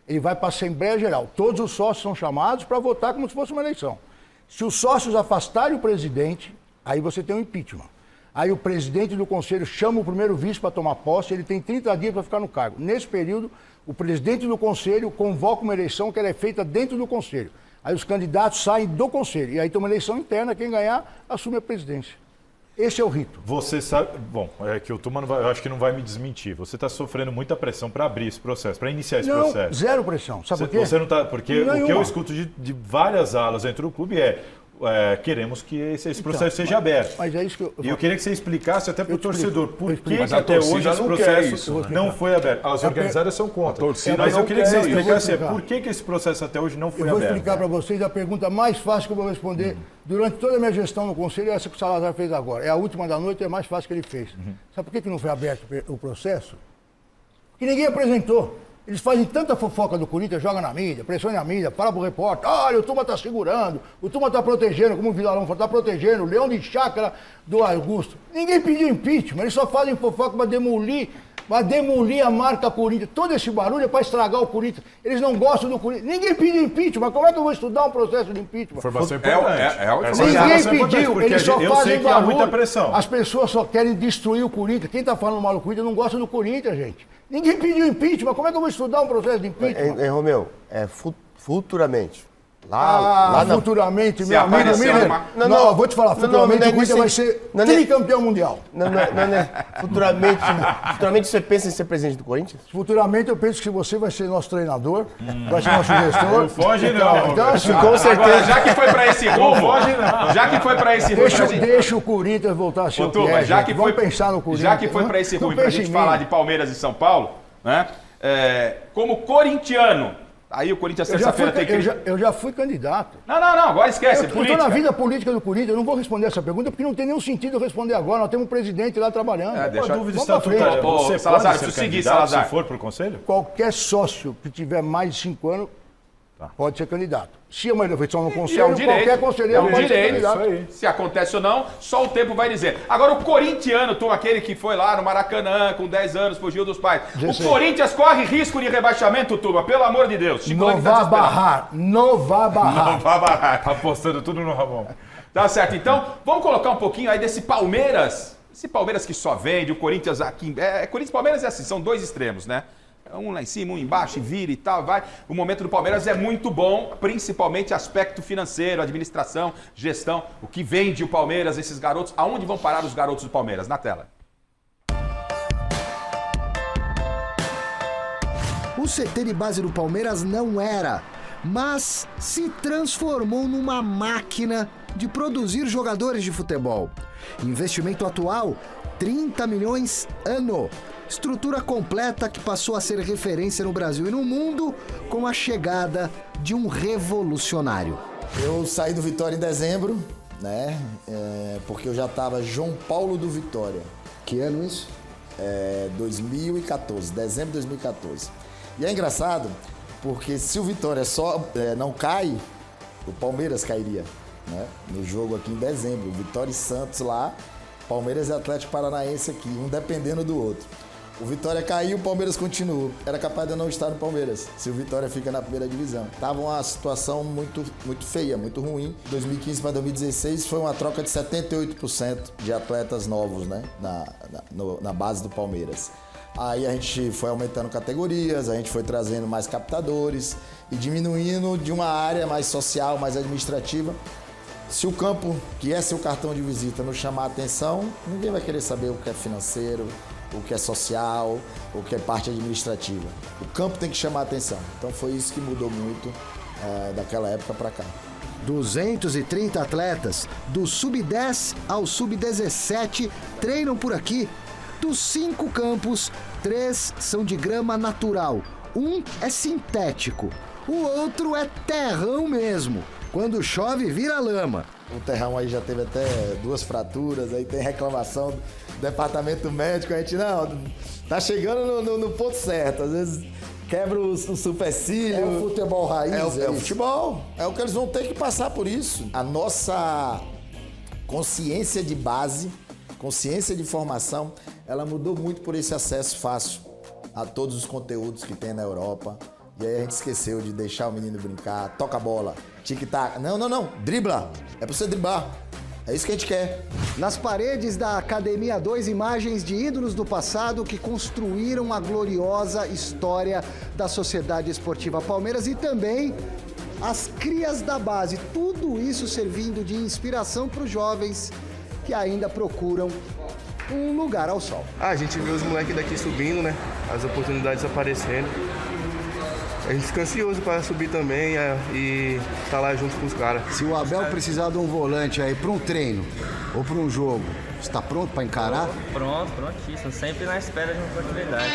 ele vai para a Assembleia Geral. Todos os sócios são chamados para votar como se fosse uma eleição. Se os sócios afastarem o presidente, aí você tem um impeachment. Aí o presidente do conselho chama o primeiro vice para tomar posse, ele tem 30 dias para ficar no cargo. Nesse período, o presidente do conselho convoca uma eleição que ela é feita dentro do conselho. Aí os candidatos saem do conselho. E aí tem uma eleição interna, quem ganhar assume a presidência. Esse é o rito. Você sabe... Bom, é que o Tuma eu acho que não vai me desmentir. Você está sofrendo muita pressão para abrir esse processo, para iniciar esse processo. Zero pressão. Sabe por quê? Você não tá, porque o que eu escuto de várias alas dentro do clube é queremos que esse processo seja aberto. Mas é isso que eu queria que você explicasse até para o torcedor por que Mas até hoje esse processo não foi aberto. As organizadas são contra. Mas eu queria que você explicasse por que esse processo até hoje não foi aberto. Eu vou explicar para vocês a pergunta mais fácil que eu vou responder durante toda a minha gestão no Conselho, é essa que o Salazar fez agora. É a última da noite, é a mais fácil que ele fez. Sabe por que não foi aberto o processo? Porque ninguém apresentou. Eles fazem tanta fofoca do Corinthians, joga na mídia, pressiona a mídia, fala pro repórter, olha, o Tuma tá segurando, o Tuma tá protegendo, como o Vilarão falou, tá protegendo, o Leão de Chácara do Augusto. Ninguém pediu impeachment, eles só fazem fofoca para demolir a marca Corinthians. Todo esse barulho é para estragar o Corinthians. Eles não gostam do Corinthians. Ninguém pediu impeachment, mas como é que eu vou estudar um processo de impeachment? Informação importante. Ninguém pediu, eles só fazem barulho. Muita pressão. As pessoas só querem destruir o Corinthians. Quem tá falando mal do Corinthians não gosta do Corinthians, gente. Ninguém pediu impeachment, como é que eu vou estudar um processo de impeachment? Romeu, futuramente. Futuramente, meu amigo Miller. Não, vou te falar, futuramente o Corinthians vai ser tricampeão mundial. Futuramente você pensa em ser presidente do Corinthians? Futuramente eu penso que você vai ser nosso treinador, vai ser nosso gestor. Não foge não. Então, assim, com certeza. Agora, já que foi para esse rumo, já que foi para esse rumo, deixa o Corinthians voltar a ser o que é, já que foi, vamos pensar no Corinthians. Já que foi para esse rumo, para a gente falar de Palmeiras e São Paulo, né? Como corintiano, aí o Corinthians terça-feira tem que... Eu já fui candidato. Não, agora esquece, eu estou na vida política do Corinthians, eu não vou responder essa pergunta porque não tem nenhum sentido eu responder agora, nós temos um presidente lá trabalhando. Deixa a dúvida estatutária. Você Salazar, pode ser seguir, candidato Salazar. se for para o Conselho? Qualquer sócio que tiver mais de 5 anos pode ser candidato. Se é uma eleição no Conselho, qualquer conselheiro pode ser candidato. Se acontece ou não, só o tempo vai dizer. Agora o corintiano, aquele que foi lá no Maracanã com 10 anos, fugiu dos pais. O Corinthians corre risco de rebaixamento, turma, pelo amor de Deus. Não vá barrar. Não vá barrar. Tá apostando tudo no Ramon. Tá certo, então vamos colocar um pouquinho aí desse Palmeiras. Esse Palmeiras que só vende, o Corinthians aqui... Corinthians e Palmeiras é assim, são dois extremos, né? Um lá em cima, um embaixo, e vira e tal, vai. O momento do Palmeiras é muito bom, principalmente aspecto financeiro, administração, gestão. O que vende o Palmeiras, esses garotos, aonde vão parar os garotos do Palmeiras? Na tela. O CT de base do Palmeiras não era, mas se transformou numa máquina de produzir jogadores de futebol. Investimento atual, 30 milhões ano. Estrutura completa que passou a ser referência no Brasil e no mundo com a chegada de um revolucionário. Eu saí do Vitória em dezembro, né? Porque eu já estava João Paulo do Vitória. Que ano isso? 2014, dezembro de 2014. E é engraçado, porque se o Vitória só não cai, o Palmeiras cairia, né? No jogo aqui em dezembro, Vitória e Santos lá, Palmeiras e Atlético Paranaense aqui, um dependendo do outro. O Vitória caiu, o Palmeiras continuou. Era capaz de eu não estar no Palmeiras, se o Vitória fica na primeira divisão. Tava uma situação muito feia, muito ruim. 2015 para 2016 foi uma troca de 78% de atletas novos, né? Na base do Palmeiras. Aí a gente foi aumentando categorias, a gente foi trazendo mais captadores e diminuindo de uma área mais social, mais administrativa. Se o campo, que é seu cartão de visita, não chamar a atenção, ninguém vai querer saber o que é financeiro, o que é social, o que é parte administrativa. O campo tem que chamar a atenção. Então foi isso que mudou muito daquela época para cá. 230 atletas, do sub-10 ao sub-17, treinam por aqui. Dos 5 campos, 3 são de grama natural. Um é sintético, o outro é terrão mesmo. Quando chove, vira lama. O terrão aí já teve até 2 fraturas, aí tem reclamação do departamento médico, a gente, não, tá chegando no ponto certo, às vezes quebra o supercílio. É o futebol raiz. É o futebol, é o que eles vão ter que passar por isso. A nossa consciência de base, consciência de formação, ela mudou muito por esse acesso fácil a todos os conteúdos que tem na Europa. E aí a gente esqueceu de deixar o menino brincar, toca a bola, tic-tac. Não, dribla. É pra você driblar. É isso que a gente quer. Nas paredes da Academia 2, imagens de ídolos do passado que construíram a gloriosa história da Sociedade Esportiva Palmeiras e também as crias da base. Tudo isso servindo de inspiração para os jovens que ainda procuram um lugar ao sol. A gente vê os moleques daqui subindo, né? As oportunidades aparecendo. A gente fica ansioso para subir também e estar lá junto com os caras. Se o Abel precisar de um volante aí para um treino ou para um jogo, está pronto para encarar? Pronto, prontíssimo. Sempre na espera de uma oportunidade.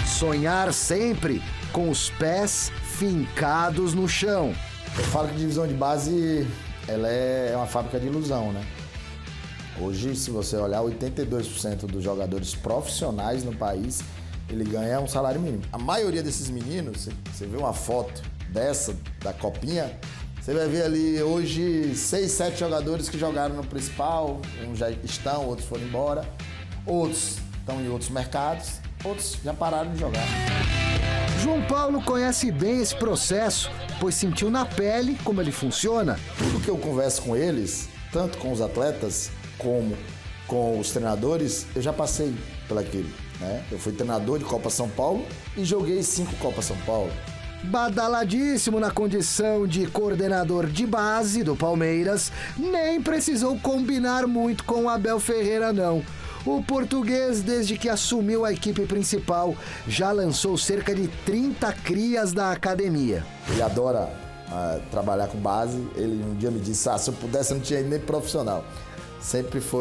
Sonhar sempre com os pés fincados no chão. Eu falo que a divisão de base ela é uma fábrica de ilusão, né? Hoje, se você olhar, 82% dos jogadores profissionais no país, ele ganha um salário mínimo. A maioria desses meninos, você vê uma foto dessa, da copinha, você vai ver ali hoje 6, 7 jogadores que jogaram no principal, uns já estão, outros foram embora, outros estão em outros mercados, outros já pararam de jogar. João Paulo conhece bem esse processo, pois sentiu na pele como ele funciona. Tudo que eu converso com eles, tanto com os atletas como com os treinadores, eu já passei por aquilo, né? Eu fui treinador de Copa São Paulo e joguei 5 Copa São Paulo. Badaladíssimo na condição de coordenador de base do Palmeiras, nem precisou combinar muito com o Abel Ferreira, não. O português, desde que assumiu a equipe principal, já lançou cerca de 30 crias da academia. Ele adora trabalhar com base. Ele um dia me disse, se eu pudesse eu não tinha nem profissional.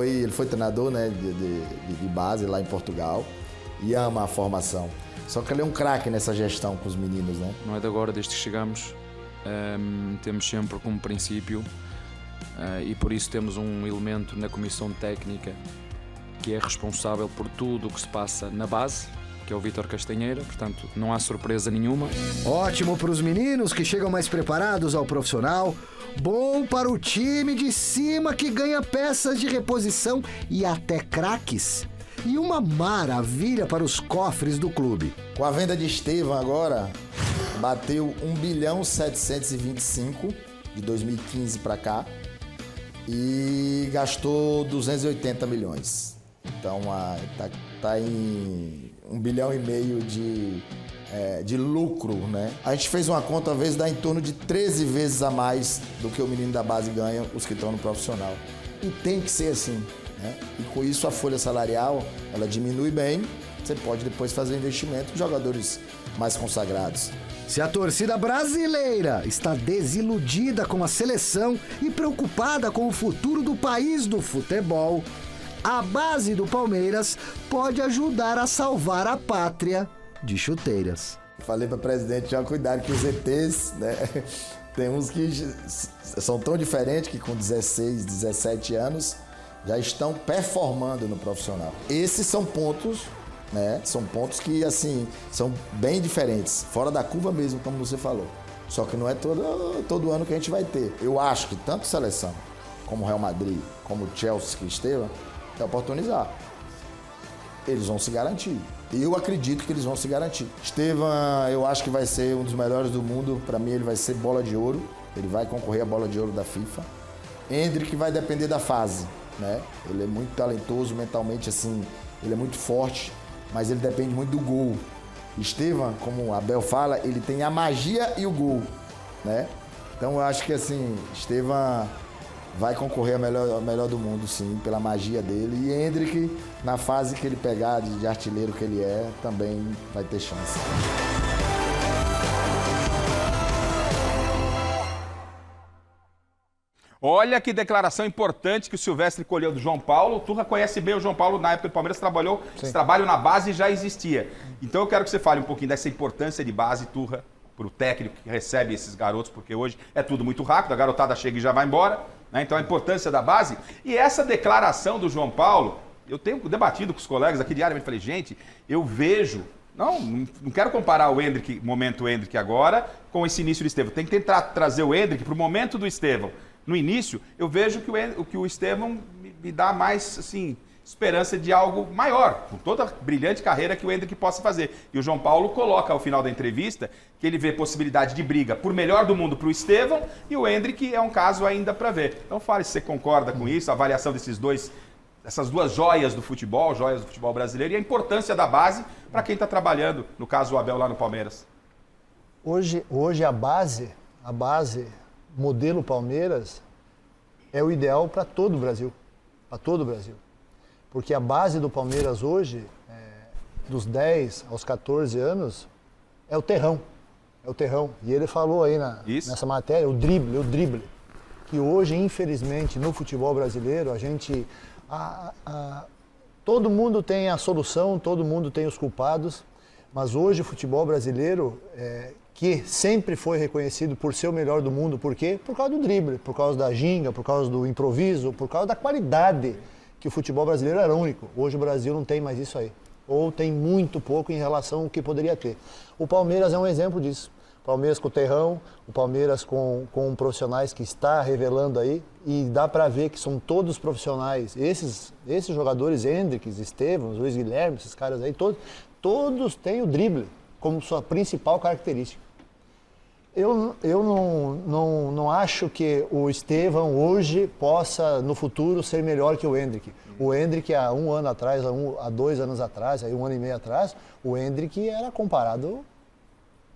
Ele foi treinador, né, de base lá em Portugal e ama a formação. Só que ele é um craque nessa gestão com os meninos, né? Não é de agora, desde que chegamos, temos sempre como princípio e por isso temos um elemento na comissão técnica que é responsável por tudo o que se passa na base, que é o Vítor Castanheira, portanto não há surpresa nenhuma. Ótimo para os meninos que chegam mais preparados ao profissional, bom para o time de cima que ganha peças de reposição e até craques. E uma maravilha para os cofres do clube. Com a venda de Estevão agora, bateu 1.725 de 2015 para cá e gastou 280 milhões. Então tá em 1,5 bilhão de lucro, né? A gente fez uma conta, às vezes dá em torno de 13 vezes a mais do que o menino da base ganha, os que estão no profissional. E tem que ser assim, né? E com isso a folha salarial, ela diminui bem, você pode depois fazer investimento em jogadores mais consagrados. Se a torcida brasileira está desiludida com a seleção e preocupada com o futuro do país do futebol, a base do Palmeiras pode ajudar a salvar a pátria de chuteiras. Falei para o presidente, já cuidado que os ETs, né? Tem uns que são tão diferentes que com 16, 17 anos já estão performando no profissional. Esses são pontos, né? São pontos que, assim, são bem diferentes, fora da curva mesmo, como você falou. Só que não é todo ano que a gente vai ter. Eu acho que tanto seleção, como o Real Madrid, como o Chelsea que Estevão, é oportunizar. Eles vão se garantir. Eu acredito que eles vão se garantir. Estevão, eu acho que vai ser um dos melhores do mundo. Para mim, ele vai ser bola de ouro. Ele vai concorrer à bola de ouro da FIFA. Endrick vai depender da fase, né? Ele é muito talentoso mentalmente, assim, ele é muito forte, mas ele depende muito do gol. Estevão, como o Abel fala, ele tem a magia e o gol, né? Então eu acho que assim, Estevão vai concorrer ao melhor do mundo, sim, pela magia dele. E Endrick, na fase que ele pegar de artilheiro que ele é, também vai ter chance. Olha que declaração importante que o Silvestre colheu do João Paulo. O Turra conhece bem o João Paulo, na época do Palmeiras trabalhou, esse trabalho na base já existia. Então eu quero que você fale um pouquinho dessa importância de base, Turra, para o técnico que recebe esses garotos, porque hoje é tudo muito rápido, a garotada chega e já vai embora, né? Então a importância da base. E essa declaração do João Paulo, eu tenho debatido com os colegas aqui diariamente, falei, gente, eu vejo... Não quero comparar o Endrick, momento Endrick agora, com esse início do Estevão. Tem que tentar trazer o Endrick para o momento do Estevão. No início, eu vejo que o Estevão me dá mais, assim, esperança de algo maior, com toda a brilhante carreira que o Endrick possa fazer. E o João Paulo coloca ao final da entrevista que ele vê possibilidade de briga por melhor do mundo para o Estevão e o Endrick é um caso ainda para ver. Então fale se você concorda com isso, a avaliação dessas duas joias do futebol brasileiro e a importância da base para quem está trabalhando, no caso o Abel lá no Palmeiras. Hoje a base, modelo Palmeiras, é o ideal para todo o Brasil. Para todo o Brasil. Porque a base do Palmeiras hoje, dos 10 aos 14 anos, é o terrão. É o terrão. E ele falou aí nessa matéria, o drible. Que hoje, infelizmente, no futebol brasileiro, a gente... todo mundo tem a solução, todo mundo tem os culpados, mas hoje o futebol brasileiro, que sempre foi reconhecido por ser o melhor do mundo, por quê? Por causa do drible, por causa da ginga, por causa do improviso, por causa da qualidade, que o futebol brasileiro era único. Hoje o Brasil não tem mais isso aí, ou tem muito pouco em relação ao que poderia ter. O Palmeiras é um exemplo disso. O Palmeiras com o terrão, o Palmeiras com profissionais que está revelando aí, e dá para ver que são todos profissionais. Esses jogadores, Hendrick, Estevão, Luiz Guilherme, esses caras aí, todos têm o drible como sua principal característica. Eu não acho que o Estevão hoje possa, no futuro, ser melhor que o Hendrick. O Hendrick, há 1 ano atrás, há 2 anos atrás, aí 1 ano e meio atrás, o Hendrick era comparado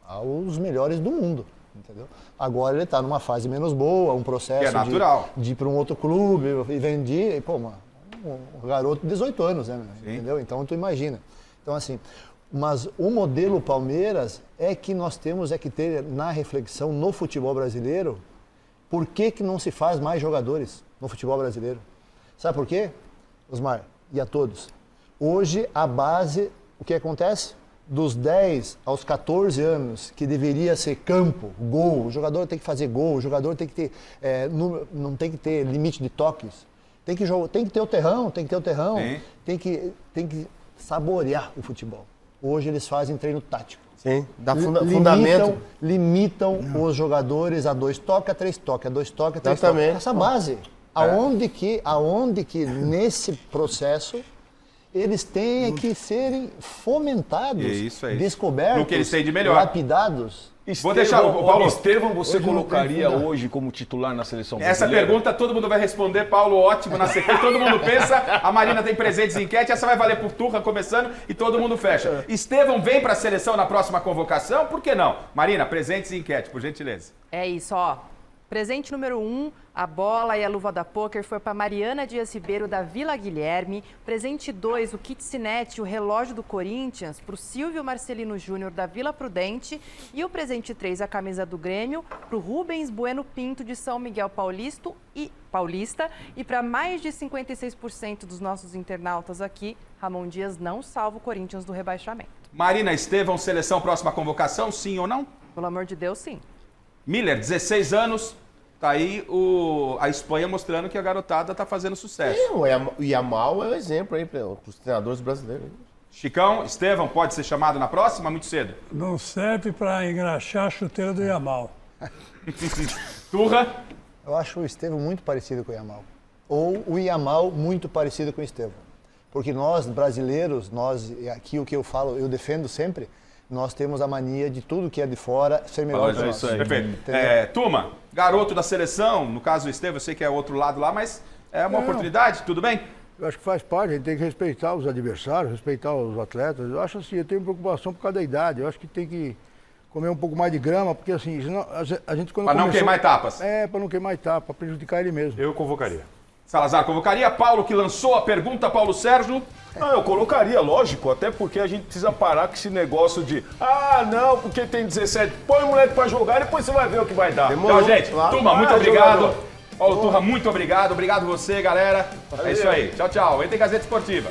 aos melhores do mundo, entendeu? Agora ele está numa fase menos boa, um processo de ir para um outro clube e vender, um garoto de 18 anos, né? Entendeu? Então tu imagina. Então assim, mas o modelo Palmeiras é que nós temos que ter na reflexão no futebol brasileiro, por que não se faz mais jogadores no futebol brasileiro? Sabe por quê, Osmar? E a todos. Hoje a base, o que acontece? Dos 10 aos 14 anos, que deveria ser campo, gol, o jogador tem que fazer gol, o jogador tem que ter, não tem que ter limite de toques, tem que ter o terrão, tem que saborear o futebol. Hoje eles fazem treino tático. Sim, dá fundamento. Limitam os jogadores a 2 toques, a 3 toques, a 2 toques, a 3 toques. Exatamente. Essa base, aonde que nesse processo eles têm que serem fomentados, descobertos, no que eles têm de melhor, lapidados. Vou deixar o Paulo. Estevão, você colocaria hoje como titular na seleção brasileira? Essa pergunta todo mundo vai responder, Paulo, ótimo, na sequência, todo mundo pensa, a Marina tem presentes em enquete, essa vai valer por Turra começando e todo mundo fecha. Estevão vem para a seleção na próxima convocação? Por que não? Marina, presentes em enquete, por gentileza. É isso, ó. Presente número 1, a bola e a luva da pôquer foi para Mariana Dias Ribeiro, da Vila Guilherme. Presente 2, o kitnet, o relógio do Corinthians, para o Silvio Marcelino Júnior, da Vila Prudente. E o presente 3, a camisa do Grêmio, para o Rubens Bueno Pinto, de São Miguel Paulista. E para mais de 56% dos nossos internautas aqui, Ramon Dias não salva o Corinthians do rebaixamento. Marina, Estevão, seleção, próxima convocação, sim ou não? Pelo amor de Deus, sim. Miller, 16 anos, tá aí a Espanha mostrando que a garotada tá fazendo sucesso. O Yamal é um exemplo aí para os treinadores brasileiros. Chicão, Estevão, pode ser chamado na próxima? Muito cedo. Não serve para engraxar a chuteira do Yamal. Turra? Eu acho o Estevão muito parecido com o Yamal. Ou o Yamal muito parecido com o Estevão. Porque nós, brasileiros, aqui o que eu falo, eu defendo sempre, nós temos a mania de tudo que é de fora ser melhor que nós. Isso aí. Perfeito. Turma, garoto da seleção, no caso do Estevão, eu sei que é outro lado lá, mas é uma oportunidade, tudo bem? Eu acho que faz parte, a gente tem que respeitar os adversários, respeitar os atletas. Eu acho assim, eu tenho preocupação por causa da idade, eu acho que tem que comer um pouco mais de grama, porque assim, senão, a gente quando Para não queimar etapas. Para não queimar etapas, para prejudicar ele mesmo. Eu convocaria. Salazar convocaria. Paulo, que lançou a pergunta, Paulo Sérgio. Não, eu colocaria, lógico, até porque a gente precisa parar com esse negócio de não, porque tem 17, põe o moleque pra jogar e depois você vai ver o que vai dar. Então, gente, turma, muito obrigado. Paulo Turra, muito obrigado. Obrigado você, galera. É isso aí. Tchau, tchau. Entre em Gazeta Esportiva.